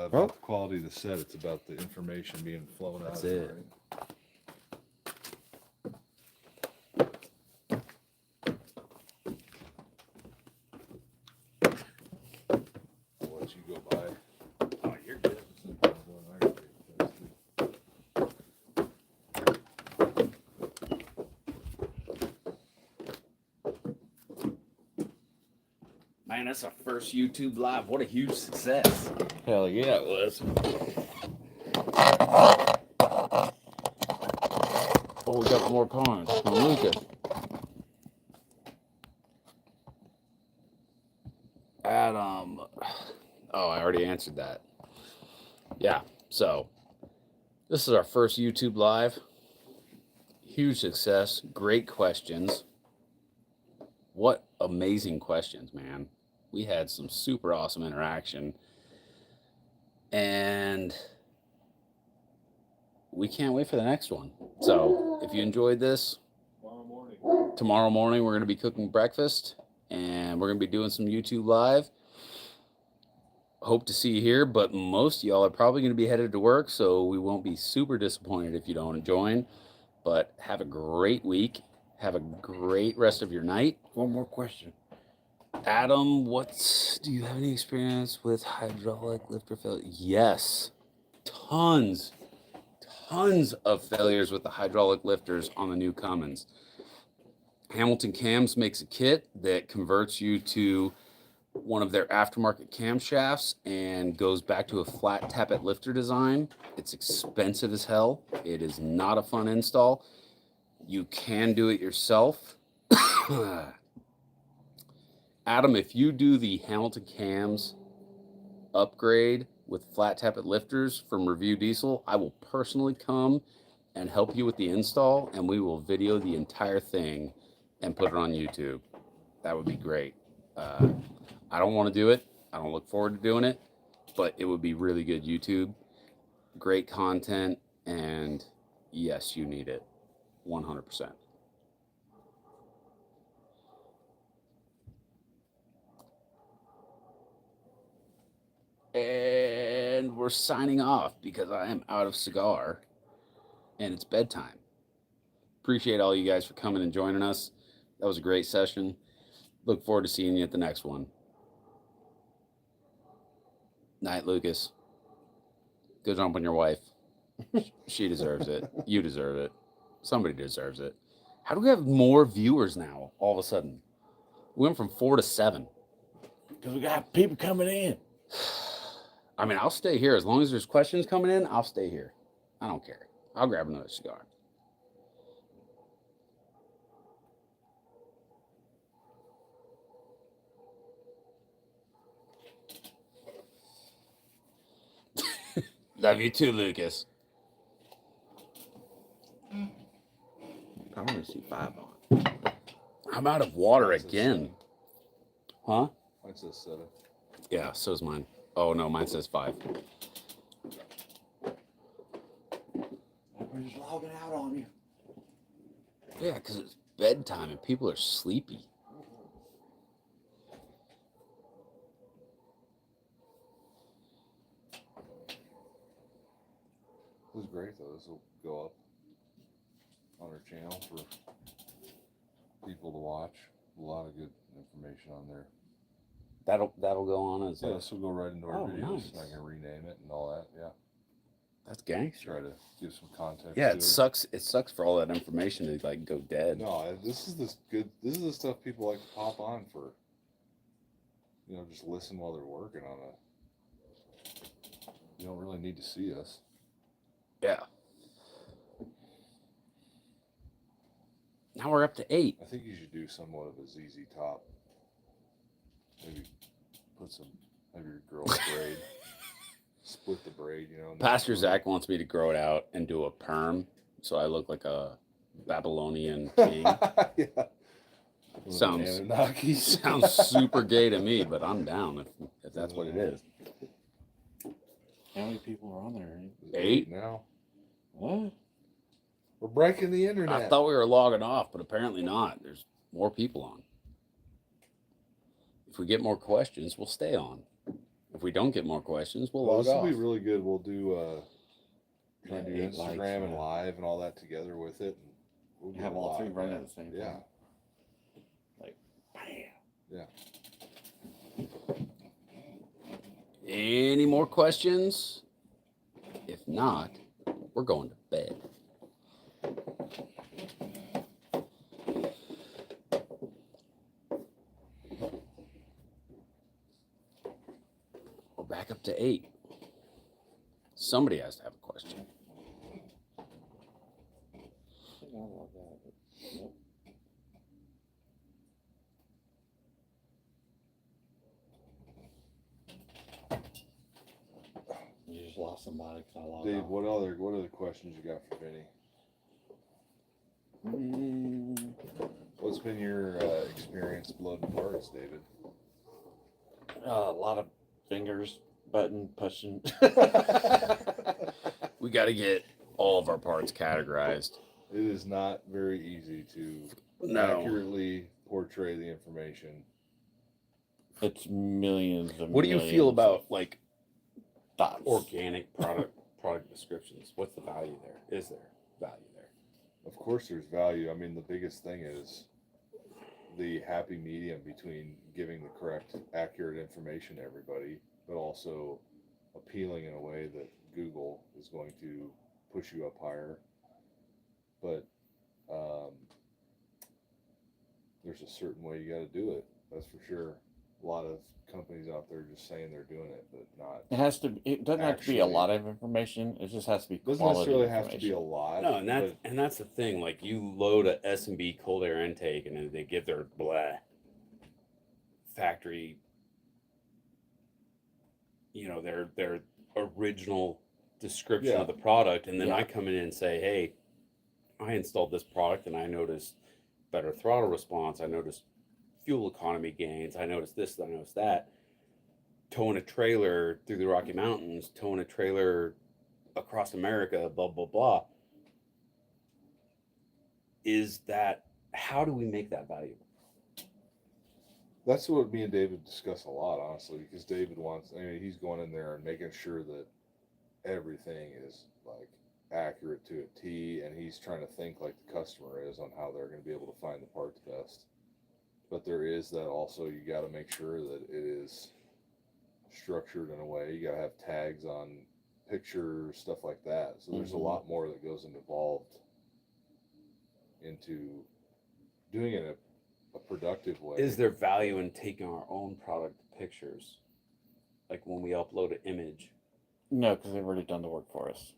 about the quality of the set. It's about the information being flown out. That's of it. right? I'll let you go by. Oh, you're good. I gotta take this too. man, that's our first YouTube live. What a huge success. Hell yeah, it was. Oh, we got more pawns from Lucas. Adam. Oh, I already answered that. Yeah, so this is our first YouTube live. Huge success. Great questions. What amazing questions, man. We had some super awesome interaction. And we can't wait for the next one. So if you enjoyed this, tomorrow morning we're going to be cooking breakfast and we're going to be doing some YouTube live. Hope to see you here, but most of y'all are probably going to be headed to work, so we won't be super disappointed if you don't join. But have a great week. Have a great rest of your night. One more question. Adam, do you have any experience with hydraulic lifter failure? Yes. Tons of failures with the hydraulic lifters on the new Cummins. Hamilton Cams makes a kit that converts you to one of their aftermarket camshafts and goes back to a flat tappet lifter design. It's expensive as hell. It is not a fun install. You can do it yourself. Adam, if you do the Hamilton Cams upgrade with flat tappet lifters from Review Diesel, I will personally come and help you with the install, and we will video the entire thing and put it on YouTube. That would be great. I don't want to do it. I don't look forward to doing it, but it would be really good YouTube. Great content, and yes, you need it. 100%. And we're signing off because I am out of cigar and it's bedtime. Appreciate all you guys for coming and joining us. That was a great session. Look forward to seeing you at the next one. Night, Lucas. Go jump on your wife. She deserves it. You deserve it. Somebody deserves it. How do we have more viewers now all of a sudden? We went from 4 to 7. Because we got people coming in. I mean, I'll stay here. As long as there's questions coming in, I'll stay here. I don't care. I'll grab another cigar. Love you too, Lucas. I want to see 5 on. I'm out of water again. Huh? Mine says 7. Yeah, so's mine. Oh, no, mine says 5. We're just logging out on you. Yeah, because it's bedtime and people are sleepy. It was great though. This will go up on our channel for people to watch. A lot of good information on there. That'll go on as Yeah, this will go right into our Oh, videos. nice. I can rename it and all that. Yeah, that's gangster. try to give some context. Yeah, to it sucks. It sucks for all that information to like go dead. No, this is good. This is the stuff people like to pop on for. Just listen while they're working on it. You don't really need to see us. Yeah. Now we're up to 8. I think you should do somewhat of a ZZ Top. Maybe put some, maybe your girl's braid. Split the braid, and Pastor Zach wants me to grow it out and do a perm, so I look like a Babylonian king. Yeah. Sounds Anunnaki. sounds super gay to me, but I'm down if that's what it is. How many people are on there? 8? now. What? We're breaking the internet. I thought we were logging off, but apparently not. There's more people on. If we get more questions, we'll stay on. If we don't get more questions, we'll Well, log this will off. be really good. We'll do try and do 8 Instagram likes, and yeah. live and all that together with it. And we'll get Have a all lot, 3 running man. at the same Yeah. time. Bam. Yeah. Any more questions? If not, we're going to bed. back up to 8. Somebody has to have a question. You just lost somebody because I logged Dave, off. what other questions you got for Vinny? What's been your experience loading parts, David? A lot of fingers, button pushing. We got to get all of our parts categorized. It is not very easy to No. accurately portray the information. It's millions of. What do you feel about like dots? organic product descriptions? What's the value there? Is there value there? Of course, there's value. I mean, the biggest thing is the happy medium between giving the correct, accurate information to everybody, but also appealing in a way that Google is going to push you up higher. But there's a certain way you got to do it. That's for sure. A lot of companies out there just saying they're doing it, but not. It has to. It doesn't have to be a Actually- lot of information. It just has to be Doesn't quality necessarily have to information. be a lot. No, but and that's the thing. Like you load a S&B cold air intake, and then they give their blah factory, their original description Yeah. of the product, and then Yeah. I come in and say, hey, I installed this product, and I noticed better throttle response. I noticed fuel economy gains. I noticed this. I noticed that. Towing a trailer through the Rocky Mountains, towing a trailer across America, blah blah blah. Is that how do we make that valuable? that's what me and David discuss a lot, honestly, because David wants, I mean, he's going in there and making sure that everything is like accurate to a T, and he's trying to think like the customer is on how they're going to be able to find the parts best. But there is that also, you got to make sure that it is structured in a way. You got to have tags on pictures, stuff like that. So there's a lot more that goes involved into doing it in a productive way. Is there value in taking our own product pictures? Like when we upload an image, No, because they've already done the work for us.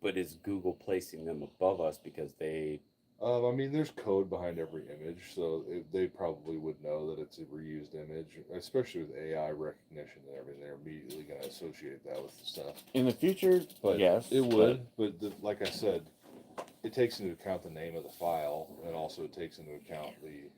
but is Google placing them above us because they I mean, there's code behind every image, so they probably would know that it's a reused image, especially with AI recognition and everything. They're immediately going to associate that with the stuff. In the future, But yes, it would. But like I said, it takes into account the name of the file, and also it takes into account the